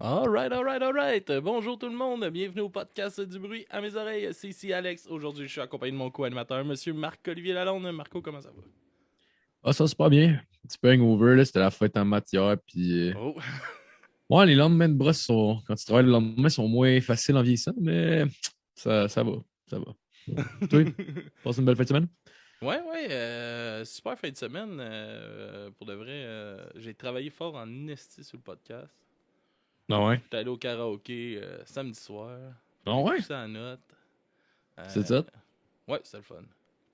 Alright. Bonjour tout le monde, bienvenue au podcast du bruit à mes oreilles. C'est ici Alex. Aujourd'hui, je suis accompagné de mon co-animateur, monsieur Marc-Olivier Lalonde. Marco, comment ça va? Ah, ça, c'est pas bien. Un petit peu hangover, là. C'était la fête en matière. Puis, Oh, ouais, les lendemains de brosse sont, quand tu travailles le lendemain, sont moins faciles en vieillissant, mais ça va. Ça va. Toi, passe une belle fin de semaine? super fin de semaine. Pour de vrai, j'ai travaillé fort en esti sur le podcast. Ah ouais? J'étais allé au karaoké samedi soir. Ah J'ai ouais? poussé la note. C'est Euh, ça? ouais, c'était le fun.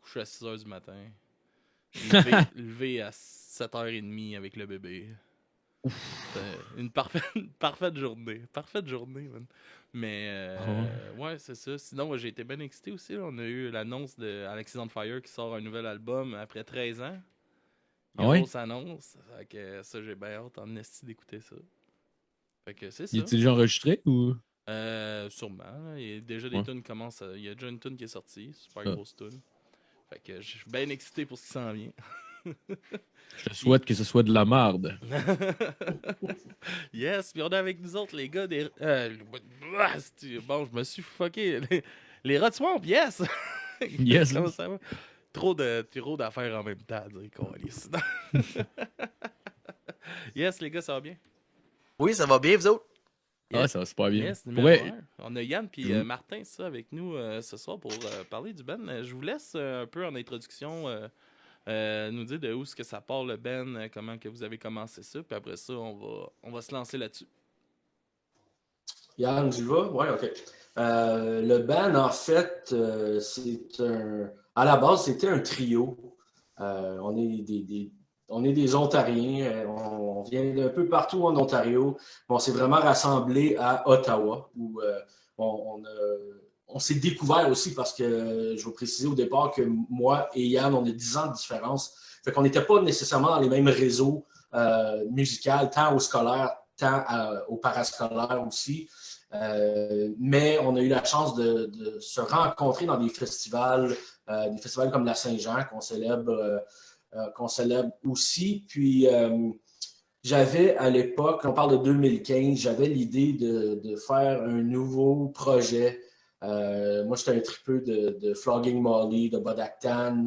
Couché à 6h du matin. Levé à 7h30 avec le bébé. C'était une parfaite, parfaite journée. Parfaite journée, man. Mais Ah ouais. ouais, c'est ça. Sinon, moi, j'ai été bien excité aussi, là. On a eu l'annonce de Alexis on Fire qui sort un nouvel album après 13 ans. Ah ouais? Grosse annonce. Fait que ça, j'ai bien hâte en esti d'écouter ça. Fait que c'est Il ça. est déjà enregistré ou? Sûrement, là. Il y a déjà des Ouais. tunes qui commencent. Il y a déjà une tune qui est sortie. Super Ah. grosse tune. Fait que je suis bien excité pour ce qui s'en vient. Je te Puis souhaite que ce soit de la marde. yes, puis on est avec nous autres, les gars des. Bon, je me suis fucké. Les Rod Swamp, yes! Yes. Comment ça va? Trop d'affaires en même temps à dire qu'on Yes, les gars, ça va bien? Oui, ça va bien, vous autres? Ah, Yes, ça va super bien. yes, Pour numéro vrai, un. On a Yann puis je- Martin, ça, avec nous ce soir pour parler du Ben. Je vous laisse un peu en introduction nous dire de où est-ce que ça part le Ben, comment que vous avez commencé ça, puis après ça, on va se lancer là-dessus. Yann, tu vas? Oui, OK. Le band, en fait, à la base, c'était un trio. On est des Ontariens. On vient d'un peu partout en Ontario. On s'est vraiment rassemblés à Ottawa, où on, on s'est découvert aussi parce que je veux préciser au départ que moi et Yann, on a 10 ans de différence. Fait qu'on n'était pas nécessairement dans les mêmes réseaux musicaux, tant au scolaire, tant au parascolaire aussi. Mais on a eu la chance de se rencontrer dans des festivals comme la Saint-Jean qu'on célèbre aussi. Puis j'avais à l'époque, on parle de 2015, j'avais l'idée de faire un nouveau projet. Moi, j'étais un tripeux de Flogging Molly, de Bodactan,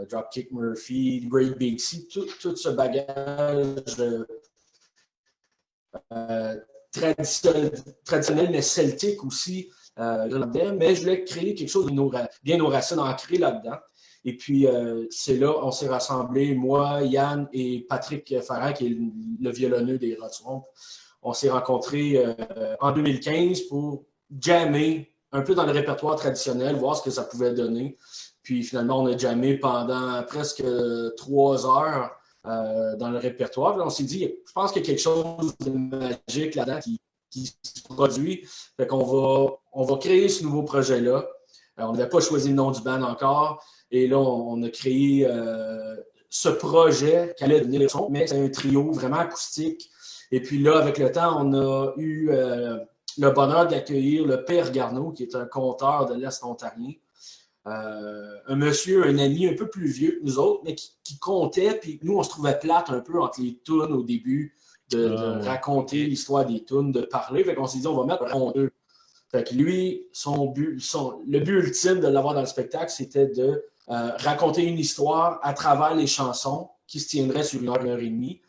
Dropkick Murphy, Great Big Sea, tout ce bagage euh, traditionnel, mais celtique aussi. Mais je voulais créer quelque chose de bien nos racines ancrées là-dedans. Et puis, c'est là, on s'est rassemblés, moi, Yann et Patrick Farran, qui est le violonneux des Rod Swamp. On s'est rencontrés en 2015 pour jammer un peu dans le répertoire traditionnel, voir ce que ça pouvait donner. Puis finalement, on a jammé pendant presque 3 heures dans le répertoire. Puis on s'est dit, je pense qu'il y a quelque chose de magique là-dedans qui se produit. Fait on va créer ce nouveau projet-là. On n'avait pas choisi le nom du band encore. Et là, on a créé ce projet qui allait devenir le son, mais c'est un trio vraiment acoustique. Et puis là, avec le temps, on a eu le bonheur d'accueillir le Père Garneau, qui est un conteur de l'Est ontarien. Un monsieur, un ami un peu plus vieux que nous autres, mais qui comptait, puis nous, on se trouvait plate un peu entre les tunes au début, de Ah ouais. Ok. raconter l'histoire des tunes, de parler. Fait qu'on s'est dit, on va mettre un deux. Fait que lui, le but ultime de l'avoir dans le spectacle, c'était de raconter une histoire à travers les chansons qui se tiendraient sur une heure et demie,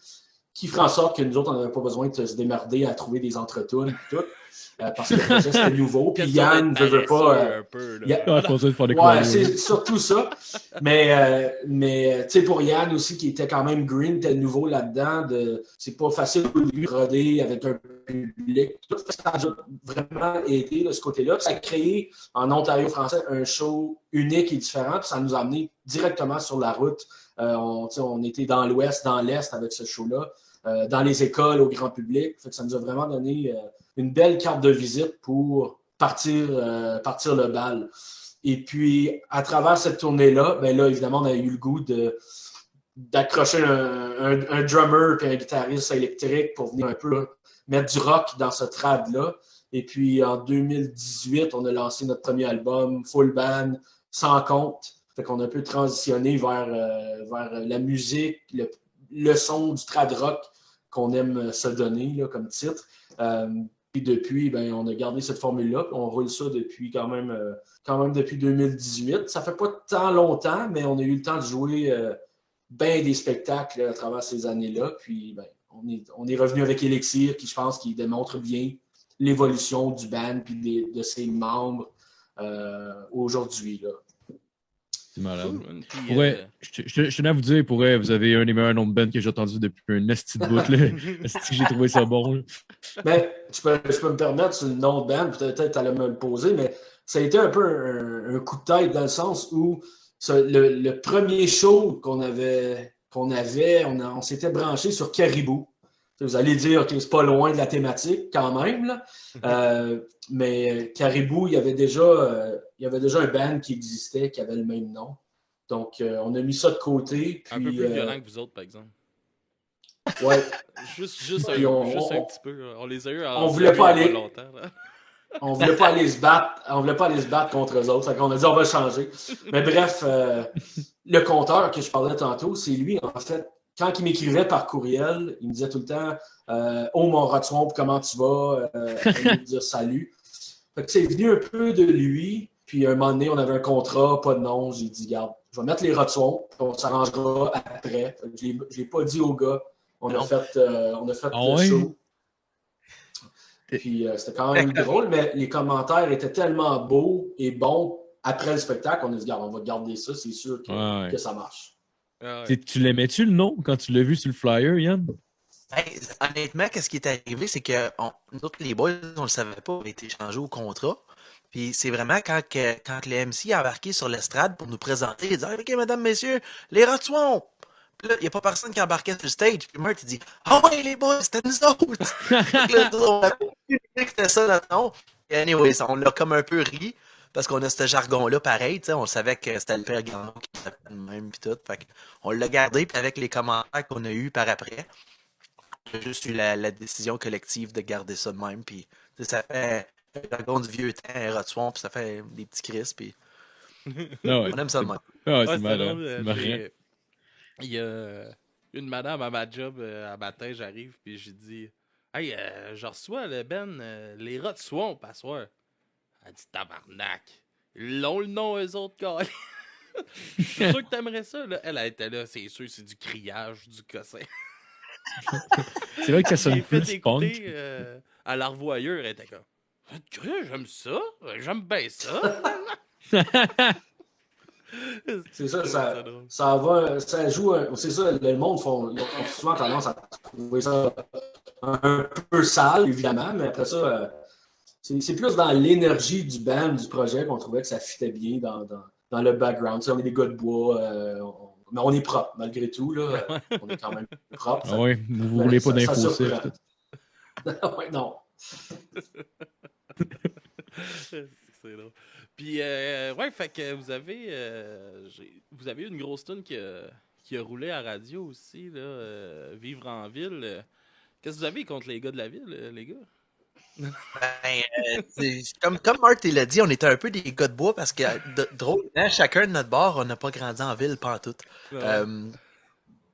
qui ferait en sorte que nous autres, on n'avait pas besoin de se démerder à trouver des entretunes et tout. Parce que le projet, c'était nouveau. Puis Question d'être Yann veut paresseux pas. un peu, Ah, je là. pensais de faire des Ouais, croyeurs. c'est surtout ça. Mais tu sais, pour Yann aussi, qui était quand même green, était nouveau là-dedans, c'est pas facile au début de roder avec un public. Tout ça a vraiment aidé de ce côté-là. Ça a créé en Ontario français un show unique et différent. Puis ça nous a amené directement sur la route. On était dans l'ouest, dans l'est avec ce show-là, dans les écoles, au grand public. Fait que ça nous a vraiment donné une belle carte de visite pour partir le bal. Et puis, à travers cette tournée-là, ben là, évidemment, on a eu le goût d'accrocher un drummer et un guitariste électrique pour venir un peu mettre du rock dans ce trad-là. Et puis, en 2018, on a lancé notre premier album, full band, sans compte. Fait qu'on a un peu transitionné vers la musique, le son du trad rock qu'on aime se donner là, comme titre. Puis depuis, ben, on a gardé cette formule-là. On roule ça depuis quand même depuis 2018. Ça fait pas tant longtemps, mais on a eu le temps de jouer bien des spectacles à travers ces années-là. Puis ben, on est revenu avec Elixir, qui je pense qui démontre bien l'évolution du band puis de ses membres aujourd'hui. Là. C'est malade. Cool. Puis, Je tenais à vous dire, vous avez un des meilleurs noms de band que j'ai entendu depuis un esti de bout. Esti que j'ai trouvé ça bon. Là. Mais je peux me permettre sur le nom de band, peut-être tu allais me le poser, mais ça a été un peu un coup de tête dans le sens où le premier show qu'on avait, on s'était branché sur Caribou. Vous allez dire que c'est pas loin de la thématique quand même, là. Mais Caribou, il y avait déjà un band qui existait, qui avait le même nom. Donc, on a mis ça de côté. Puis, un peu plus violent que vous autres, par exemple. Ouais. Juste un petit peu. On les a eu on voulait pas aller longtemps. Là. On voulait pas aller se battre contre eux autres. On a dit on va changer. Mais bref, le compteur que je parlais tantôt, c'est lui, en fait, quand il m'écrivait par courriel, il me disait tout le temps oh mon Rotswamp, comment tu vas? Il me dire salut. Fait que c'est venu un peu de lui. Puis un moment donné, on avait un contrat, pas de nom. J'ai dit, garde, je vais mettre les Rotswamp, on s'arrangera après. Je l'ai pas dit au gars. On a fait le show. Puis c'était quand même drôle, mais les commentaires étaient tellement beaux et bons après le spectacle, on a dit, regarde, on va garder ça, c'est sûr que ça marche. Tu l'aimais-tu le nom quand tu l'as vu sur le flyer, Yann? Ben, honnêtement, qu'est-ce qui est arrivé, c'est que nous autres, les boys, on le savait pas, on a été changés au contrat. Puis c'est vraiment quand le MC a embarqué sur l'estrade pour nous présenter, il dit OK, mesdames, messieurs, les Rotswamp! Puis là, il n'y a pas personne qui embarquait sur le stage. Puis Mert, il dit ah ouais, les boys, c'était nous autres! Là, on a pu que c'était ça notre nom. Et anyways, on l'a comme un peu ri. Parce qu'on a ce jargon-là pareil, tu sais, on savait que c'était le père Gagnon qui s'appelait le même pis tout. Fait on l'a gardé, puis avec les commentaires qu'on a eus par après, on a juste eu la décision collective de garder ça de même. Puis ça fait un jargon du vieux temps, un Rotswamp, puis ça fait des petits cris, puis on aime ça de même. C'est marrant. Il y a une madame à ma job à matin, j'arrive, puis j'ai dit hey, je reçois le Ben, les Rotswamp à soir. Elle dit tabarnak. Ils l'ont le nom, eux autres, gars. Je suis sûr que t'aimerais ça. Là. Elle était là, c'est sûr, c'est du criage, du cossin. C'est vrai que ça sonne plus punk. À l'arvoyeur, elle était comme j'aime ça, j'aime bien ça. C'est ça joue. C'est ça, le monde ont souvent tendance à trouver ça un peu sale, évidemment, mais après ça. C'est plus dans l'énergie du band, du projet, qu'on trouvait que ça fitait bien dans le background. Tu sais, on est des gars de bois, mais on est propre, malgré tout. Là, on est quand même propre. Ah oui, vous ne voulez pas d'infos. Oui, non. C'est drôle. Puis, ouais, fait que vous avez eu une grosse tune qui a roulé à radio aussi, là, Vivre en ville. Qu'est-ce que vous avez contre les gars de la ville, les gars? Comme Mark l'a dit, on était un peu des gars de bois parce que drôlement, chacun de notre bord, on n'a pas grandi en ville pantoute.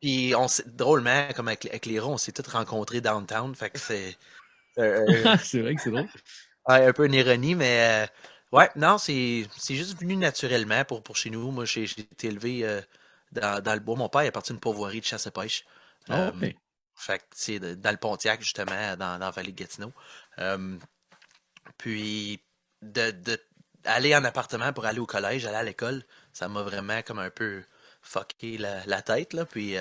Puis drôlement, comme avec les ronds, on s'est tous rencontrés downtown. Fait que c'est c'est vrai que c'est drôle. Ouais, un peu une ironie, mais ouais, non, c'est juste venu naturellement pour chez nous. Moi, j'ai été élevé dans le bois. Mon père est parti d'une pourvoirie de chasse et pêche. Okay. Fait que c'est dans le Pontiac, justement, dans la vallée de Gatineau. Puis aller en appartement pour aller au collège, aller à l'école, ça m'a vraiment comme un peu fucké la tête, là. Puis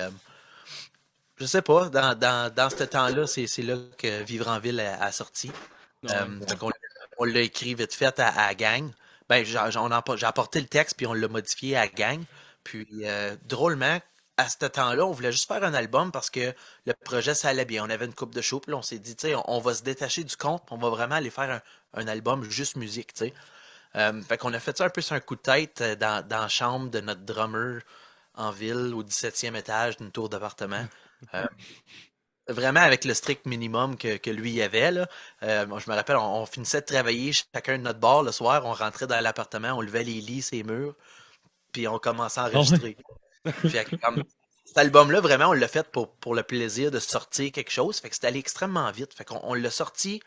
je sais pas, dans ce temps-là, c'est là que Vivre en ville a sorti. On l'a écrit vite fait à la gang. Ben, j'ai apporté le texte puis on l'a modifié à la gang. Puis drôlement, à ce temps-là, on voulait juste faire un album parce que le projet, ça allait bien. On avait une coupe de show, puis là, on s'est dit, tu sais, on va se détacher du compte, on va vraiment aller faire un album juste musique, tu sais. Fait qu'on a fait ça un peu sur un coup de tête dans la chambre de notre drummer en ville, au 17e étage d'une tour d'appartement. Vraiment avec le strict minimum que lui y avait, là. Moi, je me rappelle, on finissait de travailler chacun de notre bord le soir, on rentrait dans l'appartement, on levait les lits, ses murs, puis on commençait à enregistrer. Fait que, cet album-là, vraiment, on l'a fait pour le plaisir de sortir quelque chose. Fait que c'est allé extrêmement vite. Fait qu'on l'a sorti,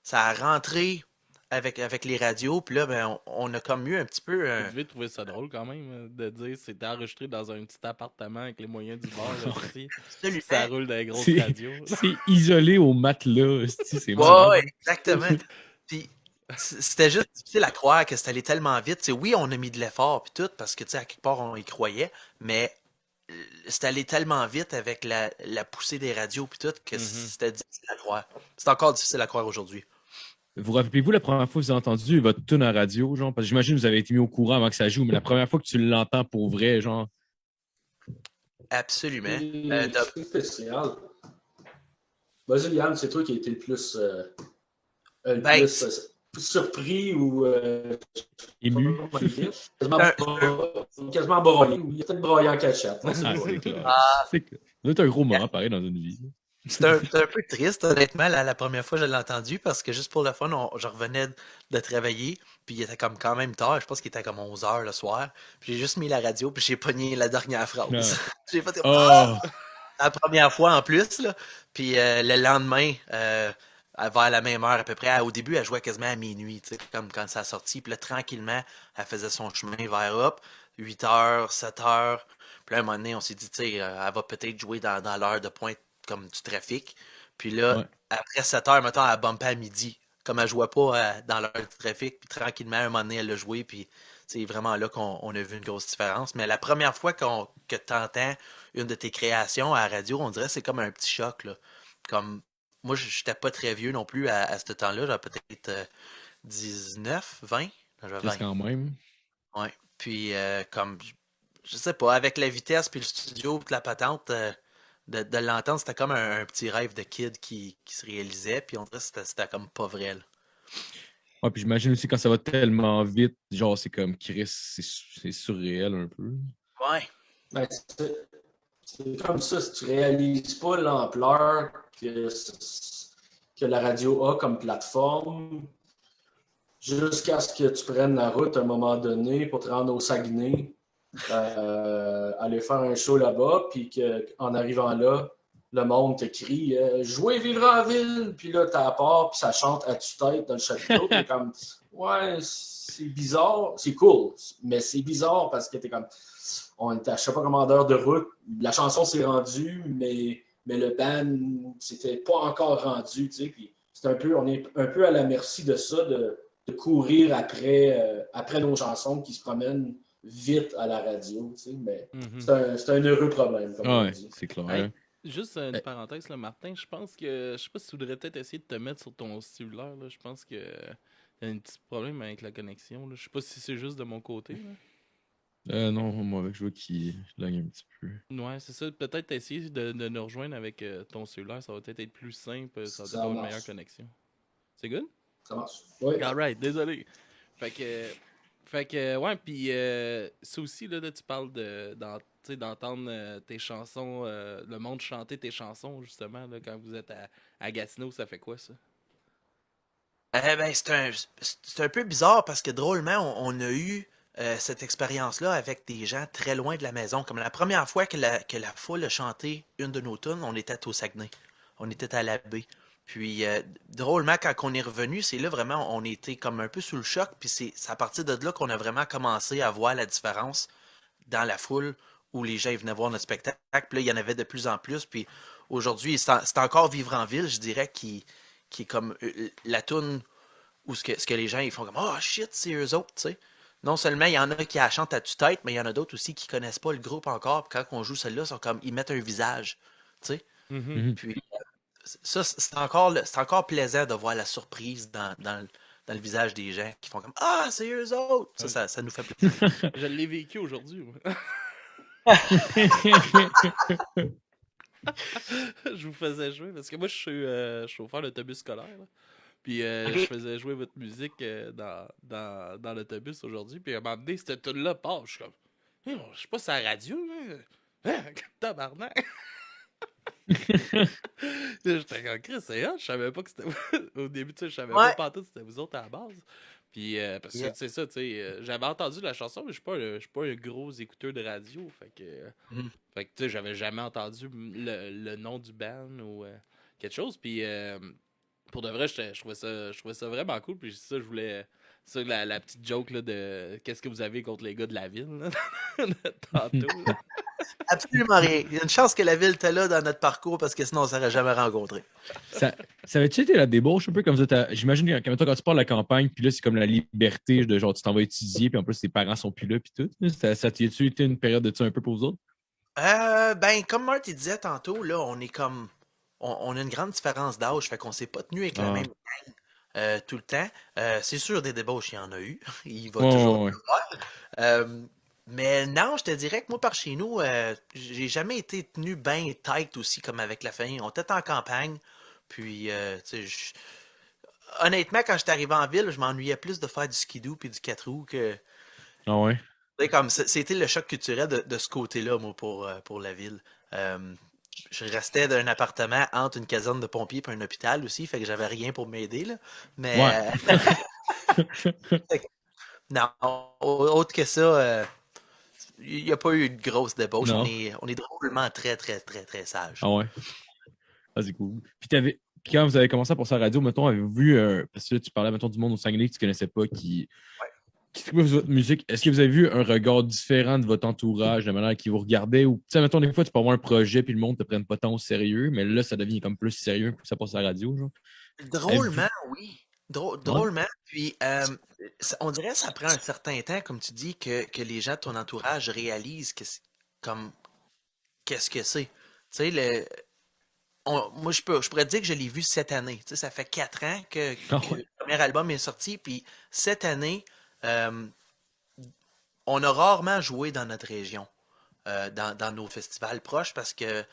ça a rentré avec les radios, puis là, ben, on a comme eu un petit peu... Vous devez trouver ça drôle quand même de dire c'était enregistré dans un petit appartement avec les moyens du bord, là, si ça Absolument. roule dans les grosses C'est radios. c'est isolé au matelas, esti, c'est Ouais, malade. ouais, exactement. Puis c'était juste difficile à croire que c'était allé tellement vite. T'sais, oui, on a mis de l'effort puis tout, parce que à quelque part on y croyait, mais c'est allé tellement vite avec la poussée des radios puis tout que Mhm. c'était difficile à croire. C'est encore difficile à croire aujourd'hui. Vous rappelez-vous la première fois que vous avez entendu votre tune à radio, genre? Parce que j'imagine que vous avez été mis au courant avant que ça joue, mais la première fois que tu l'entends pour vrai, genre. Absolument. C'est spécial. Vas-y, Yann, c'est toi qui as été le plus, Ben, surpris ou Ému. quasiment broyé. Il y a peut-être broyé en cachette. Ah, c'est clair. Ah. C'est clair. Ça doit être un gros moment, pareil, dans une vie. c'est un peu triste, honnêtement, la première fois que je l'ai entendu, parce que juste pour le fun, je revenais de travailler, puis il était comme quand même tard, je pense qu'il était comme 11 h le soir, puis j'ai juste mis la radio, puis j'ai pogné la dernière phrase. Ah. J'ai fait comme, Oh! la première fois en plus, là. Puis le lendemain, vers la même heure à peu près, au début, elle jouait quasiment à minuit, tu sais, comme quand ça a sorti. Puis là, tranquillement, elle faisait son chemin vers up, 8 h, 7 h. Puis là, à un moment donné, on s'est dit, tu sais, elle va peut-être jouer dans l'heure de pointe comme du trafic. Puis là, Ouais. après 7 h, mettons, elle bumpait à midi. Comme elle jouait pas dans l'heure du trafic, puis tranquillement, à un moment donné, elle l'a joué, puis c'est vraiment là qu'on a vu une grosse différence. Mais la première fois que tu entends une de tes créations à la radio, on dirait que c'est comme un petit choc, là. Comme, moi, j'étais pas très vieux non plus à ce temps-là, j'avais peut-être 19, 20. J'avais Qu'est-ce 20. quand même? Ouais. Puis, comme, je sais pas, avec la vitesse puis le studio puis la patente, de l'entendre, c'était comme un petit rêve de kid qui se réalisait, puis on dirait que c'était comme pas vrai, là. Ouais, puis j'imagine aussi quand ça va tellement vite, genre, c'est comme Chris, c'est surréel un peu. Ouais. Ben, c'est comme ça, si tu réalises pas l'ampleur que la radio a comme plateforme, jusqu'à ce que tu prennes la route à un moment donné pour te rendre au Saguenay, aller faire un show là-bas, puis qu'en arrivant là, le monde te crie Jouez Vivre en ville! Puis là, t'as à part, puis ça chante à tue-tête dans le chapiteau. T'es comme Ouais, c'est bizarre, c'est cool, mais c'est bizarre parce que t'es comme on était à je sais pas combien d'heures de route, la chanson s'est rendue, mais le band c'était pas encore rendu, tu sais, puis c'est un peu, on est un peu à la merci de ça, de courir après nos chansons qui se promènent vite à la radio, tu sais, mais Mhm. c'est un heureux problème, comme on Ouais, dit. c'est clair. Hey, juste une Eh. parenthèse, là, Martin, je pense que. Je sais pas si tu voudrais peut-être essayer de te mettre sur ton cellulaire. Là. Je pense que y a un petit problème avec la connexion. Là. Je sais pas si c'est juste de mon côté. Là. Non, moi, je vois qu'il lag un petit peu. Ouais, c'est ça. Peut-être essayer de nous rejoindre avec ton cellulaire. Ça va peut-être être plus simple. Ça va peut-être Ça avoir une marche. meilleure connexion. C'est good? Ça marche. Oui. Alright, désolé. Fait que ouais, puis ça aussi, là, tu parles d'entendre tes chansons, le monde chanter tes chansons, justement, là, quand vous êtes à Gatineau, ça fait quoi, ça? Ben, c'est un peu bizarre parce que drôlement, on a eu cette expérience-là avec des gens très loin de la maison. Comme la première fois que la foule a chanté une de nos tunes, on était au Saguenay. On était à la baie. Puis, drôlement, quand on est revenu, c'est là vraiment, on était comme un peu sous le choc. Puis c'est à partir de là qu'on a vraiment commencé à voir la différence dans la foule où les gens ils venaient voir notre spectacle. Puis là, il y en avait de plus en plus. Puis aujourd'hui, c'est encore Vivre en ville, je dirais, qui est comme la toune où ce que les gens ils font comme oh shit, c'est eux autres, tu sais. Non seulement il y en a qui la chantent à tue-tête, mais il y en a d'autres aussi qui connaissent pas le groupe encore. Puis quand on joue celle-là, ils sont comme ils mettent un visage, tu sais. Mhm. Puis ça, c'est encore plaisant de voir la surprise dans le visage des gens qui font comme ah, c'est eux autres. Ça nous fait plaisir. Je l'ai vécu aujourd'hui, moi. Je vous faisais jouer, parce que moi, je suis chauffeur d'autobus scolaire, là. Puis je faisais jouer votre musique dans l'autobus aujourd'hui. Puis à un moment donné, cette tune-là part. Je suis comme, hey, je suis pas sur la radio, là. Hein, tabarnak. J'étais comme, Chris, c'est hot. Je savais pas que c'était. Au début, tu sais, je savais Ouais. pas pantoute que c'était vous autres à la base. Puis, parce que Yeah. c'est ça, tu sais, j'avais entendu la chanson, mais je suis pas un gros écouteur de radio. Fait que tu sais, j'avais jamais entendu le nom du band ou quelque chose. Puis, pour de vrai, je trouvais ça vraiment cool. Puis ça, je voulais. Ça, la petite joke là, de qu'est-ce que vous avez contre les gars de la ville, là, de tantôt. Là. Absolument rien. Il y a une chance que la ville était là dans notre parcours parce que sinon, on ne s'aurait jamais rencontrés. Ça avait-tu été la débauche un peu comme ça? J'imagine quand tu pars de la campagne, puis là, c'est comme la liberté de genre, tu t'en vas étudier, puis en plus, tes parents sont plus là, puis tout. Ça t'y-tu été une période de ça un peu pour vous autres? Ben, comme Marty disait tantôt, là, on est comme. On a une grande différence d'âge, fait qu'on s'est pas tenu avec la Ah. même tout le temps. C'est sûr, des débauches, il y en a eu. Il va Ouais, toujours ouais, y en avoir. Mais non, je te dirais que moi, par chez nous, j'ai jamais été tenu bien tight aussi, comme avec la famille. On était en campagne. Puis, tu sais, honnêtement, quand j'étais arrivé en ville, je m'ennuyais plus de faire du skidoo puis du 4 roues que. Ah ouais. Tu sais, comme c'était le choc culturel de ce côté-là, moi, pour la ville. Je restais d'un appartement entre une caserne de pompiers et un hôpital aussi, fait que j'avais rien pour m'aider, là. Mais fait que, non, autre que ça, il n'y a pas eu de grosse débauche. Non. On est drôlement très, très, très, très sage. Ah ouais. Ah, c'est cool. Puis quand vous avez commencé à passer à la radio, mettons, avez-vous vu, parce que là, tu parlais, mettons, du monde au Saguenay que tu connaissais pas, qui écoute votre musique, est-ce que vous avez vu un regard différent de votre entourage, de la manière qu'ils vous regardaient? Ou, tu sais, mettons, des fois, tu peux avoir un projet, puis le monde te prenne pas tant au sérieux, mais là, ça devient comme plus sérieux, puis ça passe à la radio, genre. Drôlement, oui. Ouais. Drôlement. Puis, on dirait que ça prend un certain temps, comme tu dis, que les gens de ton entourage réalisent comme qu'est-ce que c'est. Tu sais, moi, je pourrais te dire que je l'ai vu cette année. Tu sais, ça fait 4 ans Ah que ouais. le premier album est sorti. Puis cette année, euh, on a rarement joué dans notre région, dans nos festivals proches, parce que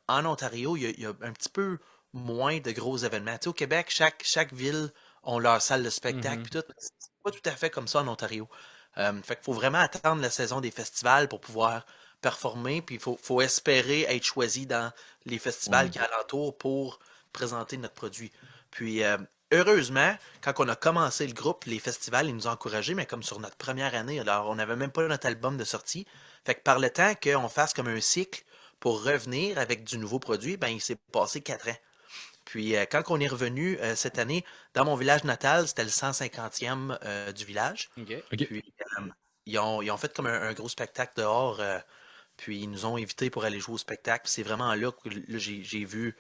en Ontario, il y a un petit peu moins de gros événements. Tu sais, au Québec, chaque ville ont leur salle de spectacle. Mhm. Puis tout, c'est pas tout à fait comme ça en Ontario. Fait qu'il faut vraiment attendre la saison des festivals pour pouvoir performer. Puis faut espérer être choisi dans les festivals Ouais. qui alentour pour présenter notre produit. Puis heureusement, quand on a commencé le groupe, les festivals, ils nous ont encouragés, mais comme sur notre première année, alors on n'avait même pas notre album de sortie. Fait que par le temps qu'on fasse comme un cycle pour revenir avec du nouveau produit, ben il s'est passé 4 ans. Puis quand on est revenu cette année, dans mon village natal, c'était le 150e du village. OK. OK. Puis ils ont fait comme un gros spectacle dehors. Puis ils nous ont invités pour aller jouer au spectacle. Puis c'est vraiment là que là, j'ai vu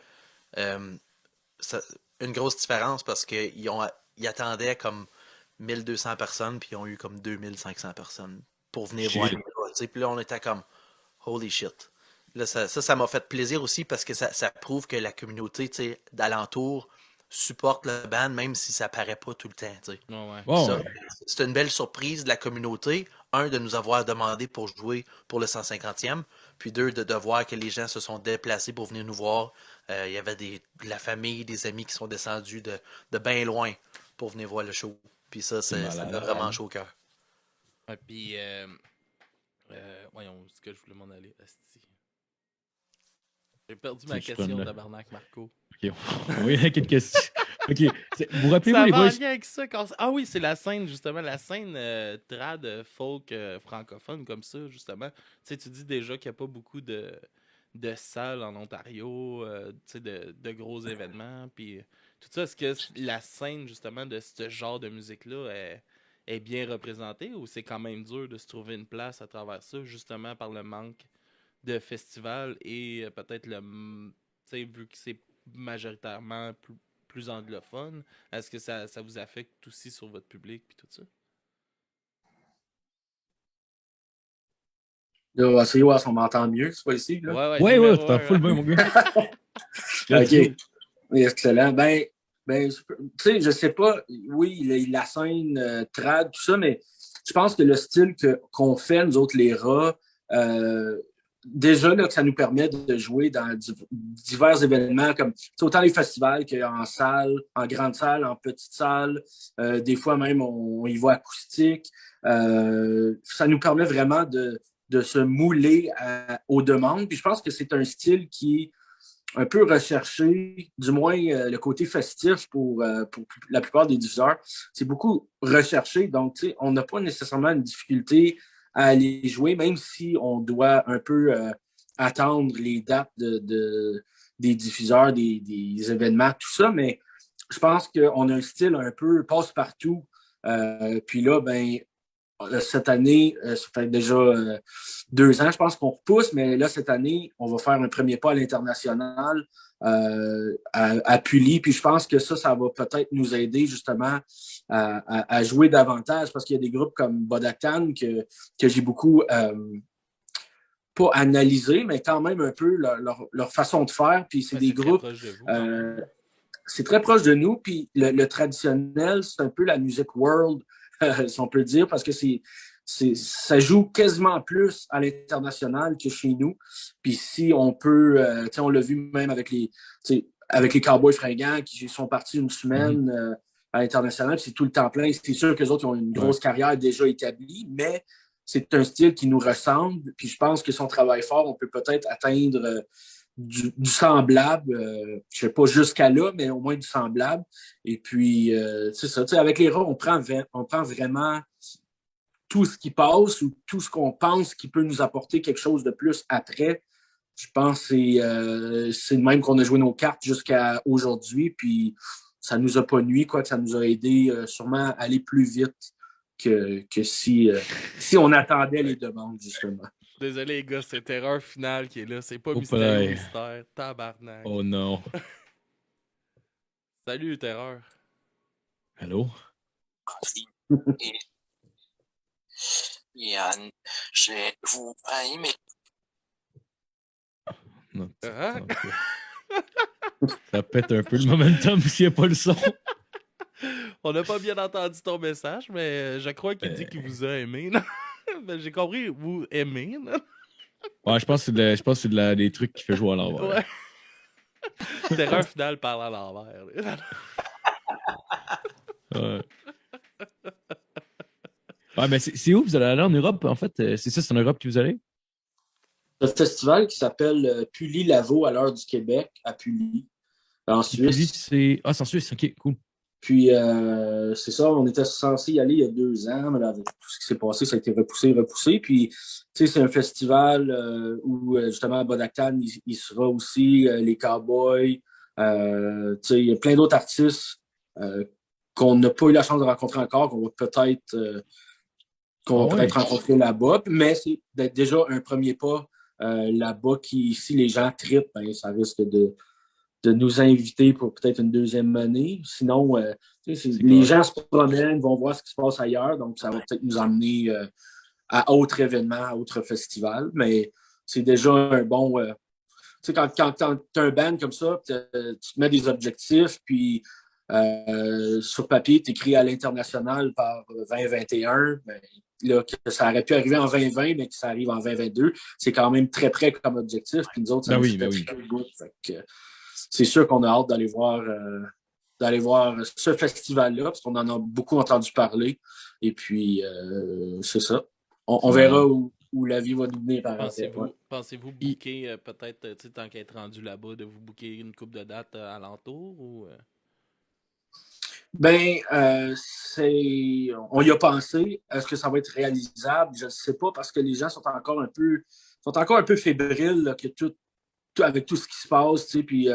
euh, une grosse différence parce qu'ils attendaient comme 1200 personnes, puis ils ont eu comme 2500 personnes pour venir voir Shit. les gars, tu sais. Puis là, on était comme holy shit. Là, ça m'a fait plaisir aussi parce que ça prouve que la communauté, tu sais, d'alentour supporte le band, même si ça paraît pas tout le temps, tu sais. Ouais, ouais. Bon, Ça, ouais. c'est une belle surprise de la communauté. Un, de nous avoir demandé pour jouer pour le 150e. Puis deux, de voir que les gens se sont déplacés pour venir nous voir. Il y avait de la famille, des amis qui sont descendus de bien loin pour venir voir le show. Puis ça C'est ça malade. fait vraiment chaud au cœur. Ouais, puis, voyons, ce que je voulais m'en aller. Asti. J'ai perdu ma Tu question, donnes le- tabarnak, Marco. OK. Oui, il y a quelques questions. OK. Vous rappelez-vous, Ça les va boys? en lien avec ça. Ah oui, c'est la scène, justement, la scène trad folk francophone comme ça, justement. Tu sais, tu dis déjà qu'il n'y a pas beaucoup de salles en Ontario, tu sais, de gros événements, puis tout ça. Est-ce que la scène, justement, de ce genre de musique-là est bien représentée ou c'est quand même dur de se trouver une place à travers ça, justement, par le manque de festivals et peut-être tu sais, vu que c'est majoritairement plus anglophone, est-ce que ça vous affecte aussi sur votre public puis tout ça? Là, on va essayer voir si on m'entend mieux, c'est pas ici. Là. Ouais, numéro tu t'en un, fous le hein. bien, mon gars. OK. Oui, excellent. Tu sais, je sais pas, oui, la scène trad, tout ça, mais je pense que le style qu'on fait, nous autres, les rats, déjà, là, que ça nous permet de jouer dans divers événements, comme autant les festivals qu'en salle, en grande salle, en petite salle. Des fois même, on y va acoustique. Ça nous permet vraiment de se mouler aux demandes. Puis je pense que c'est un style qui un peu recherché, du moins le côté festif pour la plupart des diffuseurs. C'est beaucoup recherché, donc on n'a pas nécessairement une difficulté à aller jouer, même si on doit un peu attendre les dates des diffuseurs, des événements, tout ça, mais je pense qu'on a un style un peu passe-partout. Puis là, ben, cette année, ça fait déjà 2 ans, je pense qu'on repousse, mais là, cette année, on va faire un premier pas à l'international à Pully. Puis je pense que ça va peut-être nous aider justement à jouer davantage parce qu'il y a des groupes comme Bodakan que j'ai beaucoup pas analysé, mais quand même un peu leur façon de faire. Puis c'est des groupes. C'est très proche de nous. Puis le traditionnel, c'est un peu la musique world, si on peut dire, parce que ça joue quasiment plus à l'international que chez nous. Puis si on peut, on l'a vu même avec les Cowboys fringants qui sont partis une semaine à l'international, c'est tout le temps plein. C'est sûr qu'eux autres ont une grosse carrière déjà établie, mais c'est un style qui nous ressemble. Puis je pense que si on travaille fort, on peut peut-être atteindre du semblable, je sais pas jusqu'à là, mais au moins du semblable. Et puis, c'est ça, avec les rats, on prend vraiment tout ce qui passe ou tout ce qu'on pense qui peut nous apporter quelque chose de plus après. Je pense que c'est le même qu'on a joué nos cartes jusqu'à aujourd'hui, puis ça nous a pas nuit, quoi, que ça nous a aidé sûrement à aller plus vite que si on attendait les demandes, justement. Désolé, les gars, c'est Terreur Finale qui est là. C'est pas Mystère. Tabarnak. Oh non. Salut, Terreur. Allô? Yann, vous aimé. Non, ça pète un peu le momentum s'il n'y a pas le son. On n'a pas bien entendu ton message, mais je crois qu'il dit qu'il vous a aimé. Ben, j'ai compris, vous aimez. Ouais, je pense que c'est des trucs qui fait jouer à l'envers. Ouais. Terreur Finale parle à l'envers. Ouais, mais c'est où vous allez aller en Europe, en fait? C'est en Europe que vous allez? Un festival qui s'appelle Pully-Lavaux à l'heure du Québec, à Pully, en Suisse. C'est en Suisse, ok, cool. Puis, c'est ça, on était censé y aller il y a 2 ans, mais là, avec tout ce qui s'est passé, ça a été repoussé. Puis, tu sais, c'est un festival où, justement, à Bodakan, il sera aussi les Cowboys. Tu sais, il y a plein d'autres artistes qu'on n'a pas eu la chance de rencontrer encore, qu'on va peut-être rencontrer là-bas. Mais c'est déjà un premier pas là-bas qui, si les gens trippent, ben, ça risque de nous inviter pour peut-être une deuxième année. Sinon, les gens se promènent, vont voir ce qui se passe ailleurs, donc ça va peut-être nous emmener à autres événements, à autres festivals, mais c'est déjà un bon... tu sais, quand tu as un band comme ça, tu te mets des objectifs, puis sur papier, tu écris à l'international par 2021, ben, là, que ça aurait pu arriver en 2020, mais que ça arrive en 2022, c'est quand même très près comme objectif, puis nous autres, ça nous fait très good. Fait que, c'est sûr qu'on a hâte d'aller voir ce festival-là, parce qu'on en a beaucoup entendu parler. Et puis, c'est ça. On verra où la vie va nous mener par après. Pensez-vous booker, peut-être, tant qu'être rendu là-bas, de vous booker une couple de dates alentour? Ou, Ben, on y a pensé. Est-ce que ça va être réalisable? Je ne sais pas, parce que les gens sont encore un peu fébriles là, que avec tout ce qui se passe, tu sais, puis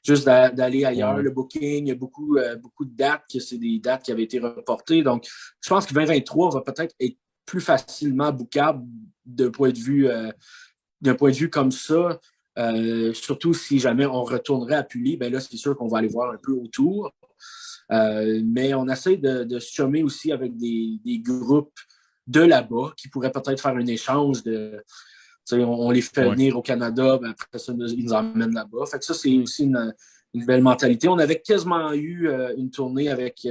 juste d'aller ailleurs, le booking, il y a beaucoup de dates, que c'est des dates qui avaient été reportées. Donc, je pense que 2023 va peut-être être plus facilement bookable d'un point de vue comme ça. Surtout si jamais on retournerait à Pully, ben là, c'est sûr qu'on va aller voir un peu autour. Mais on essaie de se chummer aussi avec des groupes de là-bas qui pourraient peut-être faire un échange de... On les fait venir au Canada, ben après ça, ils nous emmènent là-bas. Fait que ça, c'est aussi une belle mentalité. On avait quasiment eu une tournée avec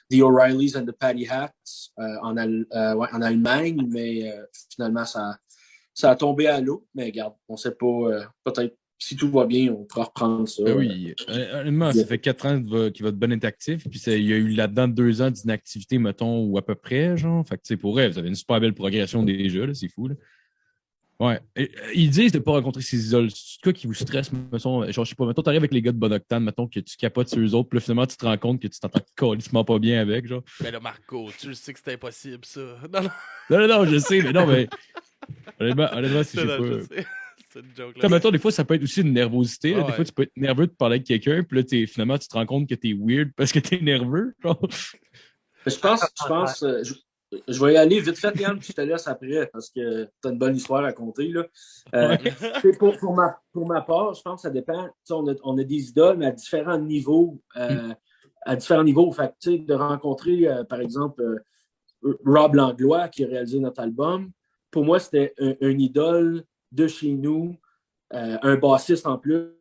The O'Reillys and the Paddy Hats en Allemagne, mais finalement, ça a tombé à l'eau. Mais regarde, on ne sait pas, peut-être si tout va bien, on pourra reprendre ça. Ben oui, honnêtement, ça fait 4 ans qu'il va être bon actif, puis il y a eu là-dedans 2 ans d'inactivité, mettons, ou à peu près, genre. Fait que, pour elle, vous avez une super belle progression déjà, là, c'est fou, là. Ouais. Ils disent de ne pas rencontrer ses idoles. C'est quoi qui vous stresse, mettons, genre, je sais pas, mettons, t'arrives avec les gars de Bon Octane, mettons, que tu capotes sur eux autres, puis là, finalement, tu te rends compte que tu t'entends calissement pas bien avec, genre. Mais là, Marco, tu le sais que c'est impossible, ça. Non, non, Non, je sais, mais non, mais. Honnêtement, si je sais non, je pas. sais. C'est une joke, Comme, là. mettons, des fois, ça peut être aussi une nervosité. Là. Ouais, Des fois, ouais. tu peux être nerveux de parler avec quelqu'un, puis là, finalement, tu te rends compte que t'es weird parce que t'es nerveux, genre. Je pense, je vais y aller vite fait, Yann, puis je te laisse après, parce que tu as une bonne histoire à raconter. Là. Ouais. Pour ma part, je pense que ça dépend. On a des idoles, mais à différents niveaux. Fait que, de rencontrer, par exemple, Rob Langlois, qui a réalisé notre album, pour moi, c'était un idole de chez nous, un bassiste en plus.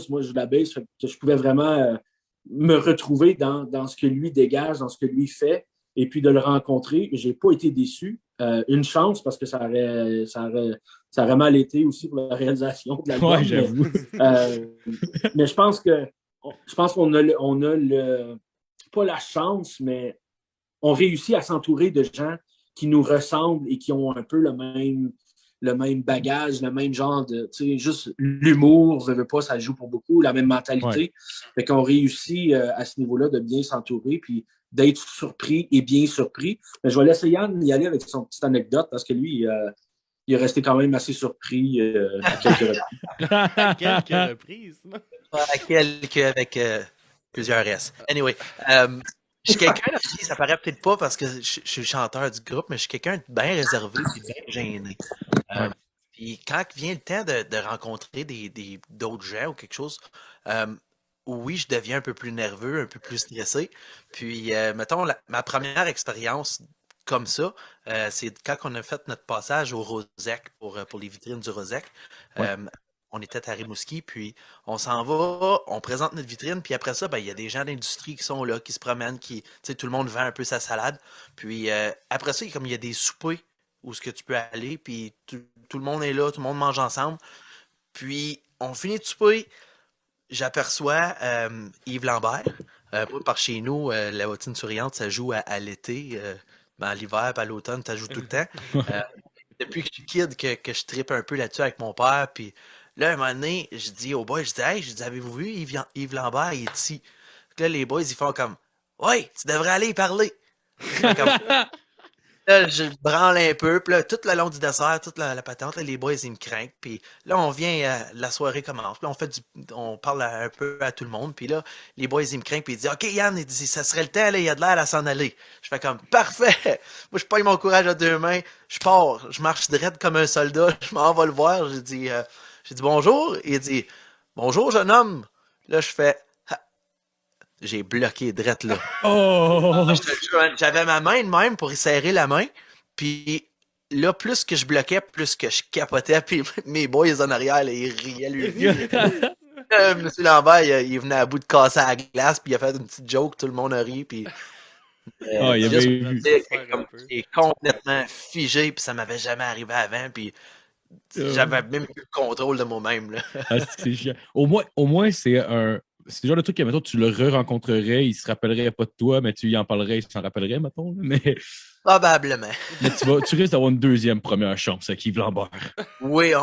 Moi, je joue la bass, fait que je pouvais vraiment me retrouver dans ce que lui dégage, dans ce que lui fait, et puis de le rencontrer. J'ai pas été déçu. Une chance, parce que ça aurait mal été aussi pour la réalisation de l'album. Ouais, j'avoue. Mais je pense qu'on a pas la chance, mais on réussit à s'entourer de gens qui nous ressemblent et qui ont un peu le même bagage, le même genre de, tu sais, juste l'humour, je veux pas, ça joue pour beaucoup, la même mentalité. Ouais. Fait qu'on réussit à ce niveau-là de bien s'entourer, puis d'être surpris et bien surpris. Mais je vais laisser Yann y aller avec son petite anecdote, parce que lui, il est resté quand même assez surpris à quelques reprises. À quelques reprises, non? À quelques avec plusieurs S. Anyway, je suis quelqu'un, ça paraît peut-être pas parce que je suis le chanteur du groupe, mais je suis quelqu'un de bien réservé et bien gêné. Puis quand vient le temps de rencontrer d'autres gens ou quelque chose, oui, je deviens un peu plus nerveux, un peu plus stressé. Puis, mettons, ma première expérience comme ça, c'est quand on a fait notre passage au Rosec pour les vitrines du Rosec. Ouais. On était à Rimouski, puis on s'en va, on présente notre vitrine, puis après ça, ben, il y a des gens d'industrie qui sont là, qui se promènent, tu sais, tout le monde vend un peu sa salade. Puis après ça, comme il y a des soupers où ce que tu peux aller, puis tout le monde est là, tout le monde mange ensemble. Puis on finit de souper, j'aperçois Yves Lambert. Moi, par chez nous, la bottine souriante, ça joue à l'été. Ben, à l'hiver, puis à l'automne, ça joue tout le temps. Depuis que je suis kid, que je trippe un peu là-dessus avec mon père, puis là, un moment donné, je dis aux boys, je dis, hey, avez-vous vu Yves Lambert, il est ici. Puis là, les boys, ils font comme, ouais, tu devrais aller y parler. Comme, là, je branle un peu, puis là, tout le long du dessert, toute la patente, là, les boys, ils me craignent, puis là, on vient, la soirée commence, puis là, on parle un peu à tout le monde, puis là, les boys, ils me craignent, puis ils disent, OK, Yann, il dit, ça serait le temps, là, il y a de l'air à s'en aller. Je fais comme, parfait! Moi, je pogne mon courage à deux mains, je pars, je marche direct comme un soldat, je m'en vais le voir, j'ai dit bonjour, il dit, bonjour, jeune homme. Là, je fais, j'ai bloqué drette là. Oh! J'avais ma main de même pour y serrer la main. Puis là, plus que je bloquais, plus que je capotais. Puis mes boys en arrière, là, ils riaient, lui. Monsieur Lambert, il venait à bout de casser la glace. Puis il a fait une petite joke. Tout le monde a ri. Puis il juste avait pour vu. dire que comme j'étais complètement figé. Puis ça m'avait jamais arrivé avant. Puis j'avais même plus le contrôle de moi-même. Là. Ah, c'est chiant. Au moins c'est le genre de truc que, mettons, tu le re-rencontrerais, il se rappellerait pas de toi, mais tu y en parlerais, il s'en rappellerait, mettons. Mais Probablement. tu risques d'avoir une deuxième première chance avec Yves Lambert. Oui,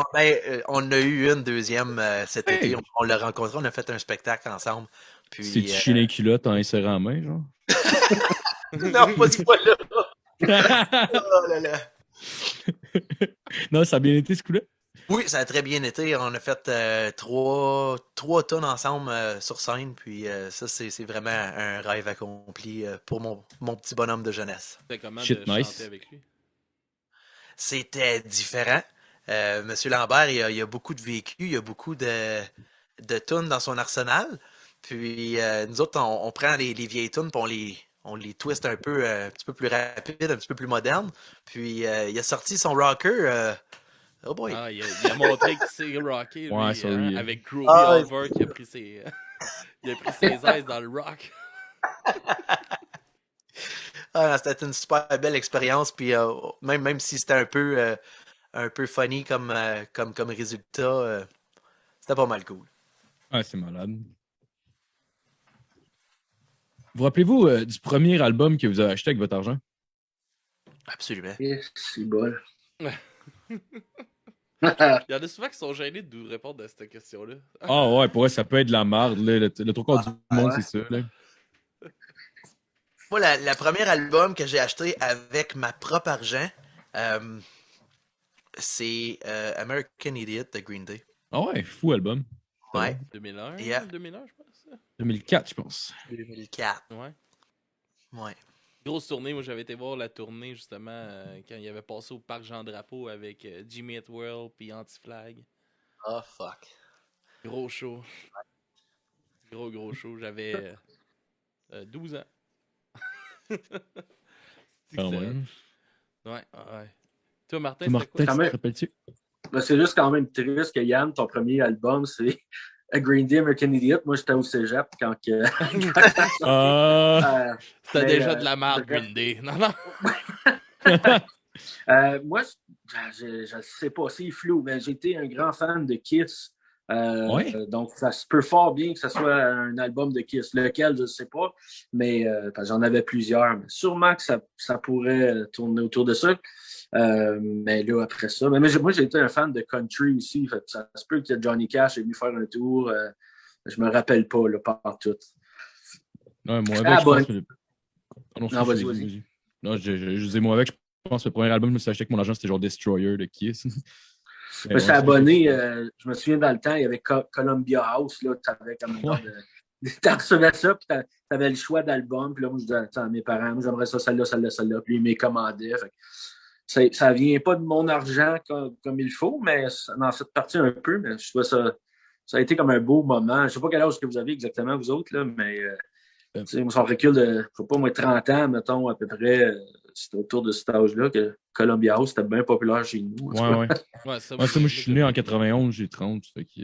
on a eu une deuxième cet été. On l'a rencontré, on a fait un spectacle ensemble. Puis, C'est-tu chier les culottes en insérant la main, genre? non, pas ce fois-là. Oh là là. Non, ça a bien été ce coup-là? Oui, ça a très bien été. On a fait trois tonnes ensemble sur scène. Puis ça, c'est vraiment un rêve accompli pour mon petit bonhomme de jeunesse. C'était comment Shit, de nice. chanter avec lui? C'était différent. Monsieur Lambert, il a beaucoup de vécu, il y a beaucoup de tunes dans son arsenal. Puis nous autres, on prend les vieilles tunes et on les twist un petit peu plus rapide, un petit peu plus moderne. Puis il a sorti son rocker. Oh boy. Ah, il a montré qu'il s'est rocké, lui, Ouais, sorry. avec Groovy Ah, Oliver qui a pris ses il a pris ses aises dans le rock. Ah, c'était une super belle expérience. Puis même si c'était un peu funny comme résultat, c'était pas mal cool. Ah, c'est malade. Vous rappelez-vous du premier album que vous avez acheté avec votre argent? Absolument. C'est bon. Il y en a souvent qui sont gênés de nous répondre à cette question-là. Ah ouais, pour vrai, ça peut être de la merde. Là. Le trois quarts du monde, ouais. c'est ça. Là. Moi, la première album que j'ai acheté avec ma propre argent, c'est American Idiot de Green Day. Ah ouais, fou album. Ouais. 2001, Yeah. 2001, je pense. 2004, je pense. 2004. Ouais. Ouais. Grosse tournée, moi j'avais été voir la tournée justement quand il avait passé au parc Jean-Drapeau avec Jimmy Eat World puis Anti-Flag. Oh fuck. Gros show. Gros show. J'avais 12 ans. C'est Quand excellent. même. Ouais. Toi, Martin, Toi, c'était quoi? Martin, tu Quand te même. rappelles-tu? Ben, c'est juste quand même triste que Yann, ton premier album, c'est A Green Day, American Idiot. Moi, j'étais au cégep quand que. C'était mais, déjà de la merde, bref. Green Day. Non. Moi, je ne sais pas, c'est flou, mais j'ai été un grand fan de Kiss. Ouais. Donc, ça se peut fort bien que ce soit un album de Kiss. Lequel, je ne sais pas, mais parce que j'en avais plusieurs. Mais sûrement que ça pourrait tourner autour de ça. Mais là, après ça, mais moi, j'ai été un fan de country aussi. Fait que ça se peut que Johnny Cash est venu faire un tour. Je me rappelle pas, là, partout. Ouais, moi, avec, Ah, je bon. pense que... Non, vas-y. Non, je disais, moi, avec, je pense que le premier album que je me suis acheté avec mon argent, c'était genre Destroyer de Kiss. Je me suis abonné, je me souviens dans le temps, il y avait Columbia House, là, tu avais comme une tu recevais ça, puis tu avais le choix d'album, puis là, moi, je disais à mes parents, moi, j'aimerais ça, celle-là, puis ils m'y commandaient. Ça vient pas de mon argent comme il faut, mais dans cette partie un peu, mais je trouve ça a été comme un beau moment. Je sais pas quel âge que vous avez exactement, vous autres, là, mais moi, son recul de, je sais pas, moi, 30 ans, mettons, à peu près, c'était autour de cet âge-là que Columbia House, c'était bien populaire chez nous. Ouais. Ça, moi, je suis né en 91, j'ai 30. Fait que...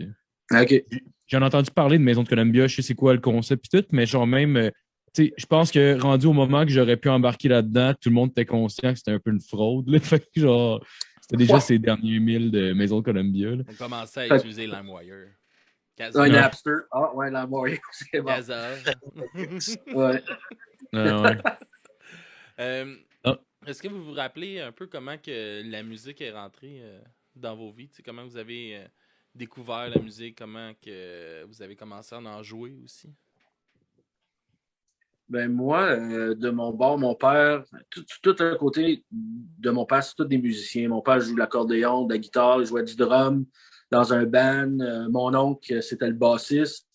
OK. J'en ai entendu parler de Maison de Columbia, je sais c'est quoi le concept et tout, mais genre même, je pense que rendu au moment que j'aurais pu embarquer là-dedans, tout le monde était conscient que c'était un peu une fraude. Là. Fait que genre, c'était déjà ces derniers milles de Maison de Columbia. Là. On commençait à utiliser LimeWire. Un Napster. Ah, ouais, LimeWire, c'est bon. Gaza. Ouais. Est-ce que vous vous rappelez un peu comment que la musique est rentrée dans vos vies? T'sais, comment vous avez découvert la musique? Comment que vous avez commencé à en jouer aussi? Ben moi, de mon bord, mon père, tout à côté de mon père, c'est tous des musiciens. Mon père joue de l'accordéon, de la guitare, il jouait du drum dans un band. Mon oncle, c'était le bassiste.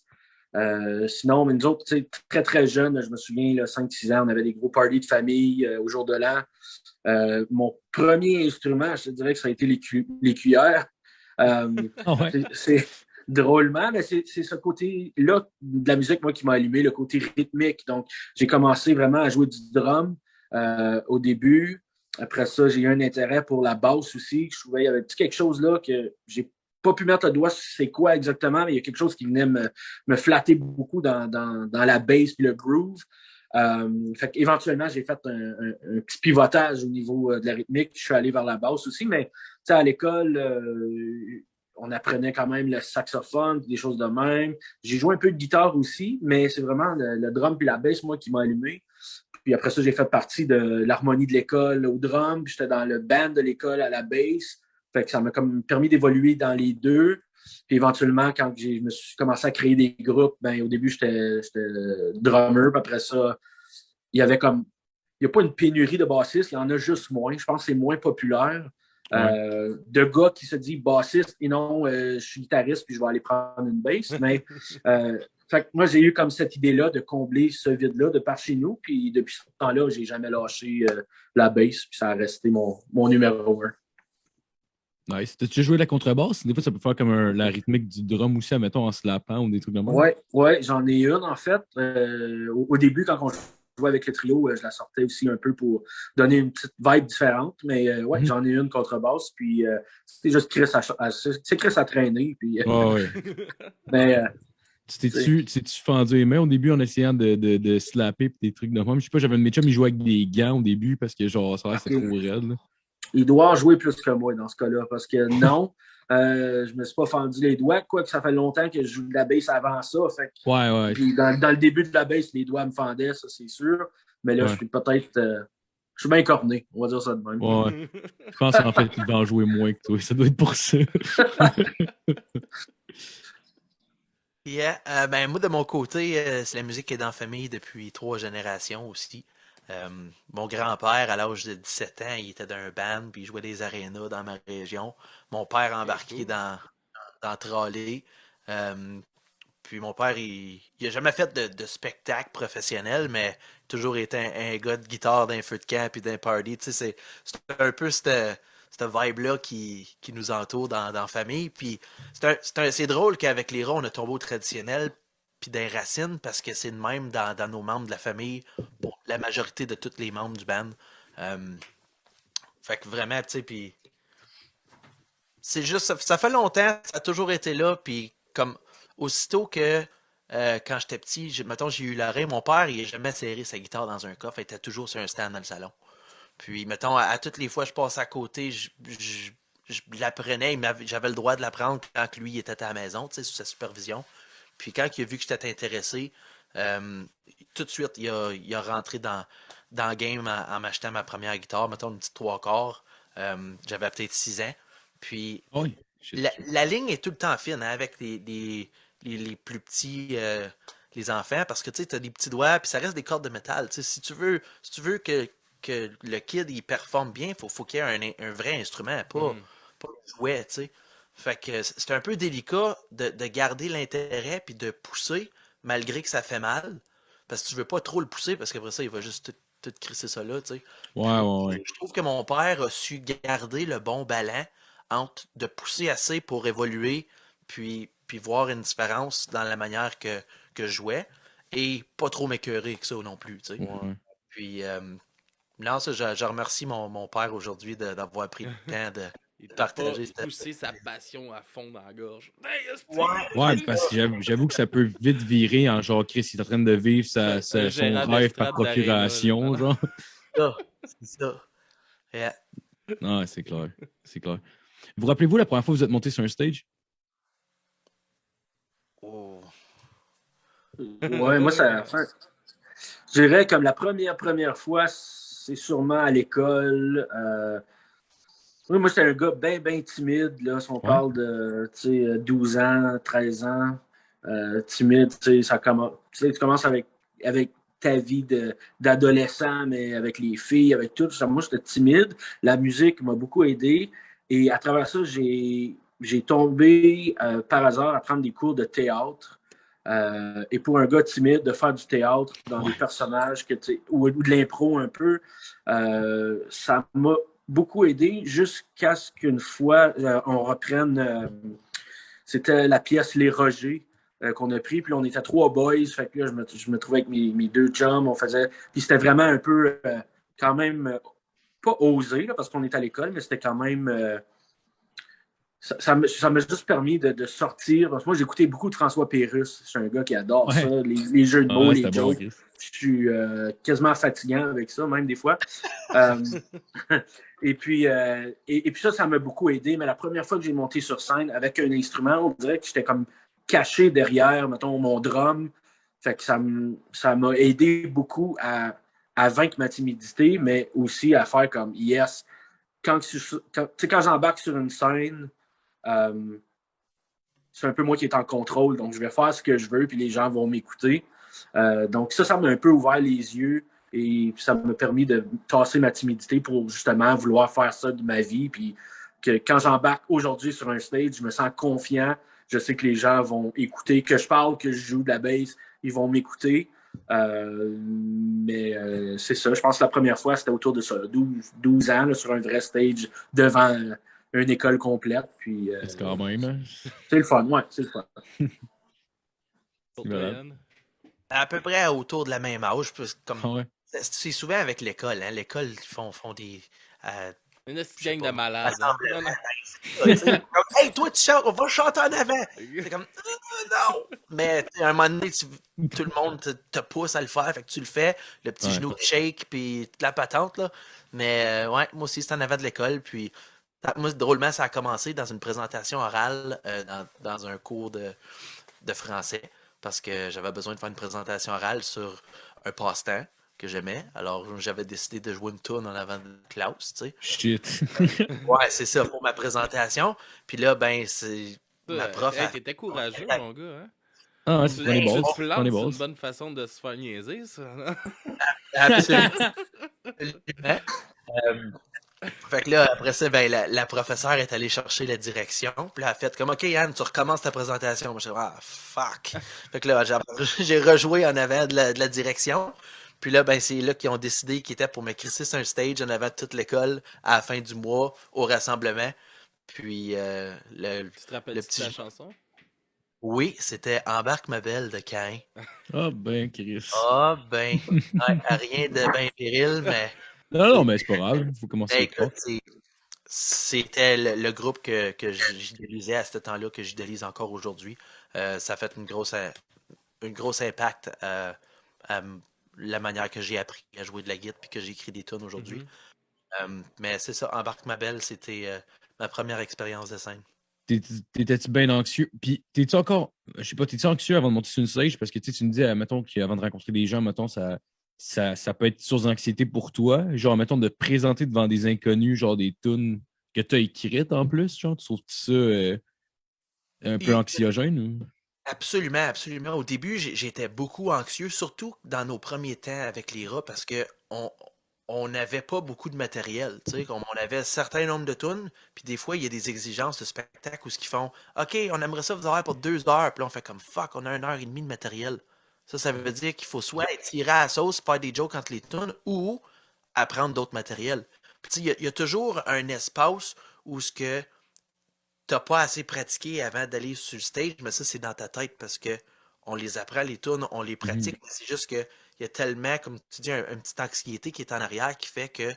Sinon, mais nous autres, très, très jeunes, je me souviens, 5-6 ans, on avait des gros parties de famille au jour de l'an. Mon premier instrument, je te dirais que ça a été les cuillères. C'est drôlement, mais c'est ce côté-là de la musique, moi, qui m'a allumé, le côté rythmique. Donc, j'ai commencé vraiment à jouer du drum au début. Après ça, j'ai eu un intérêt pour la basse aussi. Je trouvais qu'il y avait quelque chose là que j'ai pas pu mettre le doigt sur c'est quoi exactement, mais il y a quelque chose qui venait me flatter beaucoup dans la bass et le groove. Fait qu'éventuellement, j'ai fait un petit pivotage au niveau de la rythmique. Je suis allé vers la basse aussi, mais à l'école, on apprenait quand même le saxophone, des choses de même. J'ai joué un peu de guitare aussi, mais c'est vraiment le drum puis la bass, moi, qui m'a allumé. Puis après ça, j'ai fait partie de l'harmonie de l'école au drum, puis j'étais dans le band de l'école à la bass. Fait que ça m'a comme permis d'évoluer dans les deux. Puis éventuellement, quand je me suis commencé à créer des groupes, ben au début, j'étais drummer. Puis après ça, il y avait comme... Il n'y a pas une pénurie de bassistes, il y en a juste moins. Je pense que c'est moins populaire. De gars qui se disent bassiste et non, je suis guitariste puis je vais aller prendre une bass. Mais fait que moi, j'ai eu comme cette idée-là de combler ce vide-là de par chez nous. Puis depuis ce temps-là, j'ai jamais lâché la bass. Puis ça a resté mon numéro 1. Nice. T'as-tu joué de la contrebasse? Des fois, ça peut faire comme la rythmique du drum aussi, admettons, en slappant ou des trucs de même. Ouais, j'en ai une, en fait. Au début, quand on jouait avec le trio, je la sortais aussi un peu pour donner une petite vibe différente. Mais j'en ai une contrebasse. Puis c'est juste Chris à traîner. Puis, mais, tu t'es-tu fendu les mains au début en essayant de slapper et des trucs de même? Je sais pas, j'avais un de mes chums, il jouait avec des gants au début parce que genre, ça c'était trop raide. Là. Il doit en jouer plus que moi dans ce cas-là, parce que non, je me suis pas fendu les doigts, quoique ça fait longtemps que je joue de la bass avant ça. Fait que, ouais. Puis dans le début de la bass, les doigts me fendaient, ça c'est sûr. Mais là, je suis peut-être Je suis bien corné, on va dire ça de même. Ouais. Je pense en fait qu'il va en jouer moins que toi. Ça doit être pour ça. Yeah. Ben, moi, de mon côté, c'est la musique qui est dans la famille depuis 3 générations aussi. Mon grand-père, à l'âge de 17 ans, il était dans un band, puis il jouait des arénas dans ma région. Mon père a embarqué cool. dans Trolley. Puis mon père, il a jamais fait de spectacle professionnel, mais toujours été un gars de guitare d'un feu de camp puis d'un party. Tu sais, c'est un peu cette vibe-là qui nous entoure dans la famille. Puis c'est drôle qu'avec les rats, on a tombeau traditionnel puis des racines parce que c'est le même dans nos membres de la famille pour la majorité de tous les membres du band. Euh, Fait que vraiment, tu sais, puis c'est juste, ça fait longtemps, ça a toujours été là, puis comme aussitôt que quand j'étais petit, mettons, j'ai eu l'arrêt, mon père, il n'a jamais serré sa guitare dans un coffre, il était toujours sur un stand dans le salon. Puis, mettons, à toutes les fois que je passais à côté, je l'apprenais, j'avais le droit de l'apprendre quand lui il était à la maison, tu sais, sous sa supervision. Puis quand il a vu que j'étais intéressé, euh, tout de suite, il a rentré dans le game en m'achetant ma première guitare, mettons une petite 3 quarts. J'avais peut-être 6 ans. Puis Oui. la ligne est tout le temps fine hein, avec les plus petits les enfants parce que tu sais, tu as des petits doigts puis ça reste des cordes de métal. Tu sais, si tu veux que le kid il performe bien, faut qu'il y ait un vrai instrument, pas un jouet, tu sais. Fait que c'est un peu délicat de garder l'intérêt puis de pousser malgré que ça fait mal. Parce que tu veux pas trop le pousser parce qu'après ça, il va juste tout crisser ça là, tu sais. Ouais, ouais, ouais. Je trouve que mon père a su garder le bon ballon entre de pousser assez pour évoluer, puis voir une différence dans la manière que je jouais, et pas trop m'écœurer que ça non plus, tu sais. Ouais. Puis, non, ça, je remercie mon père aujourd'hui d'avoir pris le temps de Il t'a pas partager cette... poussé sa passion à fond dans la gorge. Hey, esti! Ouais, parce que j'avoue que ça peut vite virer en genre Chris, il est en train de vivre son gérant rêve par d'estrade d'Arena, procuration, là. genre. Ça, c'est ça. Yeah. Non, c'est clair. C'est clair. Vous rappelez-vous la première fois que vous êtes monté sur un stage? Oh. Ouais, moi, je dirais comme la première fois, c'est sûrement à l'école. Oui, moi, j'étais un gars bien timide. Là, si on parle de 12 ans, 13 ans, timide, ça commence, tu commences avec ta vie d'adolescent, mais avec les filles, avec tout. Moi, j'étais timide. La musique m'a beaucoup aidé. Et à travers ça, j'ai tombé par hasard à prendre des cours de théâtre. Et pour un gars timide, de faire du théâtre dans des personnages ou de l'impro un peu, ça m'a beaucoup aidé jusqu'à ce qu'une fois, on reprenne, c'était la pièce Les Rogers qu'on a pris, puis on était 3 boys, fait que là, je me trouvais avec mes 2 chums, on faisait, puis c'était vraiment un peu, quand même, pas osé, là, parce qu'on est à l'école, mais c'était quand même... ça m'a juste permis de sortir. Parce que moi, j'écoutais beaucoup de François Pérusse. Je suis un gars qui adore ça, les jeux de mots, les jokes. Bon, je suis quasiment fatigant avec ça, même des fois. et puis ça m'a beaucoup aidé. Mais la première fois que j'ai monté sur scène avec un instrument, on dirait que j'étais comme caché derrière, mettons, mon drum. Fait que ça m'a aidé beaucoup à vaincre ma timidité, mais aussi à faire comme yes. Quand j'embarque sur une scène, c'est un peu moi qui est en contrôle, donc je vais faire ce que je veux, puis les gens vont m'écouter. Donc ça m'a un peu ouvert les yeux et ça m'a permis de tasser ma timidité pour justement vouloir faire ça de ma vie. Puis que quand j'embarque aujourd'hui sur un stage, je me sens confiant. Je sais que les gens vont écouter, que je parle, que je joue de la bass, ils vont m'écouter. Mais c'est ça, je pense que la première fois, c'était autour de ça, 12 ans là, sur un vrai stage devant une école complète. Puis, c'est quand même. Hein? C'est le fun, ouais, c'est le fun. Pour toi, Yann? À peu près autour de la même âge. Comme, ouais. C'est souvent avec l'école. Hein? L'école, ils font des... une gang de malades. Hey, toi, tu chantes, on va chanter en avant. C'est comme, non. Mais à un moment donné, tout le monde te pousse à le faire. Fait que tu le fais. Le petit genou qui shake, puis la patente. Là. Mais ouais, moi aussi, c'était en avant de l'école. Puis moi, drôlement, ça a commencé dans une présentation orale dans un cours de français. Parce que j'avais besoin de faire une présentation orale sur un passe-temps. que j'aimais. Alors, j'avais décidé de jouer une tune en avant de classe, tu sais. Shit. Ouais, c'est ça, pour ma présentation. Puis là, ben, c'est ma prof Hey, a... t'étais courageux, mon gars, hein? Ah ouais, Tu, tu prends les tu balls. te Tu prends les plantes, c'est une balls. bonne façon de se faire niaiser, ça. Non? Absolument. Euh, Fait que là, après ça, ben, la professeure est allée chercher la direction. Puis là, elle a fait comme, OK, Yann, tu recommences ta présentation. Moi, je dis, ah, fuck. Fait que là, j'ai rejoué en avant de la direction. Puis là, ben, c'est là qu'ils ont décidé qu'ils étaient pour me crisser sur un stage en avant de toute l'école à la fin du mois au rassemblement. Puis Tu te rappelles le de petit ta joueur. chanson? Oui, c'était Embarque ma belle de Caïn. Ah ben, Chris. Ah, ben, ouais, rien de bien péril, mais Non, mais c'est pas grave. Faut commencer quelque écoute, part. c'était le groupe que j'idéalisais à ce temps-là, que j'idélise encore aujourd'hui. Ça a fait une grosse impact à la manière que j'ai appris à jouer de la guitare puis que j'écris des tunes aujourd'hui. Mhm. Mais c'est ça, Embarque ma belle, c'était ma première expérience de scène. T'étais-tu bien anxieux? Puis, t'es-tu encore, je sais pas, t'es-tu anxieux avant de monter sur une stage? Parce que tu me dis, mettons, qu'avant de rencontrer des gens, mettons, ça peut être source d'anxiété pour toi. Genre, mettons, de présenter devant des inconnus, genre des tunes que t'as écrites en plus, genre, tu trouves ça un peu Puis, anxiogène? Ou? absolument, absolument. Au début, j'étais beaucoup anxieux, surtout dans nos premiers temps avec les rats, parce que on n'avait pas beaucoup de matériel. Tu sais, comme on avait un certain nombre de tunes, puis des fois, il y a des exigences de spectacle où ce qu'ils font, OK, on aimerait ça vous avoir pour 2 heures, puis là, on fait comme fuck, on a 1 heure et demie de matériel. Ça veut dire qu'il faut soit tirer à la sauce, faire des jokes entre les tunes, ou apprendre d'autres matériels. Puis tu sais, il y a toujours un espace où ce que t'as pas assez pratiqué avant d'aller sur le stage, mais ça, c'est dans ta tête parce que on les apprend, les tunes, on les Mhm. pratique. C'est juste que il y a tellement, comme tu dis, une petite anxiété qui est en arrière qui fait que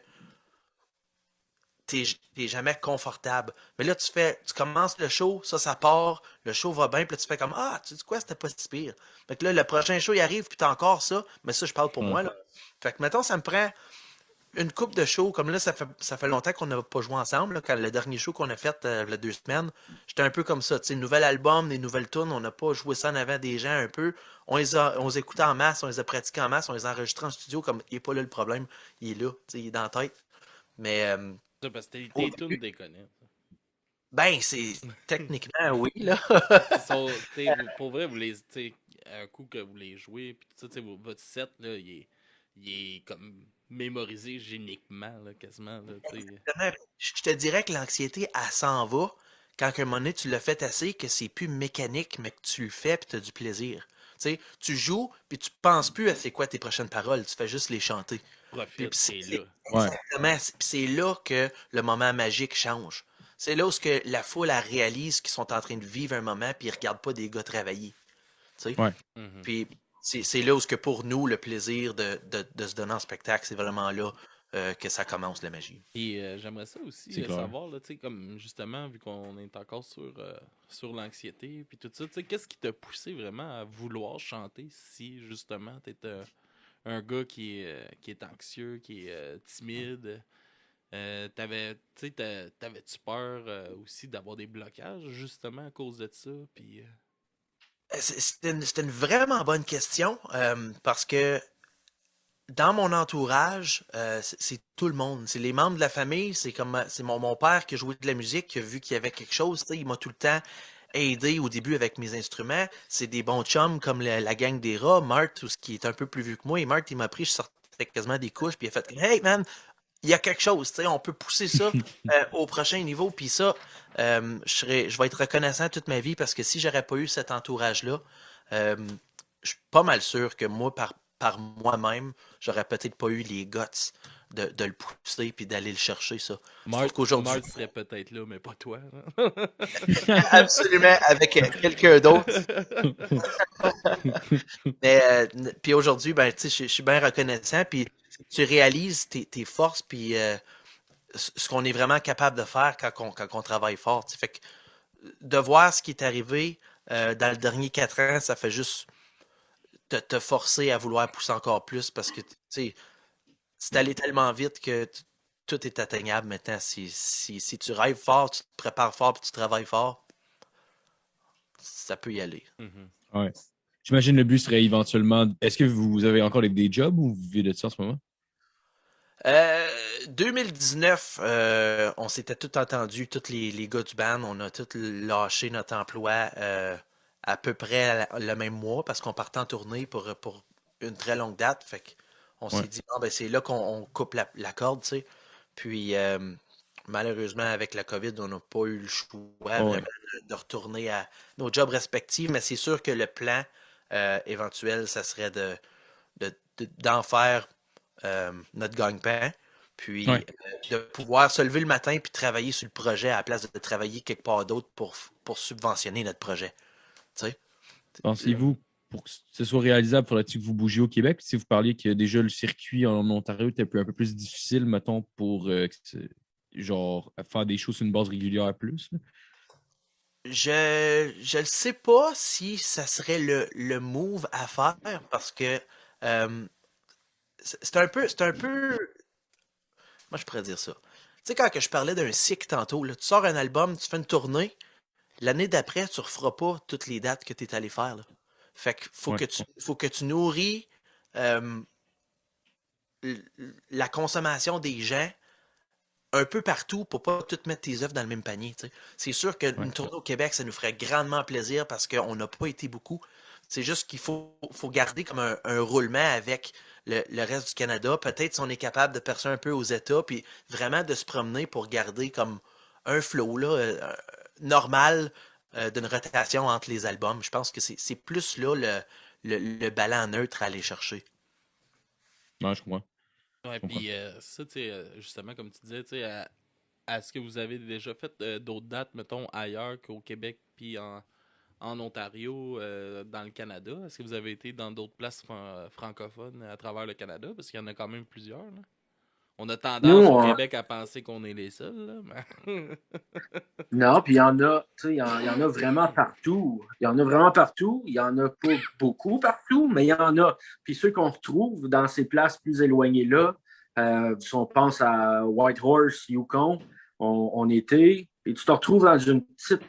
t'es jamais confortable. Mais là, tu commences le show, ça part, le show va bien, puis là, tu fais comme, ah, tu dis quoi, c'était pas si pire. Fait que là, le prochain show, il arrive, puis t'as encore ça, mais ça, je parle pour Ouais. moi, là. Fait que, mettons, ça me prend une coupe de shows, comme là, ça fait longtemps qu'on n'a pas joué ensemble. Là, quand le dernier show qu'on a fait il y a 2 semaines, j'étais un peu comme ça. Tu sais, nouvel album, des nouvelles tunes, on n'a pas joué ça en avant des gens un peu. On les écoutait en masse, on les a pratiqués en masse, on les a enregistrés en studio, comme il n'est pas là le problème, il est là, tu sais, il est dans la tête. Mais Ça, parce que au tes tunes début, déconnaient. ben, c'est techniquement oui, là. Pour vrai, vous les, un coup que vous les jouez, puis tout ça, votre set, là, il est comme mémorisé géniquement, là, quasiment. Là, Je te dirais que l'anxiété, elle s'en va quand un moment donné, tu l'as fait assez, que c'est plus mécanique, mais que tu le fais puis tu as du plaisir. Tu sais, tu joues puis tu penses plus à c'est quoi tes prochaines paroles, tu fais juste les chanter. Puis profite, c'est c'est là. Ouais. exactement, c'est là que le moment magique change. C'est là où ce que la foule elle réalise qu'ils sont en train de vivre un moment puis ils regardent pas des gars travailler. Tu sais? Ouais. Mhm. Puis c'est là où ce que pour nous, le plaisir de se donner en spectacle, c'est vraiment là que ça commence la magie. Et j'aimerais ça aussi C'est clair. savoir, là, tu sais, comme justement, vu qu'on est encore sur l'anxiété, puis tout ça, tu sais, qu'est-ce qui t'a poussé vraiment à vouloir chanter si justement t'es un gars qui est anxieux, qui est timide? T'avais-tu peur aussi d'avoir des blocages justement à cause de ça? Puis, C'est une vraiment bonne question parce que dans mon entourage, c'est tout le monde. C'est les membres de la famille. C'est mon père qui a joué de la musique, qui a vu qu'il y avait quelque chose. Tu sais, il m'a tout le temps aidé au début avec mes instruments. C'est des bons chums comme la gang des rats, Marthe, tout ce qui est un peu plus vieux que moi. Et Marthe, il m'a pris, je sortais quasiment des couches, puis il a fait Hey man, il y a quelque chose, tu sais, on peut pousser ça au prochain niveau. Puis ça, je vais être reconnaissant toute ma vie parce que si j'aurais pas eu cet entourage-là, euh, je suis pas mal sûr que moi, par moi-même, j'aurais peut-être pas eu les guts de le pousser puis d'aller le chercher, ça. Je trouve qu'aujourd'hui, Marthe serait peut-être là, mais pas toi. absolument avec quelqu'un d'autre. Mais puis aujourd'hui, ben, tu sais, je suis bien reconnaissant. Puis tu réalises tes forces puis ce qu'on est vraiment capable de faire quand on travaille fort. Tu sais. Fait que de voir ce qui est arrivé dans le dernier 4 ans, ça fait juste te forcer à vouloir pousser encore plus parce que tu sais, c'est allé tellement vite que tout est atteignable maintenant. Si tu rêves fort, tu te prépares fort puis tu travailles fort, ça peut y aller. Mhm. Ouais. J'imagine le but serait éventuellement. Est-ce que vous avez encore des jobs ou vous vivez de ça en ce moment? 2019, on s'était tout entendu, tous les gars du band, on a tous lâché notre emploi à peu près le même mois parce qu'on partait en tournée pour une très longue date. Fait qu'on Ouais. s'est dit, bon, ben, c'est là qu'on coupe la corde, tu sais. Puis malheureusement, avec la COVID, on n'a pas eu le choix Ouais. vraiment de retourner à nos jobs respectifs, mais c'est sûr que le plan éventuel, ça serait d'en faire notre gagne-pain, puis Ouais. de pouvoir se lever le matin puis travailler sur le projet à la place de travailler quelque part d'autre pour subventionner notre projet. Tu sais? Pensez-vous, pour que ce soit réalisable, faudrait-il que vous bougiez au Québec? Si vous parliez que déjà le circuit en Ontario était un peu plus difficile, mettons, pour genre faire des choses sur une base régulière plus. Là. Je ne sais pas si ça serait le move à faire parce que euh, c'est un peu. Moi, je pourrais dire ça. Tu sais, quand que je parlais d'un cycle tantôt, là, tu sors un album, tu fais une tournée, l'année d'après, tu referas pas toutes les dates que tu es allé faire. Là. Fait que Ouais. faut que tu nourris euh, la consommation des gens un peu partout pour pas tout mettre tes œufs dans le même panier. Tu sais. C'est sûr Ouais. qu'une tournée au Québec, ça nous ferait grandement plaisir parce qu'on n'a pas été beaucoup. C'est juste qu'il faut garder comme un roulement avec le reste du Canada. Peut-être si on est capable de percer un peu aux États, puis vraiment de se promener pour garder comme un flow là, normal d'une rotation entre les albums. Je pense que c'est plus là le ballon neutre à aller chercher. Ouais, je comprends. Ouais, Je comprends. puis ça, tu sais, justement, comme tu disais, tu sais, est-ce que vous avez déjà fait d'autres dates, mettons, ailleurs qu'au Québec, puis en Ontario, dans le Canada? Est-ce que vous avez été dans d'autres places francophones à travers le Canada? Parce qu'il y en a quand même plusieurs, là. On a Nous, tendance au Québec à penser qu'on est les seuls, là. Mais... non, puis il y en a, tu sais, il y en a vraiment partout. Il y en a vraiment partout. Il y en a pas beaucoup partout, mais il y en a. Puis ceux qu'on retrouve dans ces places plus éloignées-là, si on pense à Whitehorse, Yukon, on était, et tu te retrouves dans une petite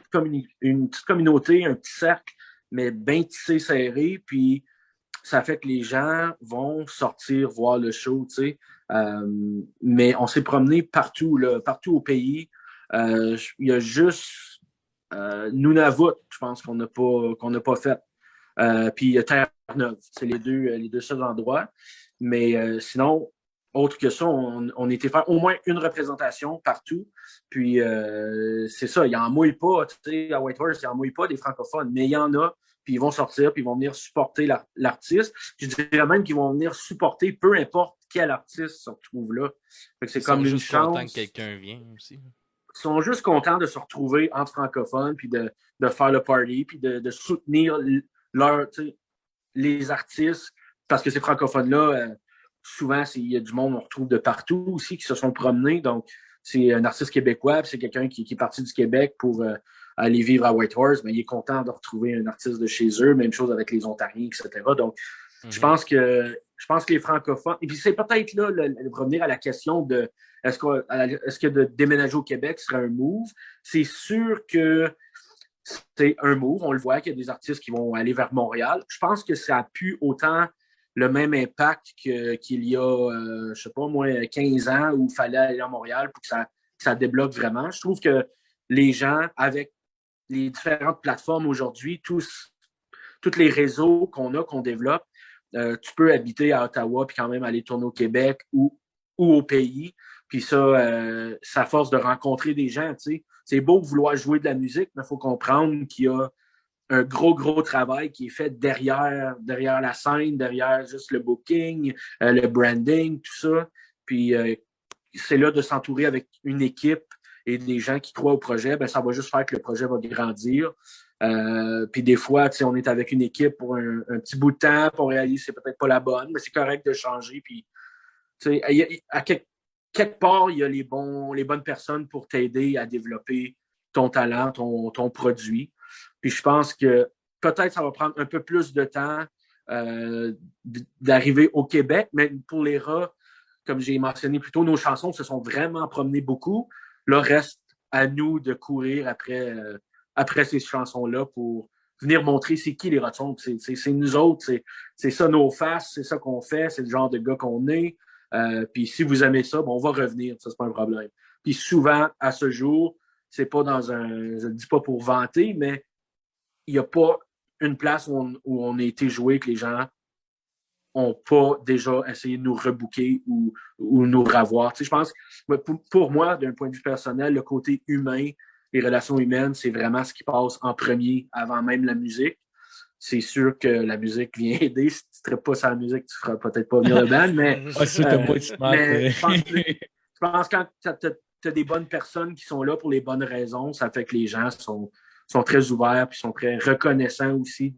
communauté, un petit cercle, mais bien tissé, serré, puis ça fait que les gens vont sortir voir le show, tu sais. Mais on s'est promené partout, là, partout au pays. Il y a juste Nunavut, je pense qu'on n'a pas fait. Puis Terre-Neuve, c'est les deux seuls endroits. Mais sinon, autre que ça, on était faire au moins une représentation partout. Puis c'est ça, il en mouille pas. Tu sais, à Whitehorse, il en mouille pas des francophones, mais il y en a. Puis ils vont sortir, puis ils vont venir supporter l'artiste. Je dirais même qu'ils vont venir supporter peu importe quel artiste se retrouve là. Fait que c'est Ils sont comme une juste contents que chance. quelqu'un vienne aussi. Ils sont juste contents de se retrouver entre francophones, puis de faire le party, puis de soutenir leur, les artistes, parce que ces francophones-là, souvent, il y a du monde on retrouve de partout aussi qui se sont promenés. Donc, c'est un artiste québécois, puis c'est quelqu'un qui est parti du Québec pour aller vivre à Whitehorse, mais il est content de retrouver un artiste de chez eux. Même chose avec les Ontariens, etc. Donc, je pense que les francophones. Et puis, c'est peut-être là, revenir à la question de est-ce que de déménager au Québec serait un move? C'est sûr que c'est un move. On le voit qu'il y a des artistes qui vont aller vers Montréal. Je pense que ça a pu autant le même impact qu'il y a, je sais pas, moi, 15 ans où il fallait aller à Montréal pour que ça débloque vraiment. Je trouve que les gens, avec les différentes plateformes aujourd'hui, tous les réseaux qu'on développe, tu peux habiter à Ottawa puis quand même aller tourner au Québec ou au pays. Puis ça force de rencontrer des gens, tu sais. C'est beau vouloir jouer de la musique, mais il faut comprendre qu'il y a un gros, gros travail qui est fait derrière la scène, derrière juste le booking, le branding, tout ça. Puis c'est là de s'entourer avec une équipe et des gens qui croient au projet, ben, ça va juste faire que le projet va grandir. Puis des fois, on est avec une équipe pour un petit bout de temps, puis on réalise que c'est peut-être pas la bonne, mais c'est correct de changer. Puis, à quelque part, il y a les bonnes personnes pour t'aider à développer ton talent, ton produit. Puis je pense que peut-être ça va prendre un peu plus de temps d'arriver au Québec, mais pour les rats, comme j'ai mentionné plus tôt, nos chansons se sont vraiment promenées beaucoup. Là, reste à nous de courir après ces chansons-là pour venir montrer c'est qui les Rotterdam. C'est nous autres, c'est ça nos faces, c'est ça qu'on fait, c'est le genre de gars qu'on est. Puis si vous aimez ça, on va revenir, ça, c'est pas un problème. Puis souvent, à ce jour, c'est pas dans un. Je le dis pas pour vanter, mais il n'y a pas une place où on a été joué que les gens n'ont pas déjà essayé de nous rebooker ou nous revoir. Je pense, pour moi, d'un point de vue personnel, le côté humain, les relations humaines, c'est vraiment ce qui passe en premier avant même la musique. C'est sûr que la musique vient aider. Si tu ne traites pas sur la musique, tu ne feras peut-être pas venir le band, mais, je pense que quand tu as des bonnes personnes qui sont là pour les bonnes raisons, ça fait que les gens sont très ouverts et sont très reconnaissants aussi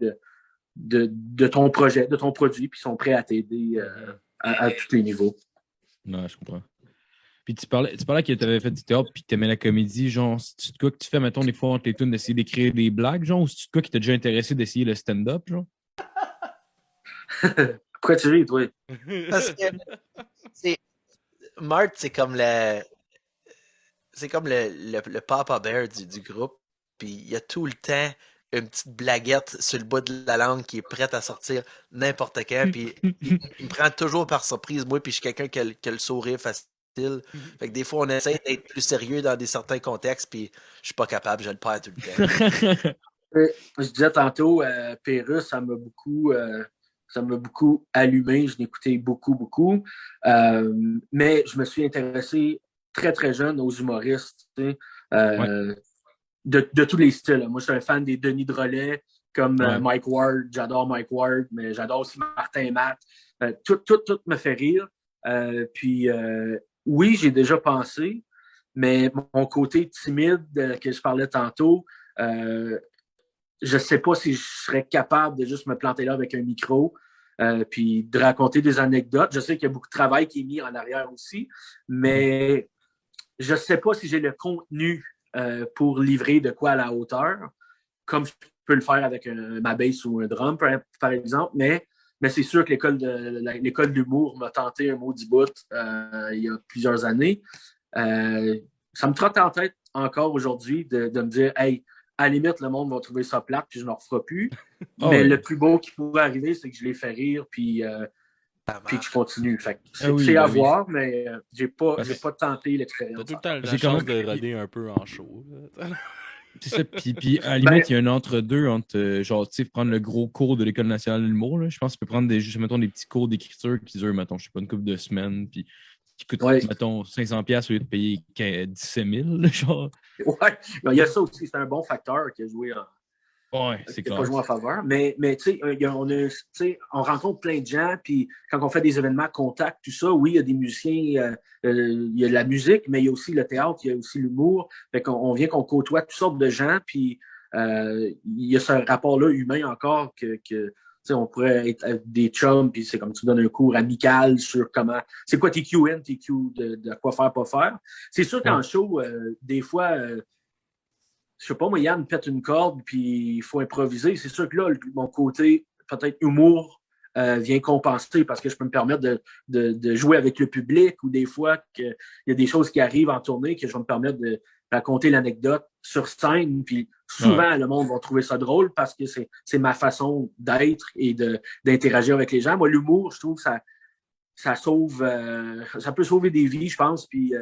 de ton projet, de ton produit, puis sont prêts à t'aider à tous les niveaux. Non, je comprends. Puis tu parlais que tu avais fait du théâtre puis que tu aimais la comédie, genre, c'est quoi que tu fais, mettons, des fois entre les tunes, d'essayer d'écrire des blagues, genre, ou c'est quoi qui t'a déjà intéressé d'essayer le stand-up, genre? Pourquoi tu ris, toi? Parce que Marthe, c'est comme le Papa Bear du groupe, puis il y a tout le temps une petite blaguette sur le bout de la langue qui est prête à sortir n'importe quand, puis il me prend toujours par surprise, moi, puis je suis quelqu'un qui a le sourire facile. Fait que des fois, on essaie d'être plus sérieux dans certains contextes, puis je suis pas capable, je le perds tout le temps. Je disais tantôt, Pérus, ça m'a beaucoup allumé. Je l'écoutais beaucoup, beaucoup. Mais je me suis intéressé très, très jeune aux humoristes, de tous les styles. Moi, je suis un fan des Denis Drolet, comme Mike Ward. J'adore Mike Ward, mais j'adore aussi Martin Matt. Tout me fait rire. Puis, oui, j'ai déjà pensé, mais mon côté timide que je parlais tantôt, je sais pas si je serais capable de juste me planter là avec un micro puis de raconter des anecdotes. Je sais qu'il y a beaucoup de travail qui est mis en arrière aussi, mais je sais pas si j'ai le contenu pour livrer de quoi à la hauteur, comme je peux le faire avec ma bass ou un drum, par exemple, mais c'est sûr que l'école de l'humour m'a tenté un maudit bout il y a plusieurs années. Ça me trotte en tête encore aujourd'hui de me dire, hey, à la limite, le monde va trouver ça plate, puis je ne le referai plus. Mais le plus beau qui pourrait arriver, c'est que je les fais rire, puis que je continue. Fait que c'est à voir, mais j'ai pas tenté l'expérience. T'as tout le temps la chance de roder un peu en show. C'est ça. Puis à la limite, il y a un entre-deux entre, genre, tu sais, prendre le gros cours de l'École nationale de l'humour. Là. Je pense que tu peux prendre mettons, des petits cours d'écriture qui durent, mettons, je sais pas, une couple de semaines, puis qui coûtent, mettons, 500$ au lieu de payer 17 000, genre. Ouais, il y a ça aussi. C'est un bon facteur qui a joué c'est clair. Pas joué en faveur. Mais tu sais, on rencontre plein de gens, puis quand on fait des événements contact, tout ça, oui, il y a des musiciens, il y a la musique, mais il y a aussi le théâtre, il y a aussi l'humour. Fait qu'on vient qu'on côtoie toutes sortes de gens, puis il y a ce rapport-là humain encore que on pourrait être des chums, puis c'est comme tu donnes un cours amical sur comment. C'est quoi tes QN, tes Q de quoi faire, pas faire. C'est sûr qu'en show, des fois, je sais pas, moi, Yann pète une corde, puis il faut improviser. C'est sûr que là, mon côté, peut-être humour, vient compenser parce que je peux me permettre de jouer avec le public ou des fois qu'il y a des choses qui arrivent en tournée que je vais me permettre de raconter l'anecdote sur scène. Puis souvent, le monde va trouver ça drôle parce que c'est ma façon d'être et d'interagir avec les gens. Moi, l'humour, je trouve que ça sauve, ça peut sauver des vies, je pense. Puis,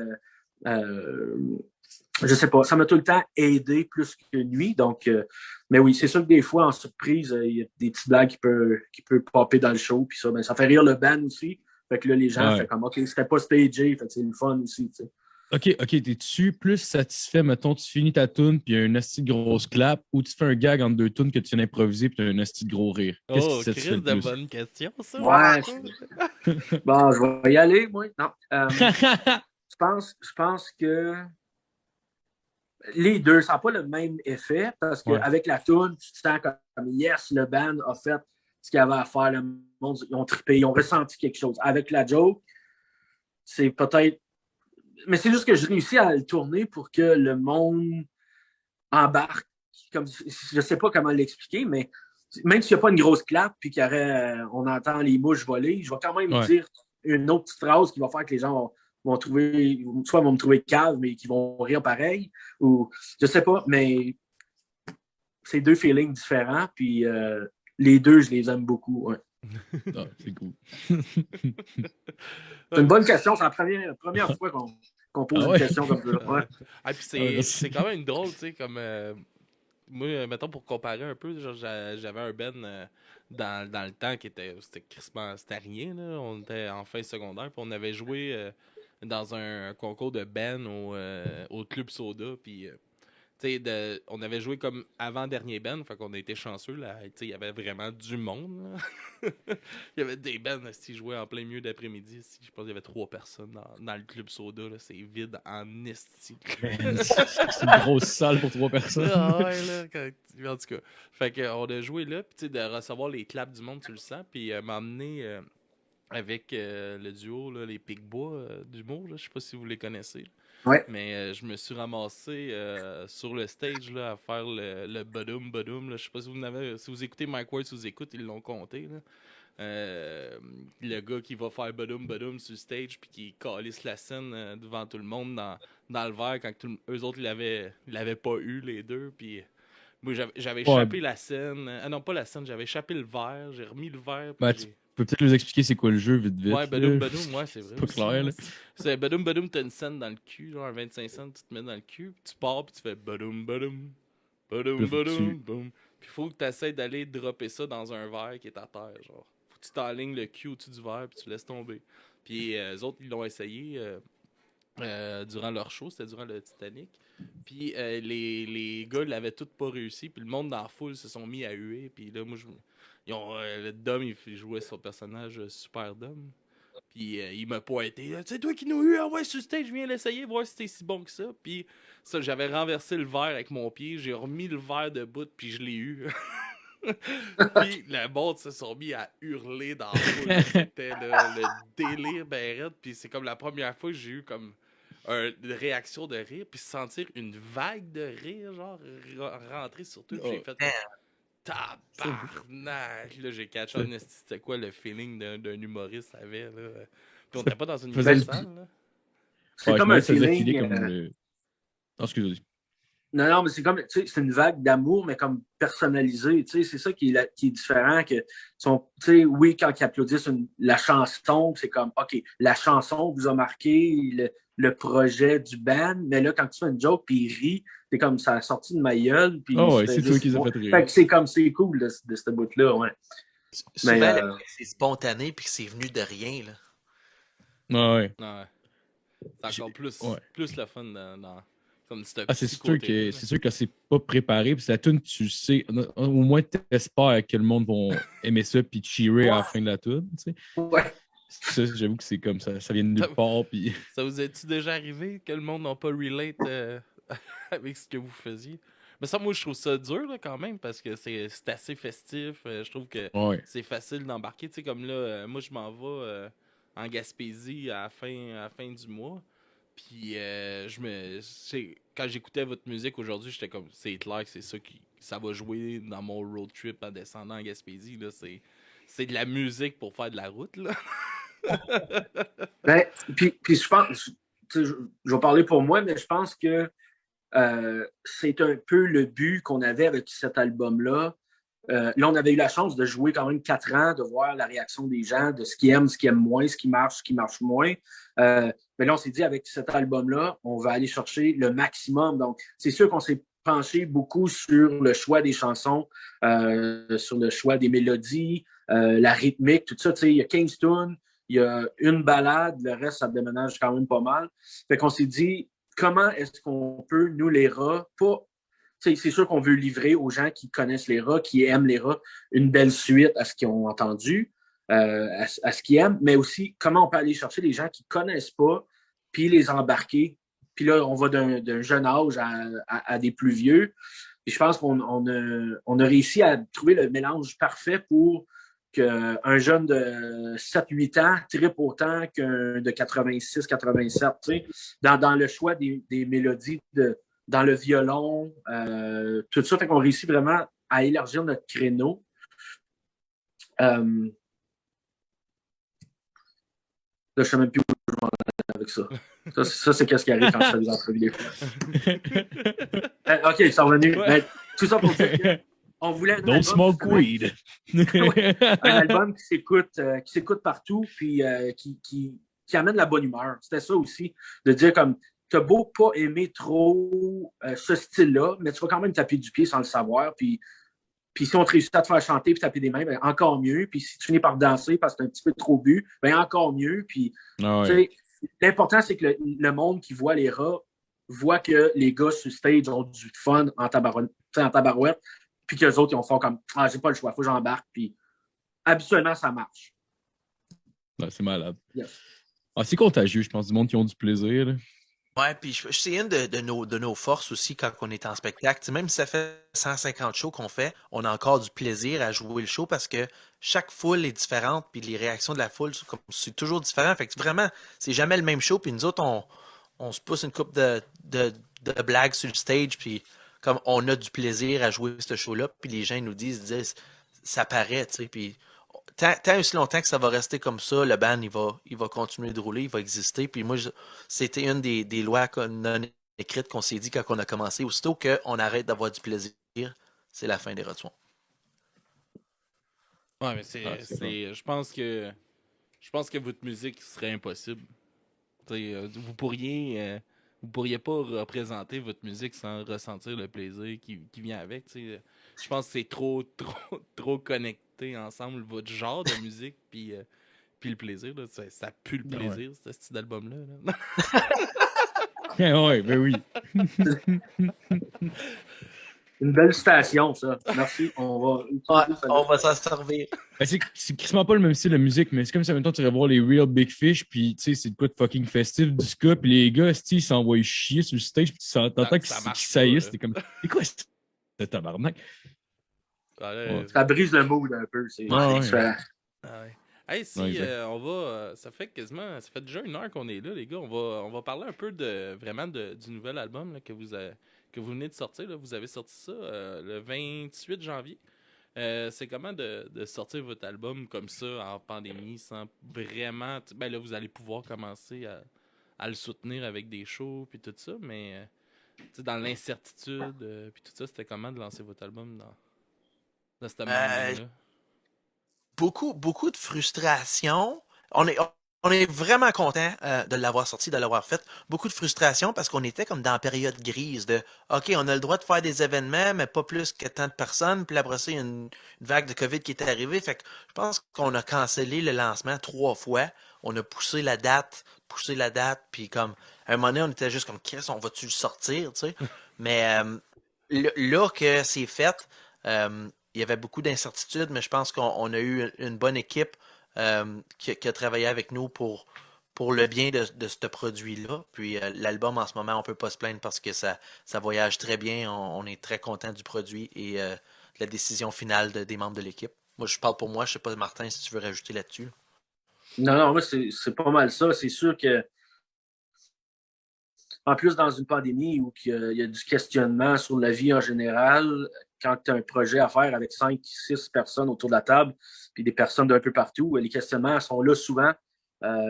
je sais pas, ça m'a tout le temps aidé plus que nuit. Donc, mais oui, c'est sûr que des fois, en surprise, il y a des petites blagues qui peuvent popper dans le show. Puis ça, ça fait rire le band aussi. Fait que là, les gens font comme, OK, c'était pas stagé. Fait que c'est le fun aussi, tu sais. OK, t'es-tu plus satisfait, mettons, tu finis ta toune puis il y a une hostie de grosse clap ou tu fais un gag entre deux tounes que tu viens d'improviser puis tu as un hostie de gros rire? Qu'est-ce qui satisfait le plus? De bonne question, ça. Ouais. Bon, je vais y aller, moi. Non. Je pense que les deux, ça n'a pas le même effet parce qu'avec la toune, tu te sens comme yes, le band a fait ce qu'il avait à faire. Le monde, ils ont trippé, ils ont ressenti quelque chose. Avec la joke, c'est peut-être. Mais c'est juste que je réussis à le tourner pour que le monde embarque. Comme, je ne sais pas comment l'expliquer, mais même s'il n'y a pas une grosse clap puis on entend les mouches voler, je vais quand même dire une autre petite phrase qui va faire que les gens vont trouver, soit vont me trouver cave, mais qui vont rire pareil, ou je sais pas, mais c'est deux feelings différents, puis les deux, je les aime beaucoup. Ouais. Ah, c'est cool. C'est une bonne question, c'est la première fois qu'on pose une question comme ça. Ouais. Ah, puis c'est quand même drôle, tu sais, comme... moi, mettons, pour comparer un peu, genre, j'avais un band dans le temps c'était rien, là. On était en fin secondaire, puis on avait joué dans un concours de band au Club Soda, puis... on avait joué comme avant-dernier band, fait qu'on a été chanceux, là. Il y avait vraiment du monde, là. Il y avait des bands qui jouaient en plein milieu d'après-midi. Je pense qu'il y avait 3 personnes dans le Club Soda, là. C'est vide en esti. C'est une grosse salle pour 3 personnes. Ah ouais, là, en tout cas. Fait qu'on a joué là, puis de recevoir les claps du monde, tu le sens, puis m'emmener avec le duo, là, les Picbois d'humour, là. Je sais pas si vous les connaissez. Ouais. Mais je me suis ramassé sur le stage là, à faire le badum badum. Je sais pas si vous écoutez Mike Ward, si vous écoutez, ils l'ont compté. Là. Le gars qui va faire badum badum sur le stage puis qui calisse la scène devant tout le monde dans le verre quand eux autres ils l'avaient pas eu les deux. Puis moi j'avais échappé la scène. Ah non, pas la scène, j'avais échappé le verre, j'ai remis le verre. Tu peux peut-être nous expliquer c'est quoi le jeu vite. Ouais, badum badum, ouais, c'est vrai. Pas clair, là. C'est badum badum, t'as une scène dans le cul, genre un 25 cents, tu te mets dans le cul, puis tu pars, puis tu fais badum badum, badum badum, boum. Puis faut que tu essaies d'aller dropper ça dans un verre qui est à terre, genre. Faut que tu t'alignes le cul au-dessus du verre, puis tu laisses tomber. Puis eux autres, ils l'ont essayé durant leur show, c'était durant le Titanic. Puis les gars l'avaient tous pas réussi, puis le monde dans la foule se sont mis à huer, puis là, moi, le Dom, il jouait son personnage Super Dom. Puis il m'a pointé. C'est toi qui nous eu, ah ouais, sur le stage, je viens l'essayer, voir si t'es si bon que ça. Puis ça, j'avais renversé le verre avec mon pied, j'ai remis le verre debout, puis je l'ai eu. Puis le monde se sont mis à hurler dans la foule. C'était le délire ben raide. Puis c'est comme la première fois que j'ai eu comme une réaction de rire, puis sentir une vague de rire, genre rentrer sur tout. J'ai fait tabarnak! Là, j'ai catché c'était quoi le feeling d'un humoriste avait, là. Puis on était pas dans une grosse salle, là. C'est comme un feeling... Non, excusez-moi. Non, mais c'est comme, tu sais, c'est une vague d'amour, mais comme personnalisée, tu sais, c'est ça qui est différent, que, tu sais, oui, quand ils applaudissent la chanson, c'est comme, OK, la chanson vous a marqué, le projet du band, mais là, quand tu fais une joke, puis il rit, c'est comme, ça a sorti de ma gueule, puis ouais, c'est toi qui les a fait rire. Fait que c'est comme, c'est cool de ce bout-là, ouais. Souvent, c'est spontané, puis c'est venu de rien, là. Ouais. C'est encore plus le fun dans comme c'est sûr que c'est pas préparé. Puis la tune, tu sais, au moins tu espères que le monde va aimer ça puis cheerer à la fin de la tune. Tu sais. Ouais. Ça, j'avoue que c'est comme ça vient de nulle part. Puis... Ça vous est-tu déjà arrivé que le monde n'a pas relate avec ce que vous faisiez? Mais ça, moi, je trouve ça dur là, quand même parce que c'est assez festif. Je trouve que c'est facile d'embarquer. Tu sais, comme là, moi, je m'en vais en Gaspésie à la fin du mois. Puis quand j'écoutais votre musique aujourd'hui, j'étais comme, c'est clair que c'est ça va jouer dans mon road trip en descendant en Gaspésie. Là. C'est de la musique pour faire de la route. Là. Puis je pense, je vais parler pour moi, mais je pense que c'est un peu le but qu'on avait avec cet album-là. Là, on avait eu la chance de jouer quand même 4 ans, de voir la réaction des gens, de ce qu'ils aiment moins, ce qui marche moins. Mais là, on s'est dit, avec cet album-là, on va aller chercher le maximum. Donc, c'est sûr qu'on s'est penché beaucoup sur le choix des chansons, sur le choix des mélodies, la rythmique, tout ça. Tu sais, il y a 15 tunes, il y a une ballade, le reste, ça déménage quand même pas mal. Fait qu'on s'est dit, comment est-ce qu'on peut, nous, les rats, pas... C'est sûr qu'on veut livrer aux gens qui connaissent les rats, qui aiment les rats, une belle suite à ce qu'ils ont entendu, à ce qu'ils aiment, mais aussi comment on peut aller chercher les gens qui ne connaissent pas, puis les embarquer. Puis là, on va d'un jeune âge à des plus vieux. Puis je pense qu'on a réussi à trouver le mélange parfait pour qu'un jeune de 7-8 ans trippe autant qu'un de 86-87, tu sais, dans le choix des mélodies dans le violon, tout ça. Fait qu'on réussit vraiment à élargir notre créneau. Là, je ne sais même plus où je vais en aller avec ça. Ça, c'est qu'est-ce qui arrive quand je fais des entrevues des fois. OK, c'est revenu. Ouais. Tout ça pour dire qu'on voulait un Don't album, smoke justement, weed. un album qui s'écoute partout, puis qui amène la bonne humeur. C'était ça aussi, de dire comme, t'as beau pas aimer trop ce style-là, mais tu vas quand même taper du pied sans le savoir, puis si on te réussit à te faire chanter puis taper des mains, ben encore mieux. Puis si tu finis par danser parce que t'as un petit peu trop bu, ben encore mieux. Puis, Ah tu ouais. sais, l'important, c'est que le monde qui voit les rats voit que les gars sur stage ont du fun en tabarouette, puis que les autres, ils ont fait comme, ah, j'ai pas le choix, faut que j'embarque. Puis, habituellement, ça marche. Ouais, c'est malade. Yes. Ah, c'est contagieux, je pense, du monde qui ont du plaisir. Là. Ouais, puis c'est une de nos forces aussi quand on est en spectacle. Tu sais, même si ça fait 150 shows qu'on fait, on a encore du plaisir à jouer le show parce que chaque foule est différente, puis les réactions de la foule, c'est toujours différent. Fait que vraiment, c'est jamais le même show. Puis nous autres, on se pousse une coupe de blagues sur le stage, puis comme on a du plaisir à jouer ce show-là, puis les gens nous disent ça paraît, tu sais, puis tant aussi longtemps que ça va rester comme ça, le band, il va continuer de rouler, il va exister. Puis moi, c'était une des lois non écrites qu'on s'est dit quand on a commencé. Aussitôt qu'on arrête d'avoir du plaisir, c'est la fin des retours. Ouais, mais je pense que votre musique serait impossible. Vous pourriez pas représenter votre musique sans ressentir le plaisir qui vient avec. Je pense que c'est trop connecté ensemble, votre genre de musique puis le plaisir. Là, ça pue le plaisir, ce style d'album-là. Là. Ouais, ben oui. Une belle citation, ça. Merci. On va s'en servir. Ben, c'est quasiment pas le même style de musique, mais c'est comme si maintenant tu irais voir les Real Big Fish, puis tu sais, c'est de quoi de fucking festif du ska, puis les gars, ils s'envoient chier sur le stage, puis tu t'entends qu'ils saillissent, t'es comme, c'est quoi ce tabarnak? Ça brise le mood un peu, c'est différent. Ah ouais. Hey, on va. Ça fait déjà 1 heure qu'on est là, les gars. On va parler un peu du nouvel album là, que vous venez de sortir. Là. Vous avez sorti ça le 28 janvier. C'est comment de sortir votre album comme ça en pandémie sans vraiment. Ben là, vous allez pouvoir commencer à le soutenir avec des shows puis tout ça, mais dans l'incertitude puis tout ça, c'était comment de lancer votre album dans cette manière-là? Beaucoup de frustration. On est vraiment content de l'avoir sorti, de l'avoir fait. Beaucoup de frustration parce qu'on était comme dans la période grise de OK, on a le droit de faire des événements, mais pas plus que tant de personnes. Puis après ça, il y a une vague de COVID qui est arrivée. Fait que je pense qu'on a cancellé le lancement 3 fois. On a poussé la date, puis comme à un moment donné, on était juste comme Chris, on va-tu le sortir, tu sais? Mais là que c'est fait, il y avait beaucoup d'incertitudes, mais je pense qu'on a eu une bonne équipe qui a travaillé avec nous pour le bien de ce produit-là. Puis l'album, en ce moment, on peut pas se plaindre parce que ça voyage très bien. On est très content du produit et de la décision finale des membres de l'équipe. Moi, je parle pour moi. Je sais pas, Martin, si tu veux rajouter là-dessus. Non, moi, c'est pas mal ça. C'est sûr que, en plus, dans une pandémie où il y a du questionnement sur la vie en général, quand tu as un projet à faire avec 5, 6 personnes autour de la table, puis des personnes d'un peu partout, les questionnements sont là souvent.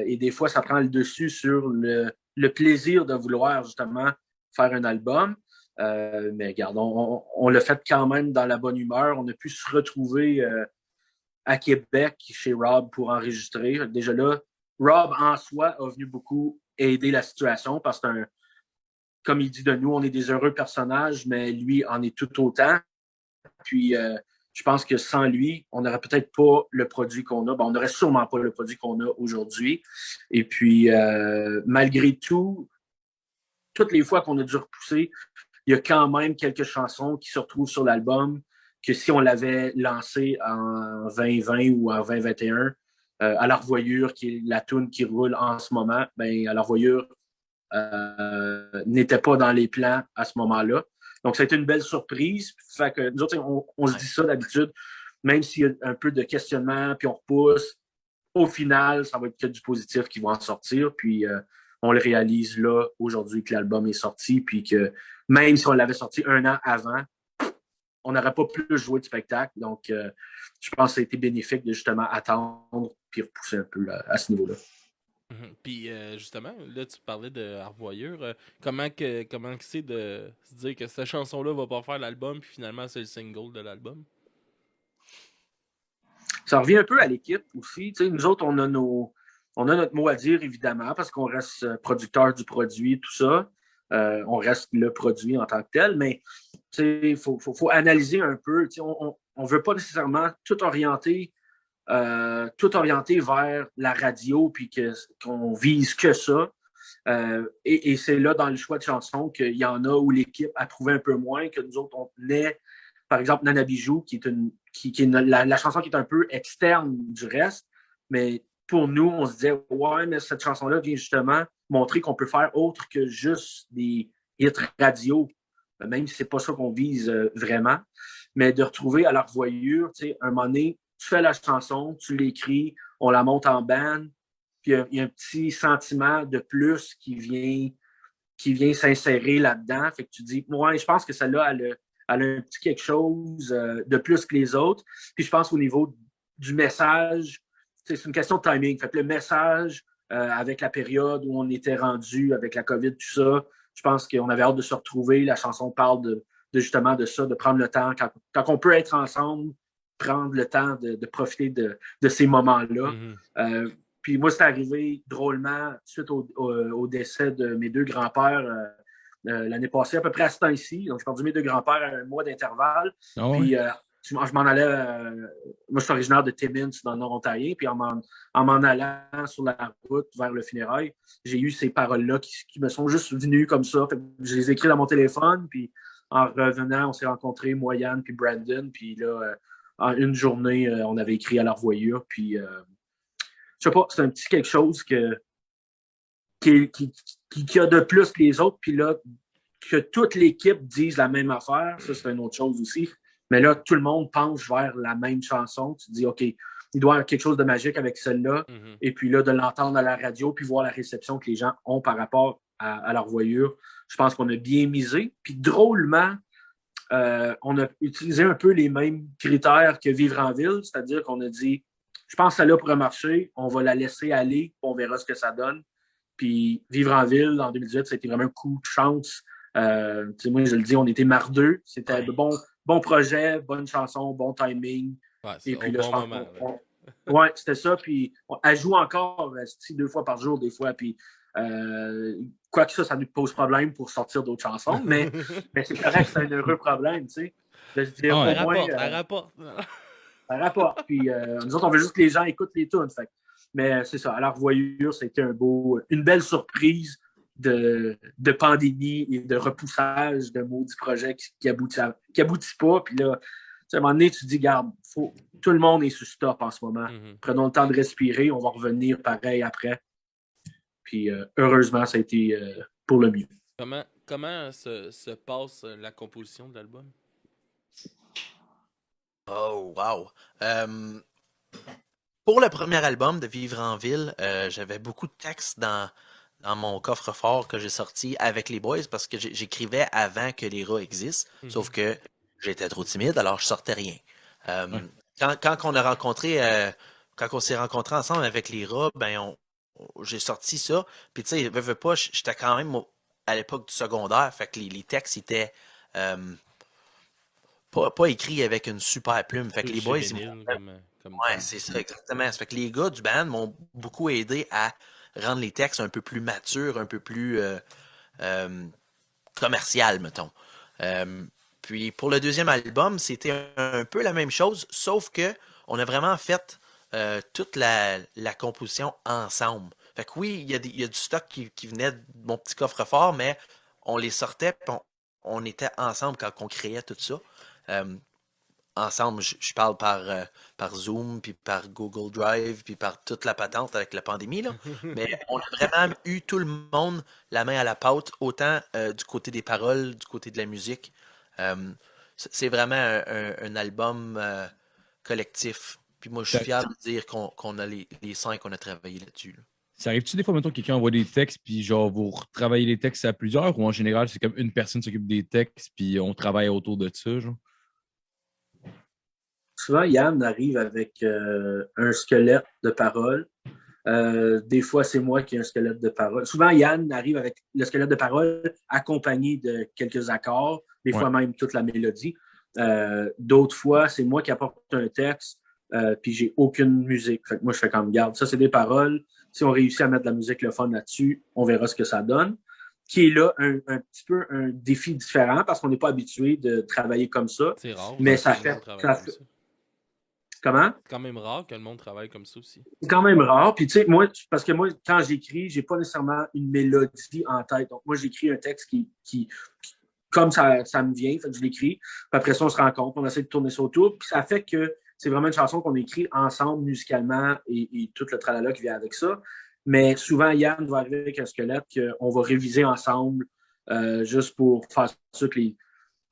Et des fois, ça prend le dessus sur le plaisir de vouloir justement faire un album. Mais regarde, on l'a fait quand même dans la bonne humeur. On a pu se retrouver à Québec chez Rob pour enregistrer. Déjà là, Rob en soi a venu beaucoup aider la situation parce que comme il dit de nous, on est des heureux personnages, mais lui en est tout autant. Puis je pense que sans lui, on n'aurait peut-être pas le produit qu'on a. Bon, on n'aurait sûrement pas le produit qu'on a aujourd'hui. Et puis, malgré tout, toutes les fois qu'on a dû repousser, il y a quand même quelques chansons qui se retrouvent sur l'album que si on l'avait lancé en 2020 ou en 2021, à la revoyure, qui est la toune qui roule en ce moment, ben, à la revoyure n'était pas dans les plans à ce moment-là. Donc, ça a été une belle surprise. Fait que nous autres, on se dit ça d'habitude, même s'il y a un peu de questionnement, puis on repousse, au final, ça va être que du positif qui va en sortir. Puis, on le réalise là, aujourd'hui, que l'album est sorti, puis que même si on l'avait sorti 1 an avant, on n'aurait pas plus joué de spectacle. Donc, je pense que ça a été bénéfique de justement attendre puis repousser un peu là, à ce niveau-là. Puis Puis justement, là, tu parlais de Arvoyure. Comment que c'est de se dire que cette chanson-là va pas faire l'album, puis finalement, c'est le single de l'album? Ça revient un peu à l'équipe aussi. Tu sais, nous autres, on a notre mot à dire, évidemment, parce qu'on reste producteur du produit, tout ça. On reste le produit en tant que tel, mais il faut analyser un peu. Tu sais, on ne veut pas nécessairement tout orienter vers la radio, puis qu'on vise que ça. Et c'est là, dans le choix de chansons, qu'il y en a où l'équipe approuvait un peu moins, que nous autres, on tenait, par exemple, Nana Bijou, qui est la chanson qui est un peu externe du reste, mais pour nous, on se disait, ouais, mais cette chanson-là vient justement montrer qu'on peut faire autre que juste des hits radio, même si c'est pas ça qu'on vise vraiment, mais de retrouver à leur voyure, tu sais, un moment donné, tu fais la chanson, tu l'écris, on la monte en band, puis il y a un petit sentiment de plus qui vient s'insérer là-dedans. Fait que tu dis, ouais, je pense que celle-là, elle a un petit quelque chose de plus que les autres. Puis je pense au niveau du message, c'est une question de timing. Fait que le message, avec la période où on était rendu, avec la COVID, tout ça, je pense qu'on avait hâte de se retrouver. La chanson parle de justement de ça, de prendre le temps. Quand on peut être ensemble, prendre le temps de profiter de ces moments-là. Mm-hmm. Puis moi, c'est arrivé drôlement suite au décès de mes deux grands-pères l'année passée, à peu près à ce temps-ci. Donc, j'ai perdu mes deux grands-pères à un mois d'intervalle. Oh, puis je m'en allais... moi, je suis originaire de Timmins, dans le Nord-Ontario. Puis en m'en allant sur la route vers le funérail, j'ai eu ces paroles-là qui me sont juste venues comme ça. Fait que je les ai écrites dans mon téléphone. Puis en revenant, on s'est rencontrés, moi, Yann, puis Brandon. Puis là, en une journée, on avait écrit à leur voyure. Puis... je sais pas, c'est un petit quelque chose qui a de plus que les autres, puis là, que toute l'équipe dise la même affaire, ça, c'est une autre chose aussi. Mais là, tout le monde penche vers la même chanson. Tu te dis, OK, il doit y avoir quelque chose de magique avec celle-là. Mm-hmm. Et puis là, de l'entendre à la radio, puis voir la réception que les gens ont par rapport à leur voyure, je pense qu'on a bien misé. Puis drôlement, on a utilisé un peu les mêmes critères que Vivre en ville, c'est-à-dire qu'on a dit, je pense que celle-là pourrait marcher, on va la laisser aller, on verra ce que ça donne. Puis Vivre en ville, en 2018, ça a été vraiment un coup de chance. Moi, je le dis, on était mardeux. C'était un bon projet, bonne chanson, bon timing. Ouais, et puis là, bon je pense moment. ouais, c'était ça. Puis elle joue encore 2 fois par jour, des fois. Puis quoique ça nous pose problème pour sortir d'autres chansons, mais c'est correct, c'est un heureux problème, tu sais. De se dire, Ouais. Elle rapporte. Ça rapporte. Puis nous autres, on veut juste que les gens écoutent les tunes. Mais c'est ça, à la revoyure, c'était une belle surprise de pandémie et de repoussage de maudits projets qui aboutit pas. Puis là, à un moment donné, tu te dis, garde, tout le monde est sous stop en ce moment. Mm-hmm. Prenons le temps de respirer, on va revenir pareil après. Puis heureusement, ça a été pour le mieux. Comment se passe la composition de l'album? Oh, wow! Pour le premier album de Vivre en ville, j'avais beaucoup de textes dans mon coffre-fort que j'ai sorti avec les boys parce que j'écrivais avant que les rats existent, sauf que j'étais trop timide, alors je sortais rien. Quand on a rencontré, quand on s'est rencontrés ensemble avec les rats, ben j'ai sorti ça. Puis tu sais, veux pas, j'étais quand même à l'époque du secondaire, fait que les textes étaient pas écrits avec une super plume. Fait que les boys, ouais, c'est ça, exactement. Ça fait que les gars du band m'ont beaucoup aidé à rendre les textes un peu plus matures, un peu plus commercial, mettons. Puis pour le deuxième album, c'était un peu la même chose, sauf que on a vraiment fait toute la composition ensemble. Fait que oui, il y a du stock qui venait de mon petit coffre-fort, mais on les sortait, puis on était ensemble quand on créait tout ça. Ensemble, je parle par Zoom, puis par Google Drive, puis par toute la patente avec la pandémie, là. Mais on a vraiment eu tout le monde la main à la pâte, autant du côté des paroles, du côté de la musique. C'est vraiment un album collectif. Puis moi, je suis fier de dire qu'on a les 5, on a travaillé là-dessus. Là. Ça arrive-tu des fois, mettons, quelqu'un envoie des textes, puis genre, vous retravaillez les textes à plusieurs, ou en général, c'est comme une personne s'occupe des textes, puis on travaille autour de ça, genre? Souvent, Yann arrive avec un squelette de paroles. Des fois, c'est moi qui ai un squelette de parole. Souvent, Yann arrive avec le squelette de parole accompagné de quelques accords, des fois même toute la mélodie. D'autres fois, c'est moi qui apporte un texte, puis j'ai aucune musique. Fait que moi, je fais comme garde. Ça, c'est des paroles. Si on réussit à mettre de la musique le fun là-dessus, on verra ce que ça donne. Qui est là un petit peu un défi différent parce qu'on n'est pas habitué de travailler comme ça. C'est rare. Mais ça fait. Comment? C'est quand même rare que le monde travaille comme ça aussi. C'est quand même rare. Puis, tu sais, moi, parce que moi, quand j'écris, j'ai pas nécessairement une mélodie en tête. Donc, moi, j'écris un texte qui comme ça me vient, fait que je l'écris. Puis après ça, on se rencontre, on essaie de tourner ça autour. Puis ça fait que c'est vraiment une chanson qu'on écrit ensemble musicalement et tout le tralala qui vient avec ça. Mais souvent, Yann va arriver avec un squelette qu'on va réviser ensemble juste pour faire ça que les.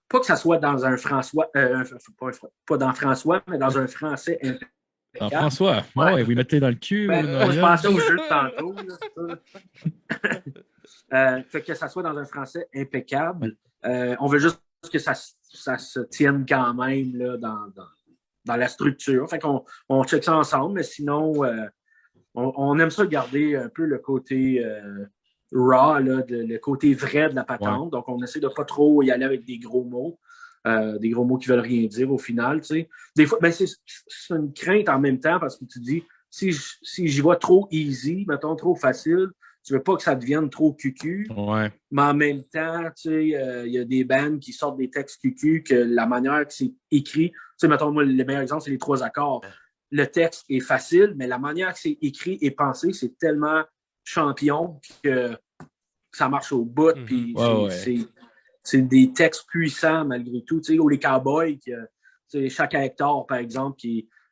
Pas que ça soit dans un François, pas dans François, mais dans un français impeccable. En François, ouais, vous mettez dans le cul. On se pensait au jeu de tantôt. Fait que ça soit dans un français impeccable. On veut juste que ça se tienne quand même là, dans la structure. Fait qu'on check ça ensemble, mais sinon, on aime ça garder un peu le côté raw, là, le côté vrai de la patente. Ouais. Donc, on essaie de pas trop y aller avec des gros mots qui veulent rien dire au final. Tu sais. Des fois, ben, c'est une crainte en même temps parce que tu dis, si j'y vais trop easy, mettons trop facile, tu veux pas que ça devienne trop cucu. Ouais. Mais en même temps, tu sais, y a des bands qui sortent des textes cucu que la manière que c'est écrit, tu sais, mettons, moi, le meilleur exemple, c'est les 3 accords. Le texte est facile, mais la manière que c'est écrit et pensé, c'est tellement champion que ça marche au bout. Puis c'est des textes puissants malgré tout. Tu sais, ou les Cowboys, chaque hectare, par exemple,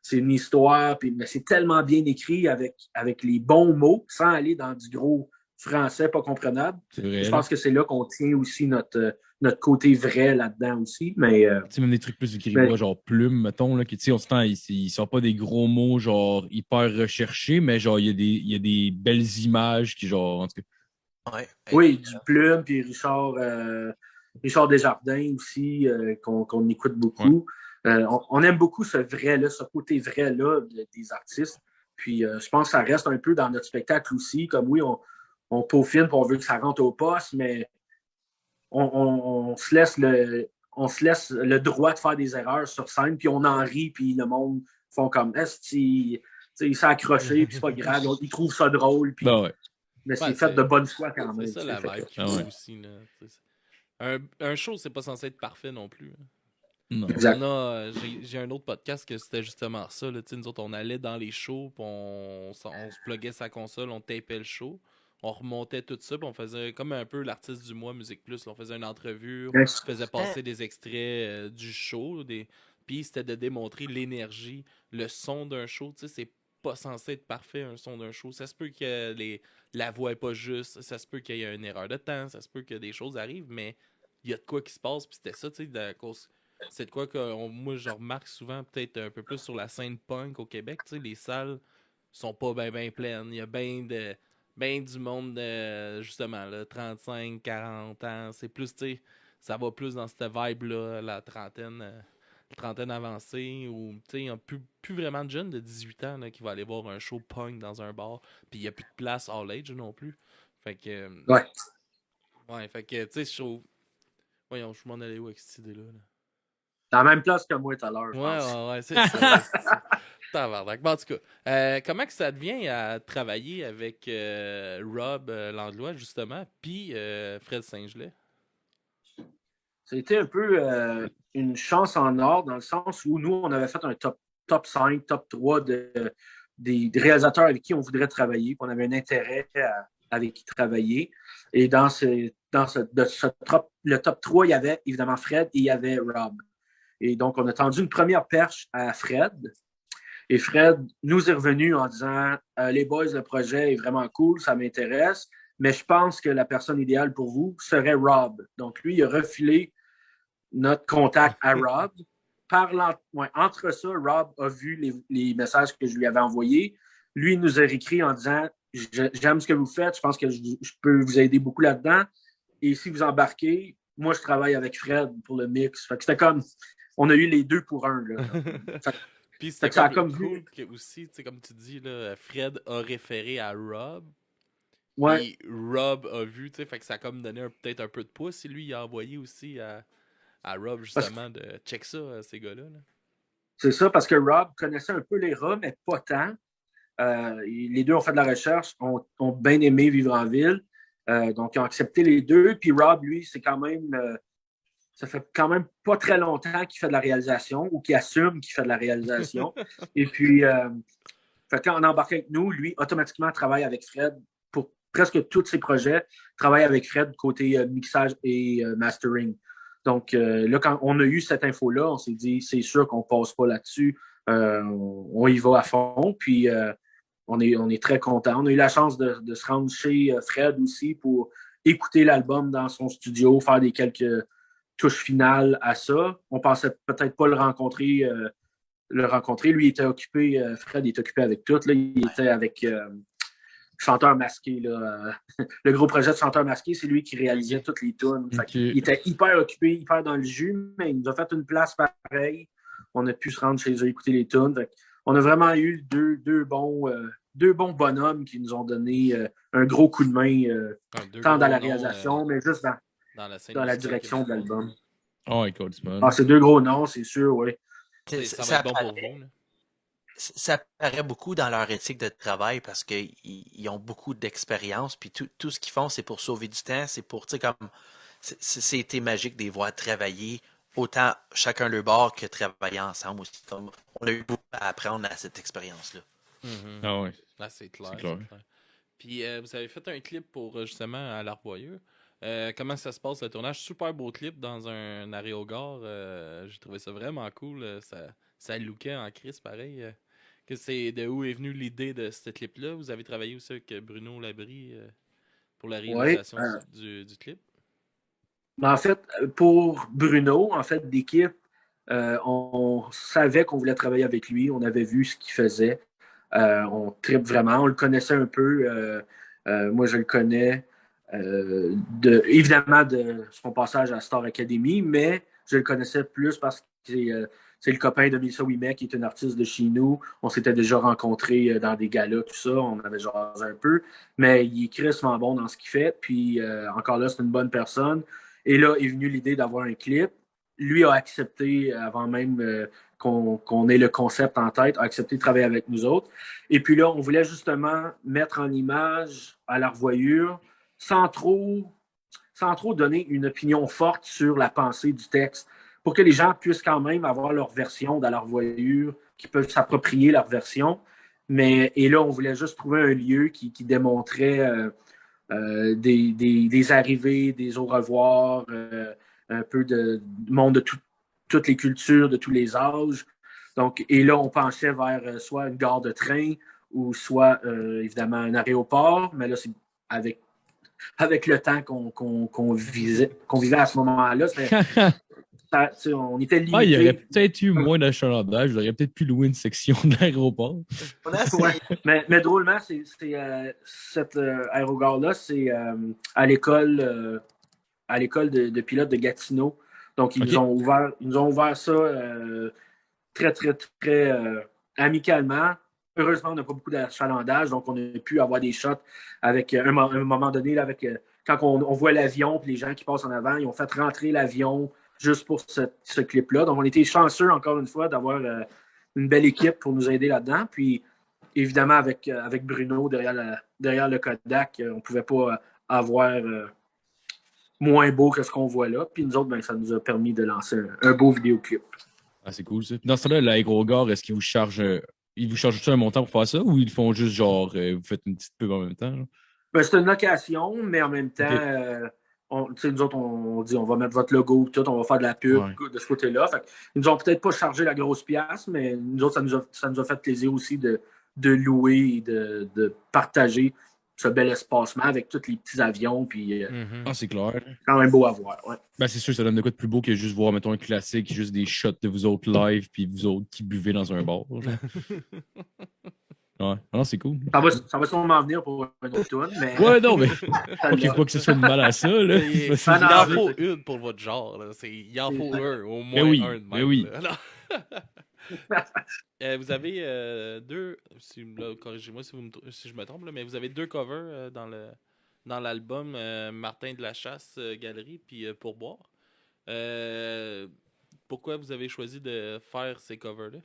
c'est une histoire, mais c'est tellement bien écrit avec les bons mots, sans aller dans du gros français pas comprenable. Je pense que c'est là qu'on tient aussi notre côté vrai là-dedans aussi. Mais tu sais, même des trucs plus écrits, genre plume, mettons, là, qui, tu sais, on se tend, ils sortent pas des gros mots, genre, hyper recherchés, mais genre, il y a des belles images qui, genre, en tout cas. Ouais. Oui, du plume, puis Richard Desjardins aussi, qu'on écoute beaucoup. Ouais. On aime beaucoup ce vrai-là, ce côté vrai-là des artistes. Puis je pense que ça reste un peu dans notre spectacle aussi. Comme oui, on peaufine, puis on veut que ça rentre au poste, mais on se laisse le droit de faire des erreurs sur scène, puis on en rit, puis le monde font comme il s'est accroché, puis c'est pas grave, ils trouvent ça drôle, puis mais c'est fait de bonne foi quand même. C'est ça la vibe qu'il faut aussi. Là, un show, c'est pas censé être parfait non plus. Non. Exact. J'ai un autre podcast que c'était justement ça. Là, nous autres, on allait dans les shows, puis on se pluguait sa console, on tapait le show. On remontait tout ça, puis on faisait comme un peu l'artiste du mois Musique Plus. Là, on faisait une entrevue, on faisait passer des extraits du show. Puis c'était de démontrer l'énergie, le son d'un show. C'est pas censé être parfait, un son d'un show. Ça se peut que la voix est pas juste, ça se peut qu'il y ait une erreur de temps, ça se peut que des choses arrivent, mais il y a de quoi qui se passe. Puis c'était ça, tu sais, c'est de quoi que moi, je remarque souvent, peut-être un peu plus sur la scène punk au Québec. Tu sais, les salles sont pas bien pleines. Il y a bien du monde, justement, là, 35, 40 ans. C'est plus, tu sais, ça va plus dans cette vibe-là, la trentaine avancée, où, tu sais, il n'y a plus vraiment de jeunes de 18 ans là, qui vont aller voir un show punk dans un bar, puis il n'y a plus de place all age non plus. Fait que... Ouais, fait que, tu sais, je trouve... Voyons, je m'en allais où avec cette idée-là? Dans la même place que moi tout à l'heure, Ouais, c'est ça. Tabarnak. Bon, en tout cas, comment que ça devient à travailler avec Rob Langlois, justement, puis Fred Saint-Gelais? C'était un peu une chance en or, dans le sens où nous, on avait fait un top 5, top 3 des réalisateurs avec qui on voudrait travailler, qu'on avait un intérêt avec qui travailler. Et le top 3, il y avait évidemment Fred et il y avait Rob. Et donc, on a tendu une première perche à Fred. Et Fred nous est revenu en disant les boys, le projet est vraiment cool, ça m'intéresse, mais je pense que la personne idéale pour vous serait Rob. Donc, lui, il a refilé notre contact à Rob. Entre ça, Rob a vu les messages que je lui avais envoyés. Lui, il nous a écrit en disant j'aime ce que vous faites, je pense que je peux vous aider beaucoup là-dedans. Et si vous embarquez, moi, je travaille avec Fred pour le mix. Fait que c'était comme on a eu les deux pour un. Là. Puis Fait c'était que ça a comme comme cool que aussi, tu sais, comme tu dis, là, Fred a référé à Rob. Ouais, Et Rob a vu, tu sais, fait que ça a comme donné peut-être un peu de pouce. Et lui, il a envoyé aussi à Rob, parce que justement, de check ça, ces gars-là. Là. c'est ça, parce que Rob connaissait un peu les rats, mais pas tant. Les deux ont fait de la recherche, ont bien aimé vivre en ville. Donc, ils ont accepté les deux. Puis Rob, lui, c'est quand même. Ça fait quand même pas très longtemps qu'il fait de la réalisation ou qu'il assume qu'il fait de la réalisation. Et puis, fait que là, on embarque avec nous. Lui, automatiquement, travaille avec Fred pour presque tous ses projets. Travaille avec Fred côté mixage et mastering. Donc, là, quand on a eu cette info-là, on s'est dit, c'est sûr qu'on passe pas là-dessus. On y va à fond. Puis, on est très content. On a eu la chance de se rendre chez Fred aussi pour écouter l'album dans son studio, faire quelques touches finales à ça. On pensait peut-être pas le rencontrer. Lui, il était occupé, Fred, il était occupé avec tout. Là. Il était avec Chanteur Masqué. Là. Le gros projet de Chanteur Masqué, c'est lui qui réalisait toutes les tunes. Il était hyper occupé, hyper dans le jus, mais il nous a fait une place pareille. On a pu se rendre chez eux, écouter les tunes. On a vraiment eu deux bons bonhommes qui nous ont donné un gros coup de main, tant dans la réalisation, mais juste dans la direction de l'album. Oh, écoute, man. Ah, c'est deux gros noms, c'est sûr, oui. Ça va être bon pour vous. Là. Ça paraît beaucoup dans leur éthique de travail parce qu'ils ont beaucoup d'expérience, puis tout ce qu'ils font, c'est pour sauver du temps, c'est pour, tu sais, comme, c'était magique de les voir travailler autant chacun le bord que travailler ensemble aussi. Comme, on a eu beaucoup à apprendre à cette expérience-là. Ah ouais. Là, c'est clair. C'est clair. Puis vous avez fait un clip pour justement à l'Arboyeux. Comment ça se passe le tournage? Super beau clip dans un aérogare. J'ai trouvé ça vraiment cool. Ça lookait en crise pareil. De où est venue l'idée de ce clip-là? Vous avez travaillé aussi avec Bruno Labrie pour la réalisation du clip? En fait, pour Bruno, en fait, d'équipe, on savait qu'on voulait travailler avec lui. On avait vu ce qu'il faisait. On tripe vraiment. On le connaissait un peu. Moi, je le connais. Évidemment de son passage à Star Academy, mais je le connaissais plus parce que c'est le copain de Mélissa Ouimet qui est une artiste de chez nous. On s'était déjà rencontrés dans des galas, tout ça. On avait jasé un peu. Mais il est crissement bon dans ce qu'il fait. Puis encore là, c'est une bonne personne. Et là est venue l'idée d'avoir un clip. Lui a accepté, avant même qu'on ait le concept en tête, a accepté de travailler avec nous autres. Et puis là, on voulait justement mettre en image à la revoyure sans trop donner une opinion forte sur la pensée du texte, pour que les gens puissent quand même avoir leur version dans leur voyure, qui peuvent s'approprier leur version. Et là, on voulait juste trouver un lieu qui démontrait des arrivées, des au revoir, un peu de monde de toutes les cultures, de tous les âges. Donc, et là, on penchait vers soit une gare de train ou soit, évidemment, un aéroport. Mais là, c'est avec le temps qu'on vivait à ce moment-là, on était limité. Il y aurait peut-être eu moins d'achalandage. J'aurais peut-être pu louer une section de l'aéroport. Ouais. Mais drôlement, cet aérogare-là, c'est à l'école de pilote de Gatineau. Donc, ils nous ont ouvert ça très, très, très amicalement. Heureusement, on n'a pas beaucoup d'achalandage, donc on a pu avoir des shots avec un moment donné, là, quand on voit l'avion et les gens qui passent en avant, ils ont fait rentrer l'avion juste pour ce clip-là. Donc, on était chanceux, encore une fois, d'avoir une belle équipe pour nous aider là-dedans. Puis, évidemment, avec Bruno derrière le Kodak, on ne pouvait pas avoir moins beau que ce qu'on voit là. Puis nous autres, ça nous a permis de lancer un beau vidéoclip. Ah, c'est cool, ça. Dans ce temps-là, l'aérogare, est-ce qu'ils vous chargent un montant pour faire ça ou ils font juste genre, vous faites une petite pub en même temps? C'est une location, mais en même temps, nous autres, on dit on va mettre votre logo, tout, on va faire de la pub de ce côté-là. Fait, ils nous ont peut-être pas chargé la grosse pièce, mais nous autres, ça nous a fait plaisir aussi de louer et de partager ce bel espacement avec tous les petits avions. Puis, c'est clair. Quand même beau à voir. Ouais. Ben, c'est sûr, ça donne de quoi de plus beau que juste voir, mettons, un classique, juste des shots de vous autres live, puis vous autres qui buvez dans un bar. Ouais, non, c'est cool. Ça va sûrement venir pour un autre tour, mais... Ouais, non, mais ok, pas que ce soit de mal à ça, là. Il en faut une pour votre genre, là. Il en faut un, au moins un de même. Mais oui. Vous avez deux, là, corrigez-moi si je me trompe, là, mais vous avez deux covers dans l'album Martin de la Chasse Galerie puis Pourboire. Euh, Pourquoi vous avez choisi de faire ces covers-là?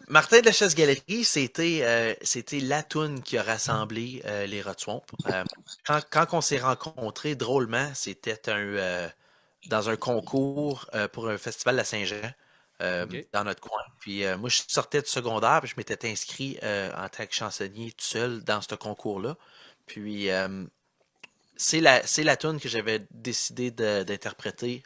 Martin de la Chasse Galerie, c'était la toune qui a rassemblé les Rod Swamp. Quand on s'est rencontrés, drôlement, c'était dans un concours pour un festival à Saint-Jean, Ok. dans notre coin. Puis moi, je sortais du secondaire, puis je m'étais inscrit en tant que chansonnier tout seul dans ce concours-là. Puis c'est la tune que j'avais décidé d'interpréter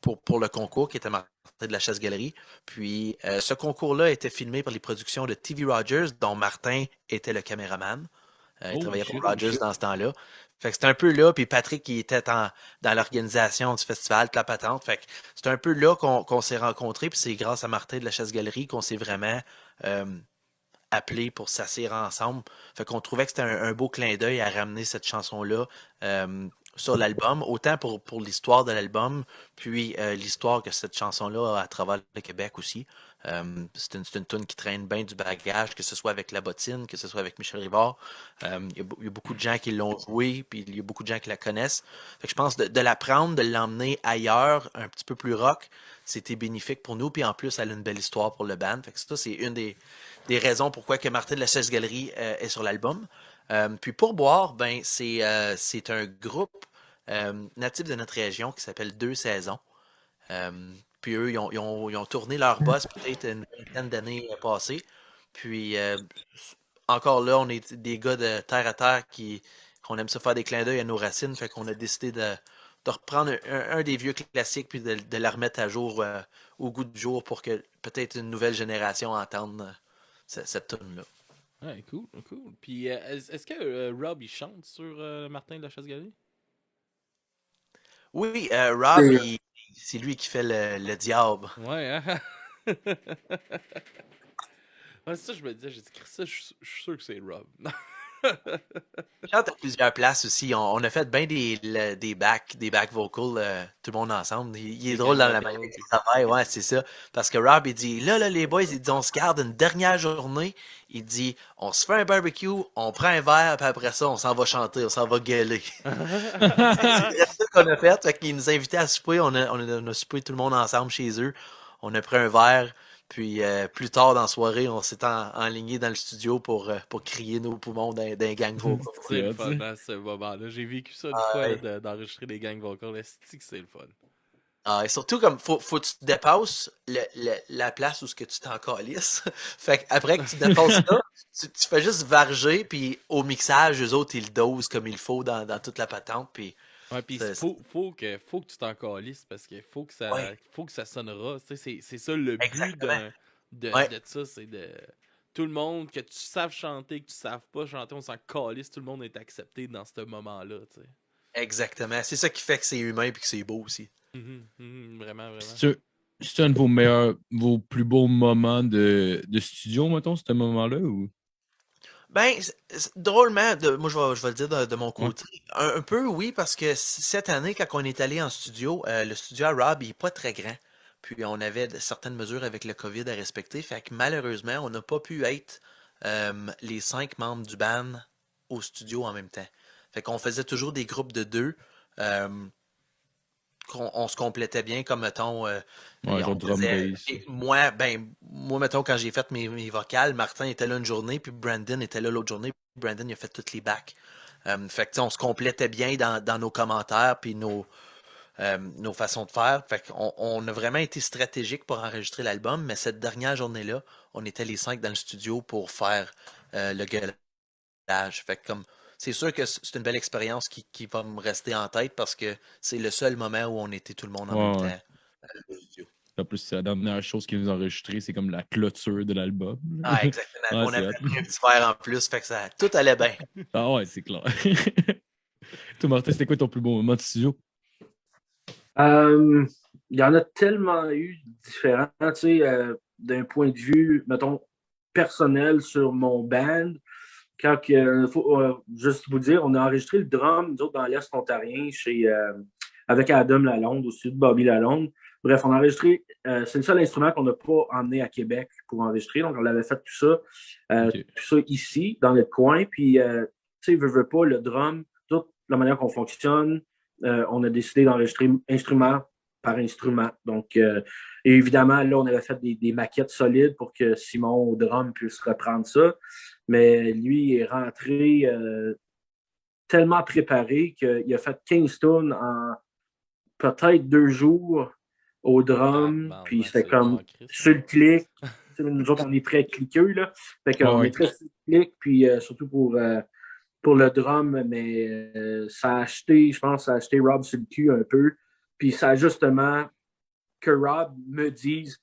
pour le concours qui était Martin de la Chasse-Galerie. Puis ce concours-là était filmé par les productions de TV Rogers, dont Martin était le caméraman. Il Oh, travaillait pour shit. Rogers dans ce temps-là. Fait que c'était un peu là, puis Patrick qui était dans l'organisation du festival, de la patente. Fait que c'était un peu là qu'on s'est rencontrés, puis c'est grâce à Martin de la Chasse-Galerie qu'on s'est vraiment euh, appelés pour s'asseoir ensemble. Fait qu'on trouvait que c'était un beau clin d'œil à ramener cette chanson-là sur l'album, autant pour l'histoire de l'album, puis l'histoire que cette chanson-là a à travers le Québec aussi. C'est une tune qui traîne bien du bagage, que ce soit avec La Bottine, que ce soit avec Michel Rivard. Il y a beaucoup de gens qui l'ont joué, puis il y a beaucoup de gens qui la connaissent. Fait que je pense de la prendre, de l'emmener ailleurs, un petit peu plus rock, c'était bénéfique pour nous, puis en plus, elle a une belle histoire pour le band. Fait que ça, c'est une des raisons pourquoi que Martin de la Chaise Galerie est sur l'album. Puis Pourboire, ben, c'est un groupe natif de notre région qui s'appelle Deux Saisons. Puis eux, ils ont tourné leur boss peut-être une vingtaine d'années passées. Puis encore là, on est des gars de terre à terre qu'on aime se faire des clins d'œil à nos racines. Fait qu'on a décidé de reprendre un des vieux classiques puis de la remettre à jour au goût du jour pour que peut-être une nouvelle génération entende cette tune-là. Ouais, cool, cool. Puis est-ce que Rob il chante sur Martin de la Chasse-Galerie? Oui, Rob, c'est lui qui fait le diable. Ouais, hein? Ouais, c'est ça, je me disais, j'ai dit, ça, je suis sûr que c'est Rob. Il chante à plusieurs places aussi. On a fait bien des back vocals, tout le monde ensemble. Il est Des drôle gang dans la manière vocals. qu'il travaille, ouais, c'est ça. Parce que Rob, il dit, là, les boys, il dit, on se garde une dernière journée. Il dit, on se fait un barbecue, on prend un verre, puis après ça, on s'en va chanter, on s'en va gueuler. C'est ça qu'on a fait. Fait qu'il nous a invités à souper. On a soupé tout le monde ensemble chez eux. On a pris un verre. Puis plus tard dans la soirée, on s'est enligné dans le studio pour crier nos poumons d'un gang vocal. C'est le hot, fun ça. à ce moment-là. J'ai vécu ça une Ah, fois là, ouais. d'enregistrer des gang vocals. Est-ce que c'est le fun? Ah, et surtout, comme, faut que tu dépasses la place où ce que tu t'en calisses. Fait qu'après que tu dépasses ça, tu fais juste varger, puis au mixage, eux autres, ils le dosent comme il faut dans toute la patente, puis Ouais, puis c'est- faut que tu t'en calisses parce qu'il ouais, faut que ça sonnera. Tu sais, c'est ça le but exactement. de Ouais, ça, c'est de tout le monde, que tu saves chanter, que tu saves pas chanter, on s'en calisse, tout le monde est accepté dans ce moment-là, tu sais. exactement. C'est ça qui fait que c'est humain puis que c'est beau aussi. Vraiment, vraiment. C'est un de vos plus beaux moments de studio, mettons, ce moment-là, ou? Ben, drôlement, moi je vais le dire de mon Ouais. côté. Un peu oui, parce que cette année, quand on est allé en studio, le studio à Rob, il est pas très grand. Puis on avait certaines mesures avec le COVID à respecter. Fait que malheureusement, on n'a pas pu être les 5 membres du band au studio en même temps. Fait qu'on faisait toujours des groupes de 2. euh, on se complétait bien, comme mettons, Ouais, on genre drum faisait, bass. moi, mettons, quand j'ai fait mes vocales, Martin était là une journée, puis Brandon était là l'autre journée. Brandon, il a fait toutes les backs. Fait que, tu sais, on se complétait bien dans nos commentaires, puis nos façons de faire. Fait qu'on a vraiment été stratégique pour enregistrer l'album, mais cette dernière journée-là, on était les 5 dans le studio pour faire le gueulage. Fait que comme c'est sûr que c'est une belle expérience qui va me rester en tête parce que c'est le seul moment où on était tout le monde en même Ouais, ouais. temps au studio. En plus, c'est la dernière chose qu'ils nous ont enregistrée, c'est comme la clôture de l'album. Ah, exactement. Ouais, On c'est avait hot. pris un petit verre en plus, fait que ça tout allait bien. Ah ouais, c'est clair. Toi, Martin, c'était quoi ton plus beau moment de studio? Il y en a tellement eu différents, tu sais, d'un point de vue, mettons, personnel sur mon band. Quand faut juste vous dire, on a enregistré le drum, nous autres, dans l'Est ontarien, chez avec Adam Lalonde, aussi de Bobby Lalonde. Bref, on a enregistré, c'est le seul instrument qu'on n'a pas emmené à Québec pour enregistrer, donc on avait fait tout ça ici, dans notre coin, puis, tu sais, veux pas, le drum, toute la manière qu'on fonctionne, on a décidé d'enregistrer instrument par instrument, donc, et évidemment, là, on avait fait des maquettes solides pour que Simon au drum puisse reprendre ça, mais lui est rentré tellement préparé qu'il a fait 15 tonnes en peut-être 2 jours au drum, puis c'était comme sur le clic. Nous autres, on est très cliqueux, là. Fait qu'on est très sur le clic, puis surtout pour le drum, mais ça a acheté Rob sur le cul un peu. Puis ça a justement que Rob me dise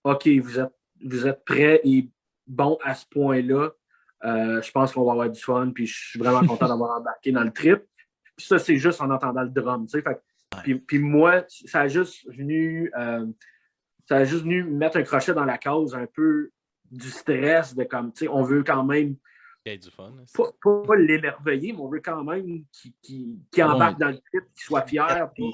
OK, vous êtes prêts et bon à ce point-là. Je pense qu'on va avoir du fun, puis je suis vraiment content d'avoir embarqué dans le trip. Puis ça, c'est juste en entendant le drum, tu sais. Fait puis moi, ça a juste venu mettre un crochet dans la cause un peu du stress de comme, tu sais, on veut quand même du fun, pas l'émerveiller, mais on veut quand même qu'il embarque dans le trip, qu'il soit fier. Puis,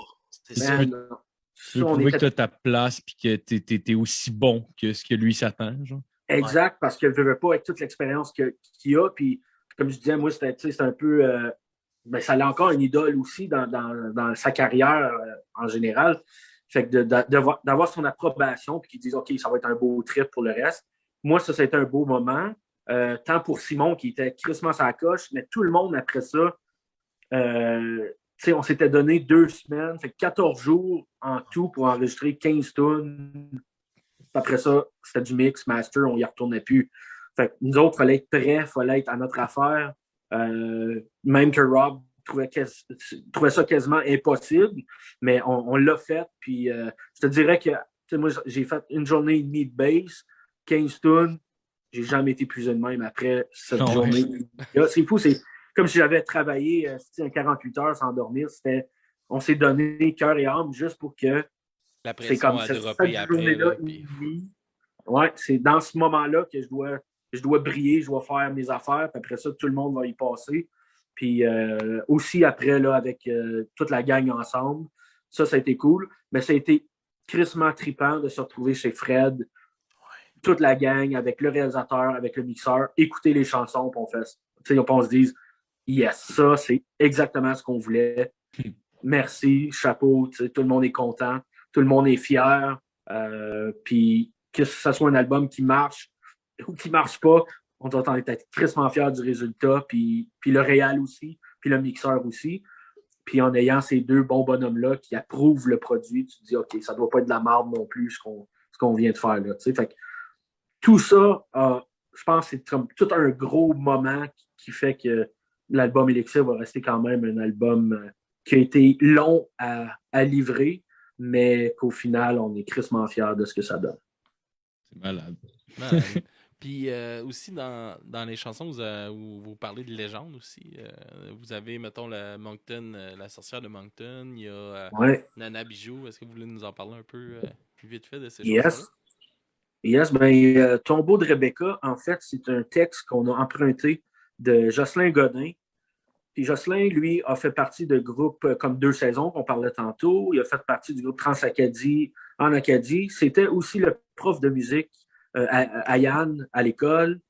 tu veux prouver que tu as ta place et que tu es aussi bon que ce que lui s'attend, genre. Exact, parce qu'il ne veut pas avec toute l'expérience qu'il a. Puis, comme je disais, moi, c'était un peu... mais ça l'a encore une idole aussi dans sa carrière en général. Fait que d'avoir son approbation puis qu'il dise OK, ça va être un beau trip pour le reste. Moi, ça a été un beau moment. Tant pour Simon qui était crissement sa coche, mais tout le monde après ça, on s'était donné 2 semaines, fait 14 jours en tout pour enregistrer 15 tunes. Après ça, c'était du mix, master, on n'y retournait plus. Fait que nous autres, il fallait être prêts, il fallait être à notre affaire. Même que Rob trouvait ça quasiment impossible, mais on l'a fait. Puis je te dirais que moi, j'ai fait une journée et demie de bass, 15 tunes. J'ai jamais été plus de même après cette journée. C'est fou, c'est comme si j'avais travaillé 48 heures sans dormir. On s'est donné cœur et âme juste pour que la pression a droppé après. Là, ouais, c'est dans ce moment-là que je dois briller, je dois faire mes affaires, puis après ça, tout le monde va y passer. Puis aussi après, là, avec toute la gang ensemble, ça a été cool. Mais ça a été crissement trippant de se retrouver chez Fred, toute la gang, avec le réalisateur, avec le mixeur, écouter les chansons, puis on se dise yes, ça, c'est exactement ce qu'on voulait. Merci, chapeau, tout le monde est content, tout le monde est fier. Puis que ce soit un album qui marche ou qui marche pas, on doit être crissement fiers du résultat, puis le réal aussi, puis le mixeur aussi. Puis en ayant ces 2 bons bonhommes-là qui approuvent le produit, tu te dis OK, ça doit pas être de la merde non plus ce qu'on vient de faire là. Fait que, tout ça, je pense que c'est comme tout un gros moment qui fait que l'album Elixir va rester quand même un album qui a été long à livrer, mais qu'au final, on est crissement fiers de ce que ça donne. C'est malade. Puis aussi, dans les chansons, où vous parlez de légende aussi, vous avez, mettons, la sorcière de Moncton, il y a Nana Bijou. Est-ce que vous voulez nous en parler un peu plus vite fait de ces chansons-là? Yes, Tombeau de Rebecca, en fait, c'est un texte qu'on a emprunté de Jocelyn Godin. Puis Jocelyn, lui, a fait partie de groupes comme 2 saisons qu'on parlait tantôt. Il a fait partie du groupe Trans-Acadie en Acadie. C'était aussi le prof de musique à Yann à l'école.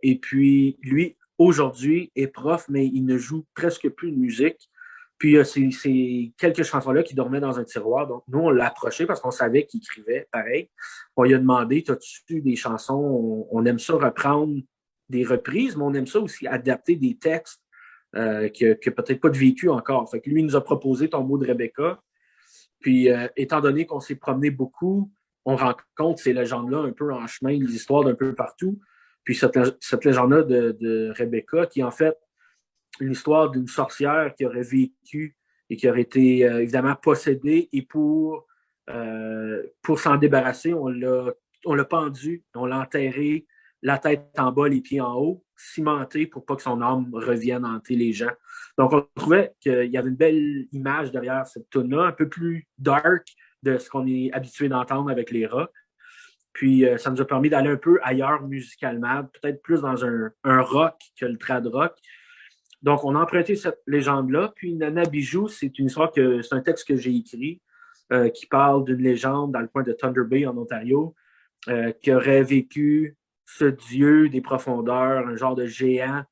Et puis, lui, aujourd'hui, est prof, mais il ne joue presque plus de musique. Puis, c'est quelques chansons-là qui dormaient dans un tiroir. Donc, nous, on l'a approché parce qu'on savait qu'il écrivait pareil. On lui a demandé, as-tu des chansons? On aime ça reprendre des reprises, mais on aime ça aussi adapter des textes qui n'a peut-être pas de vécu encore. Fait que lui, il nous a proposé Tombeau de Rebecca. Puis, étant donné qu'on s'est promené beaucoup, on rencontre ces légendes-là un peu en chemin, des histoires d'un peu partout. Puis, cette légende-là de Rebecca, qui est en fait une histoire d'une sorcière qui aurait vécu et qui aurait été évidemment possédée. Et pour s'en débarrasser, on l'a pendu, on l'a enterré, la tête en bas, les pieds en haut, cimenté pour pas que son âme revienne hanter les gens. Donc, on trouvait qu'il y avait une belle image derrière cette tune-là, un peu plus dark de ce qu'on est habitué d'entendre avec les rocks. Puis, ça nous a permis d'aller un peu ailleurs musicalement, peut-être plus dans un rock que le trad rock. Donc, on a emprunté cette légende-là. Puis Nana Bijou, c'est c'est un texte que j'ai écrit qui parle d'une légende dans le coin de Thunder Bay, en Ontario, qui aurait vécu ce dieu des profondeurs, un genre de géant.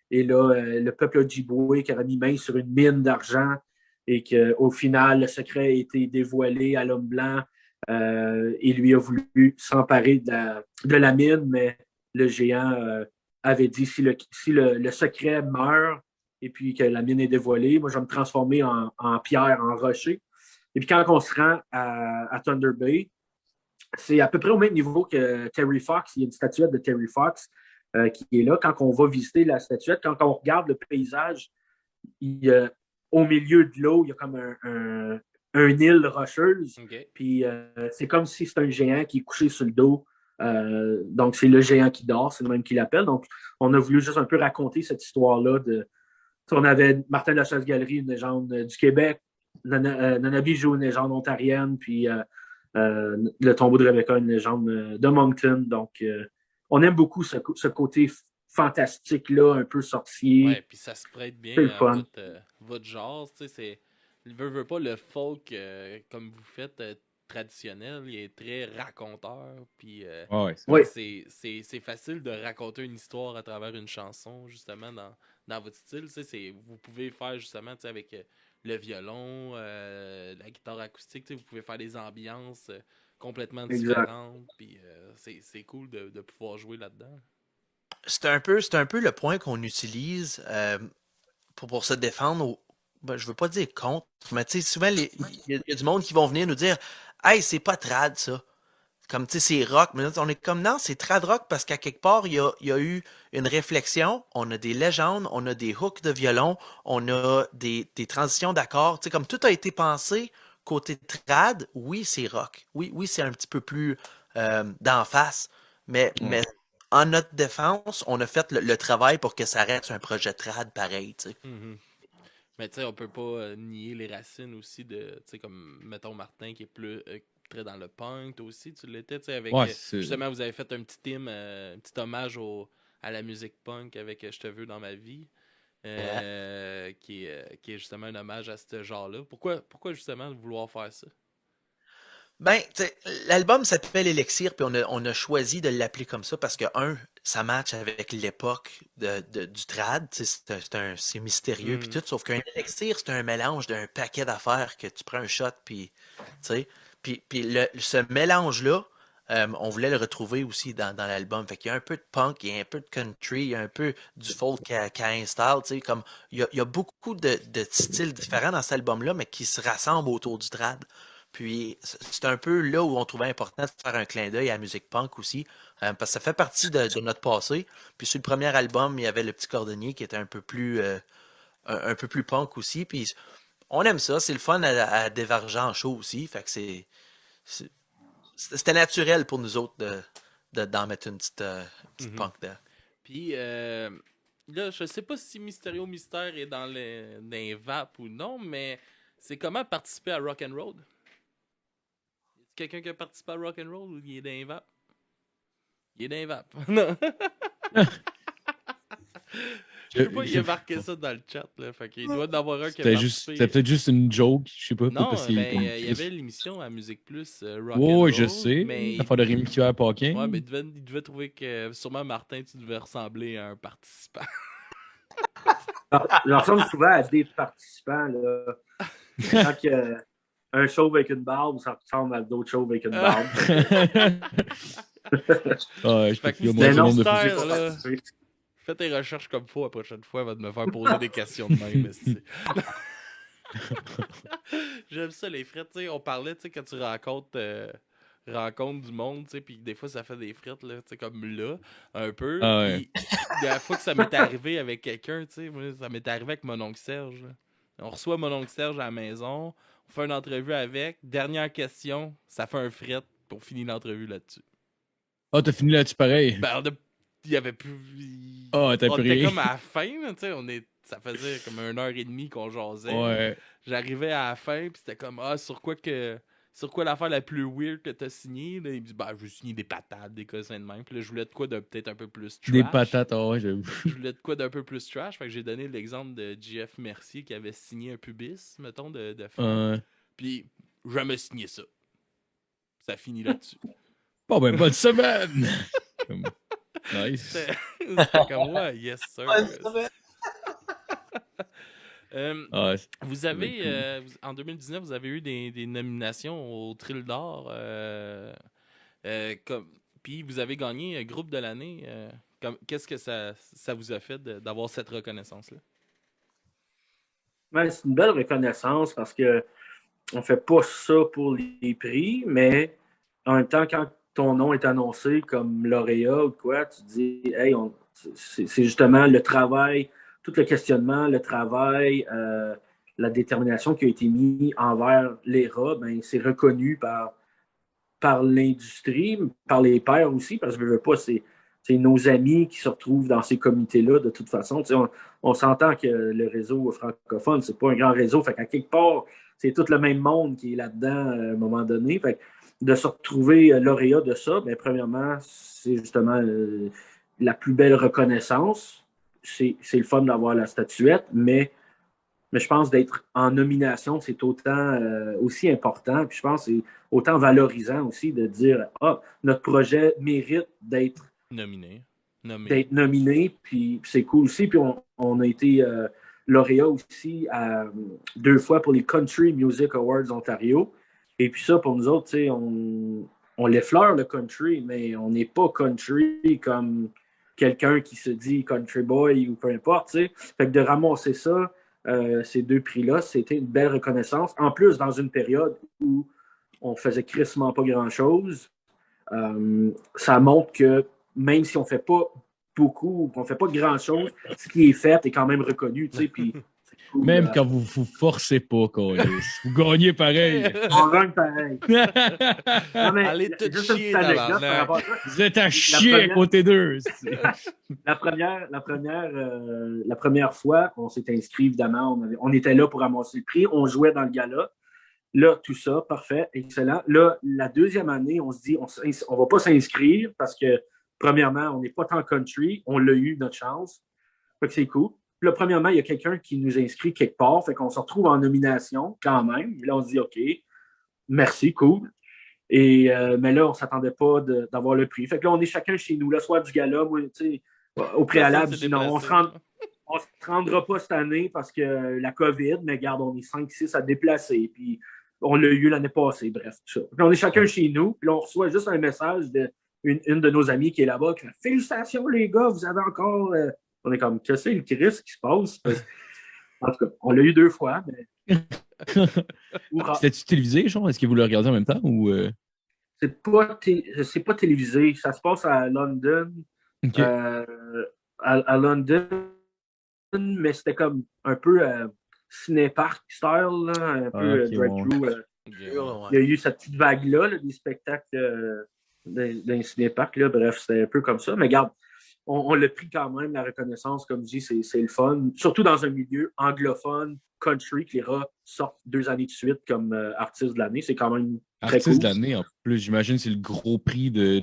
Et là, le peuple Ojibwe qui aurait mis main sur une mine d'argent et qu'au final, le secret a été dévoilé à l'homme blanc. Il lui a voulu s'emparer de la mine, mais le géant avait dit si le secret meurt et puis que la mine est dévoilée, moi, je vais me transformer en pierre, en rocher. Et puis quand on se rend à Thunder Bay, c'est à peu près au même niveau que Terry Fox. Il y a une statuette de Terry Fox qui est là. Quand on va visiter la statuette, quand on regarde le paysage, au milieu de l'eau, il y a comme un île rocheuse. OK. Puis c'est comme si c'était un géant qui est couché sur le dos. Donc, c'est le géant qui dort, c'est le même qui l'appelle. Donc, on a voulu juste un peu raconter cette histoire-là. On avait Martin de la Chasse-Galerie, une légende du Québec, Nana Bijou, une légende ontarienne, puis le tombeau de Rebecca, une légende de Moncton. Donc, on aime beaucoup ce côté fantastique-là, un peu sorcier. Ouais, puis ça se prête bien C'est le à fun. votre genre. Tu sais, c'est. Veut pas le folk comme vous faites traditionnel, il est très raconteur. Puis Ouais, Oui, c'est facile de raconter une histoire à travers une chanson, justement, dans votre style. Tu sais, vous pouvez faire justement tu sais, avec le violon, la guitare acoustique, tu sais, vous pouvez faire des ambiances complètement exact. différentes. Puis c'est cool de pouvoir jouer là-dedans. C'est un peu le point qu'on utilise pour se défendre. Ben, je veux pas dire contre, mais tu sais, souvent, il y a du monde qui vont venir nous dire Hey, c'est pas trad, ça. Comme, tu sais, c'est rock. Mais là, on est comme, non, c'est trad rock parce qu'à quelque part, il y a eu une réflexion. On a des légendes, on a des hooks de violon, on a des transitions d'accords. Tu sais, comme tout a été pensé côté trad, oui, c'est rock. Oui, c'est un petit peu plus d'en face. Mais en notre défense, on a fait le travail pour que ça reste un projet trad pareil, tu sais. Mhm. Mais tu sais, on peut pas nier les racines aussi de, tu sais, comme, mettons, Martin qui est plus très dans le punk, toi aussi, tu l'étais, tu sais, avec, Ouais, c'est. justement, vous avez fait un petit thème, un petit hommage à la musique punk avec Je te veux dans ma vie, qui est justement un hommage à ce genre-là. Pourquoi justement vouloir faire ça? Ben, tu sais, l'album s'appelle Elixir, puis on a choisi de l'appeler comme ça parce que, ça match avec l'époque du trad, tu sais, c'est mystérieux, puis Mm. tout, sauf qu'un élixir, c'est un mélange d'un paquet d'affaires que tu prends un shot, puis, tu sais, puis ce mélange-là, on voulait le retrouver aussi dans l'album. Fait qu'il y a un peu de punk, il y a un peu de country, il y a un peu du folk à install, tu sais, comme, il y a beaucoup de styles différents dans cet album-là, mais qui se rassemblent autour du trad. Puis c'est un peu là où on trouvait important de faire un clin d'œil à la musique punk aussi, parce que ça fait partie de notre passé. Puis sur le premier album, il y avait le petit cordonnier qui était un peu plus punk aussi. Puis on aime ça, c'est le fun à dévarger en show aussi. Fait que c'est- c'était naturel pour nous autres d'en mettre une petite Mhm. punk dedans. Puis, là, je sais pas si Mysterio Mystère est dans les vapes ou non, mais c'est comment participer à Rock and Roll? Quelqu'un qui a participé à Rock and Roll ou il est dans les vapes? Il est dans les vapes. Non. Je sais pas, il a marqué ça dans le chat, là. Fait qu'il doit y en avoir un qui a participé. C'était peut-être juste une joke, je sais pas, Non, parce qu'il est comme il y avait Chris. l'émission à Musique Plus, Rock and Ouais, Roll, je sais. mais L'affaire de Rémi Pierre Paquin. ouais, mais il devait trouver que sûrement Martin, tu devais ressembler à un participant. Je ressemble souvent à des participants. Là. Quand il y a un chauve avec une barbe, ça ressemble à d'autres chauves avec une barbe. Ouais, je Fait peux que plus Mais non, de Mystère, physique. là, fais tes recherches comme faut la prochaine fois, elle va me faire poser des questions de même. esti. J'aime ça, les frettes. Tu sais, on parlait, tu sais, quand tu rencontres du monde, tu sais, puis des fois, ça fait des frettes, là, tu sais, comme là, un peu. Ah ouais. Puis, la fois que ça m'est arrivé avec quelqu'un, tu sais, moi, ça m'est arrivé avec mon oncle Serge, là. On reçoit mon oncle Serge à la maison, on fait une entrevue avec, dernière question, ça fait un fret, puis on finit l'entrevue là-dessus. Ah, t'as fini là-dessus pareil. Ben, il y avait plus. Ah, t'as On plus était rien. comme à la fin, là, tu sais, ça faisait comme 1h30 qu'on jasait. Ouais. J'arrivais à la fin, puis c'était comme, sur quoi que sur quoi l'affaire la plus weird que t'as signée? Là, il me dit, bah, je veux signer des patates, des cossins de même. Puis là, je voulais de quoi de peut-être un peu plus trash. Des patates, ouais, j'avoue. Je voulais de quoi d'un peu plus trash. Fait que j'ai donné l'exemple de JF Mercier qui avait signé un pubis, mettons, de femme. Puis, jamais signé ça. Ça finit là-dessus. Bon, ben, bonne semaine! Nice. C'était comme, ouais, yes, sir. Vous avez, en 2019, vous avez eu des nominations au Trill d'Or. Puis vous avez gagné groupe de l'année. Qu'est-ce que ça vous a fait d'avoir cette reconnaissance-là? Ouais, c'est une belle reconnaissance parce que on fait pas ça pour les prix, mais en même temps, quand ton nom est annoncé comme lauréat ou quoi, tu dis, hey, c'est justement le travail, tout le questionnement, le travail, la détermination qui a été mis envers l'ERA, ben, c'est reconnu par l'industrie, par les pairs aussi, parce que je veux pas, c'est nos amis qui se retrouvent dans ces comités-là de toute façon. On s'entend que le réseau francophone, c'est pas un grand réseau, fait qu'à quelque part, c'est tout le même monde qui est là-dedans à un moment donné. Fait que de se retrouver lauréat de ça, bien, premièrement, c'est justement la plus belle reconnaissance. C'est le fun d'avoir la statuette, mais je pense d'être en nomination, c'est autant aussi important. Puis je pense que c'est autant valorisant aussi de dire notre projet mérite d'être nominé. Puis c'est cool aussi. Puis on a été lauréat aussi 2 fois pour les Country Music Awards Ontario. Et puis ça, pour nous autres, on l'effleure le country, mais on n'est pas country comme quelqu'un qui se dit country boy ou peu importe. T'sais. Fait que de ramasser ça, ces 2 prix-là, c'était une belle reconnaissance. En plus, dans une période où on faisait crissement pas grand-chose, ça montre que même si on fait pas beaucoup, on fait pas grand-chose, ce qui est fait est quand même reconnu. Puis, cool, même quand vous forcez pas, vous gagnez pareil. On gagne pareil. Non, mais, allez tout juste une chier, petite anecdote par rapport à ça. Vous êtes à chier à côté d'eux. La première fois, on s'est inscrit, évidemment. On était là pour ramasser le prix. On jouait dans le gala. Là, tout ça, parfait, excellent. Là, la deuxième année, on se dit, on va pas s'inscrire parce que, premièrement, on n'est pas tant country. On l'a eu, notre chance. Fait que c'est cool. Puis là, premièrement, il y a quelqu'un qui nous inscrit quelque part. Fait qu'on se retrouve en nomination quand même. Puis là, on se dit, OK, merci, cool. Et, mais là, on ne s'attendait pas d'avoir le prix. Fait que là, on est chacun chez nous. Le soir du gala, moi, au préalable, je dis non, on ne se rendra pas cette année parce que la COVID, mais regarde, on est 5-6 à déplacer. Puis on l'a eu l'année passée, bref, tout ça. Puis on est chacun chez nous. Puis là, on reçoit juste un message d'une de nos amies qui est là-bas qui fait « Félicitations, les gars, vous avez encore... On est comme « Qu'est-ce que c'est le Christ qui se passe? » En tout cas, on l'a eu 2 fois, mais... C'était-tu télévisé, genre? Est-ce que vous le regardez en même temps? Ou C'est pas télévisé. Ça se passe à London. Okay. À London, mais c'était comme un peu ciné-park style, là, un peu drive-thru. Il y a eu cette petite vague-là, des spectacles d'un ciné-park. Bref, c'était un peu comme ça. Mais regarde, on l'a pris quand même, la reconnaissance, comme je dis, c'est le fun. Surtout dans un milieu anglophone, country, que les rats sortent 2 années de suite comme artiste de l'année. C'est quand même très cool. Artiste de l'année, en plus, j'imagine c'est le gros prix du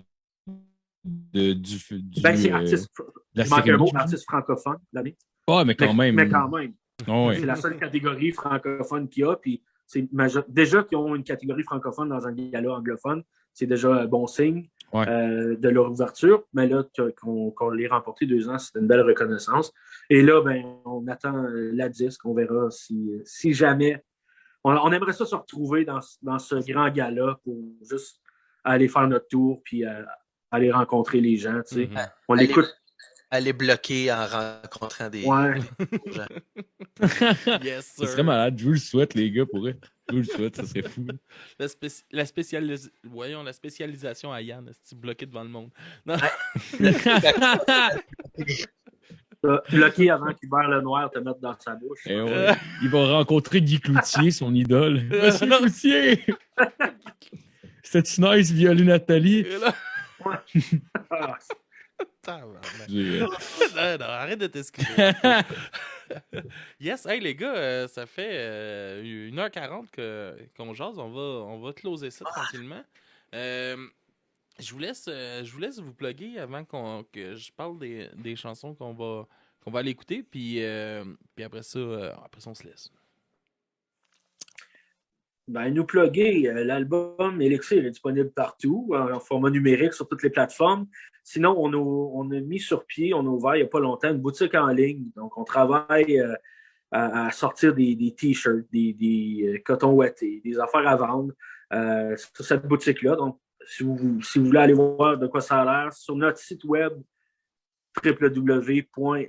c'est artiste, il manque un mot, artiste francophone de l'année. Mais quand même. Mais quand même. Oh, ouais. C'est la seule catégorie francophone qu'il y a. Puis déjà qu'ils ont une catégorie francophone dans un gala anglophone, c'est déjà un bon signe de leur ouverture. Mais là, qu'on l'ait remporté 2 ans, c'est une belle reconnaissance. Et là, on attend la disque. On verra si jamais. On aimerait ça se retrouver dans ce grand gala pour juste aller faire notre tour puis aller rencontrer les gens. On l'écoute. Aller bloquer en rencontrant des gens. Yes, ça serait malade. Je vous le souhaite, les gars, pour eux. Je vous le souhaite, ça serait fou. La spécialisation à Yann, c'est bloqué devant le monde. Non. Bloqué avant qu'Hubert Lenoir te mette dans sa bouche. Il va rencontrer Guy Cloutier, son idole. Monsieur Cloutier! C'était-tu nice, violer Nathalie? Non, arrête de t'excuser. Yes, hey les gars, ça fait 1h40 qu'on jase. On va closer ça tranquillement. Je vous laisse vous plugger avant que je parle des chansons qu'on va aller écouter. Puis après ça, on se laisse. Ben, nous plugger, l'album Elixir est disponible partout, en format numérique sur toutes les plateformes. Sinon, on a mis sur pied, on a ouvert il n'y a pas longtemps une boutique en ligne. Donc, on travaille à sortir des t-shirts, des cotons ouatés, des affaires à vendre sur cette boutique-là. Donc, si vous voulez aller voir de quoi ça a l'air, sur notre site web www.lera.ca,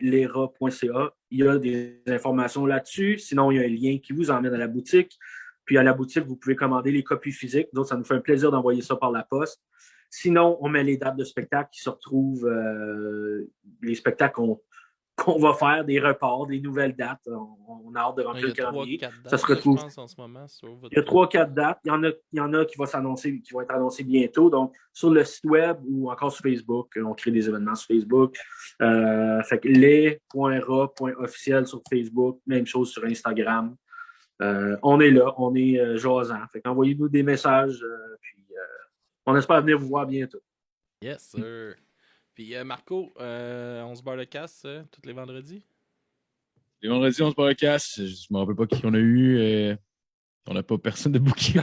il y a des informations là-dessus. Sinon, il y a un lien qui vous emmène à la boutique. Puis à la boutique, vous pouvez commander les copies physiques. Donc, ça nous fait un plaisir d'envoyer ça par la poste. Sinon, on met les dates de spectacle qui se retrouvent, les spectacles qu'on va faire, des reports, des nouvelles dates. On a hâte de remplir le calendrier. Ça se retrouve. En ce moment, il y a 3-4 dates. Il y en a qui vont être annoncées bientôt. Donc, sur le site web ou encore sur Facebook, on crée des événements sur Facebook. Fait que les.ra.officiel sur Facebook, même chose sur Instagram. On est là, on est jasant. Fait qu'envoyez-nous des messages, puis on espère venir vous voir bientôt. Yes, sir. Puis Marco, on se barre le casse tous les vendredis? Les vendredis, on se barre le casse. Je me rappelle pas qui on a eu. On n'a pas personne de booking.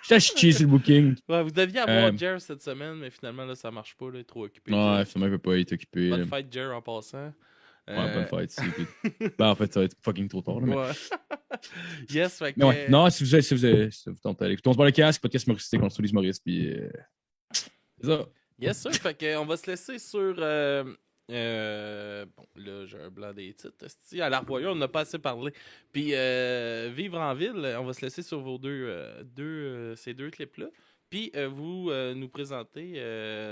J'étais chier sur le booking. Ouais, vous deviez avoir Jer cette semaine, mais finalement, là, ça marche pas. Là, il est trop occupé. Ouais, finalement, il peut pas être occupé. Bonne fête, Jer, en passant. Ouais, bonne fête. Ben, en fait, ça va être fucking trop tard. Là, mais... Ouais. Yes, fait que... Ouais. Non, si vous tentez, écoutez, on se barre le casque, podcast humoristique, on se Lise Maurice, puis c'est ça. Yes, sir. Fait que on va se laisser sur... bon, là, j'ai un blanc des titres. À l'Arvoyeur, on n'a pas assez parlé. Puis Vivre en ville, on va se laisser sur vos ces deux clips-là. Puis vous nous présentez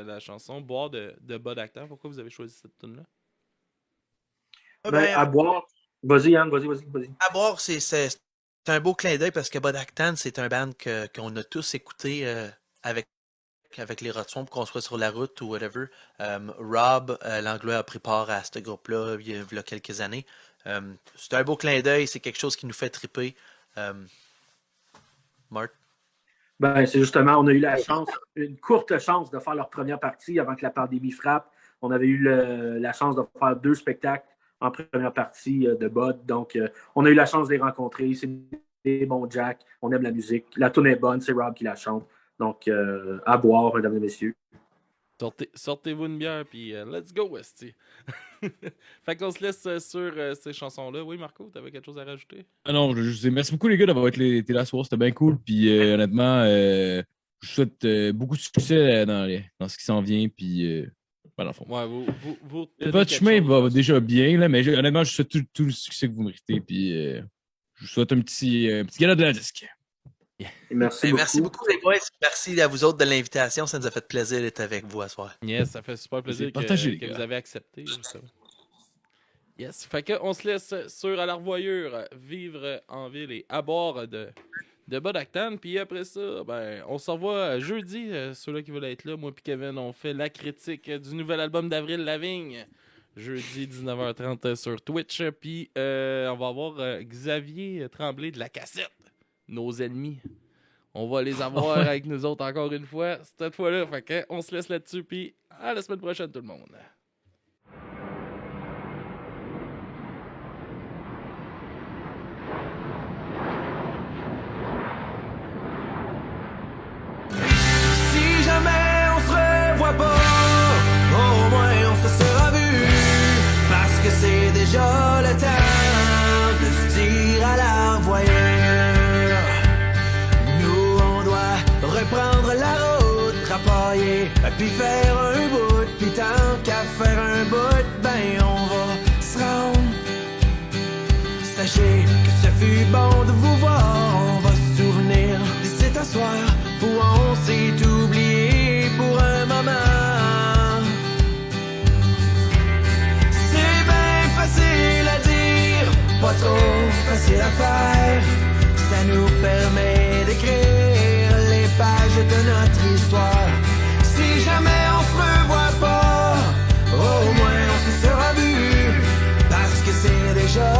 la chanson Boire de Bud Actan. Pourquoi vous avez choisi cette tune-là? À boire. Vas-y, Yann, vas-y. À boire, c'est un beau clin d'œil parce que Bud Actan, c'est un band qu'on a tous écouté avec les Rotswamp, qu'on soit sur la route ou whatever. Rob Langlois a pris part à ce groupe-là il y a quelques années. C'est un beau clin d'œil, c'est quelque chose qui nous fait triper. Marc? Ben, c'est justement, on a eu une courte chance de faire leur première partie avant que la pandémie frappe. On avait eu la chance de faire 2 spectacles en première partie de Bud. Donc, on a eu la chance de les rencontrer. C'est des bons Jack. On aime la musique. La tune est bonne. C'est Rob qui la chante. Donc, à boire, mesdames et messieurs. Sortez-vous une bière, puis let's go, Westy. Fait qu'on se laisse sur ces chansons-là. Oui, Marco, t'avais quelque chose à rajouter? Ah non, merci beaucoup, les gars, d'avoir été là ce soir. C'était bien cool. Puis, honnêtement, je vous souhaite beaucoup de succès dans ce qui s'en vient. Puis, dans le fond. Ouais, votre chemin va déjà bien, là, mais honnêtement, je souhaite tout le succès que vous méritez. Puis, je vous souhaite un petit gala de la disque. Merci beaucoup, les boys. Merci à vous autres de l'invitation. Ça nous a fait plaisir d'être avec vous à ce soir. Yes, ça fait super plaisir que vous avez accepté. Yes, fait qu'on se laisse sur À l'Arvoyeur, Vivre en ville et à boire de Bud Actan. Puis après ça, ben, on se revoit jeudi. Ceux-là qui veulent être là, moi et Kevin, on fait la critique du nouvel album d'Avril Lavigne. Jeudi 19h30 sur Twitch. Puis on va avoir Xavier Tremblay de La Cassette. Nos ennemis. On va les avoir avec nous autres encore une fois. Cette fois-là, fait que on se laisse là-dessus. Puis à la semaine prochaine, tout le monde. Si jamais on se revoit pas, au moins on se sera vu. Parce que c'est déjà le temps de se dire à l'Arvoyeur. Reprendre la route, rapailler, puis faire un bout, puis tant qu'à faire un bout, ben on va se rendre. Sachez que ce fut bon de vous voir, on va se souvenir d'ici un soir où on s'est oublié pour un moment. C'est bien facile à dire, pas trop facile à faire, ça nous permet d'écrire les pages de notre histoire. Si jamais on se revoit pas, au moins on se sera vu, parce que c'est déjà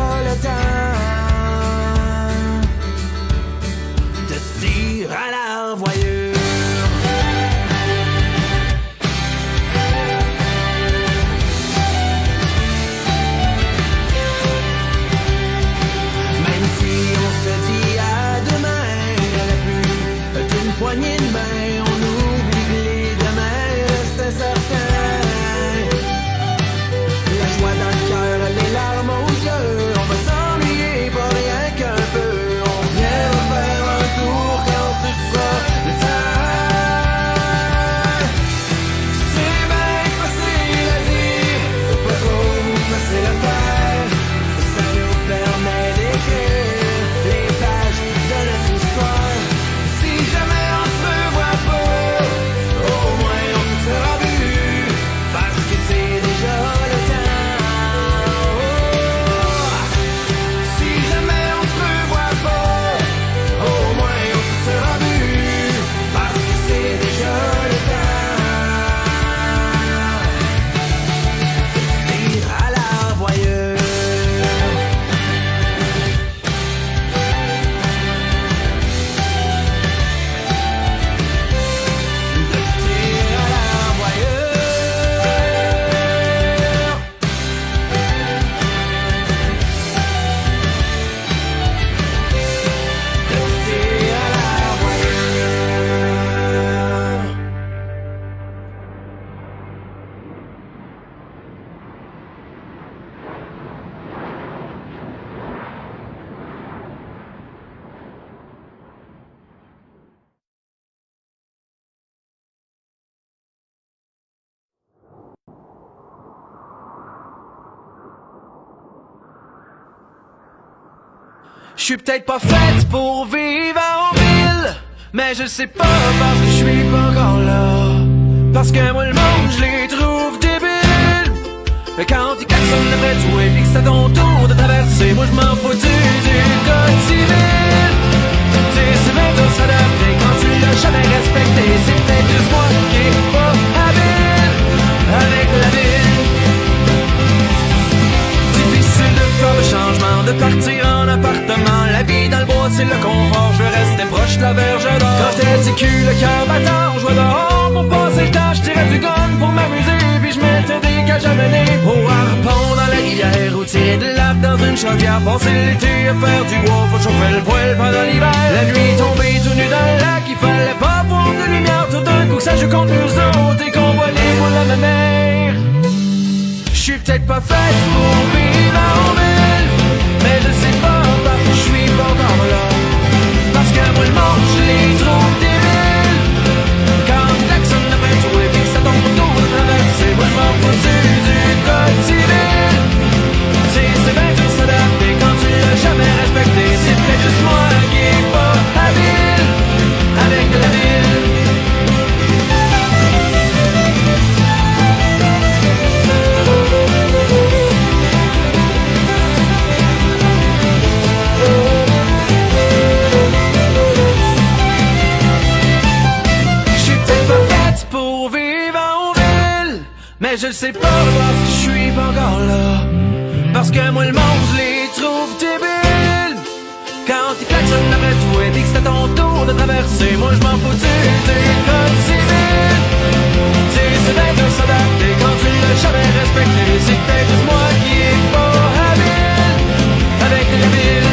Je suis peut-être pas faite pour vivre en ville, mais je sais pas parce que je suis pas encore là. Parce que moi le monde je les trouve débiles. Mais quand ils klaxonnent après tout et que c'est à ton tour de traverser, moi je m'en fous du code civil. C'est bien de s'adapter quand tu l'as jamais respecté. C'est peut-être juste moi qui est pas habile avec la ville. Difficile de faire le changement, de partir en appartement. La vie dans le bois c'est le confort, je veux rester proche de la verge d'or. Quand t'es du cul, le cœur battant, je vois dehors pour passer le temps. Je tirais du gun pour m'amuser, puis je mettais des cages à mener. Au harpon dans la rivière, ou tirer de l'âme dans une chaudière. Passer l'été à faire du bois, faut chauffer le poêle pendant l'hiver. La nuit tombée tout nu dans le lac, il fallait pas voir de lumière. Tout d'un coup que ça joue contre nous autres et qu'on voit les boules à ma mère. Je suis peut-être pas faite pour vivre en ville, mais je sais pas parce que je suis pas encore là. Parce que moi le monde je les trouve débiles. Quand ils klaxonnent après tout et puis que ça tombe autour de traverser, moi je m'en fous du code civil. C'est bien de s'adapter quand tu l'as jamais respecté. C'est peut-être juste moi qui est pas habile avec la ville. Mais je le sais pas parce que je suis pas encore là. Parce que moi le monde je les trouve débiles. Quand ils klaxonnent après tout et disent que c'est à ton tour de traverser, moi je m'en fous du code civil. C'est bien de s'adapter quand tu l'as jamais respecté. C'est peut-être juste moi qui est pas habile avec les villes.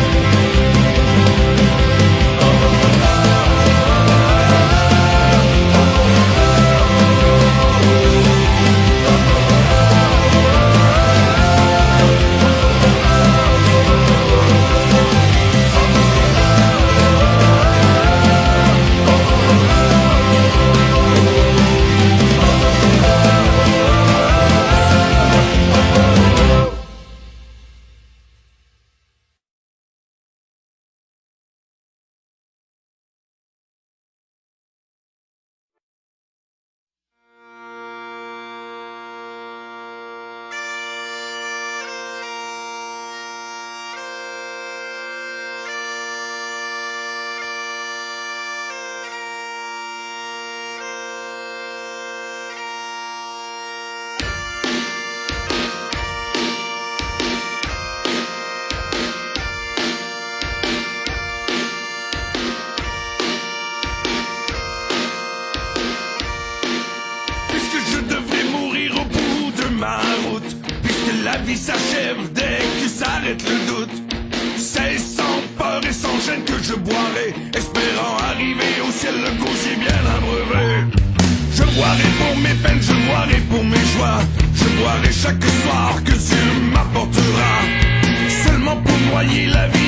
La vie s'achève dès que s'arrête le doute. C'est sans peur et sans gêne que je boirai, espérant arriver au ciel le gosier bien abreuvé. Je boirai pour mes peines, je boirai pour mes joies. Je boirai chaque soir que Dieu m'apportera, seulement pour noyer la vie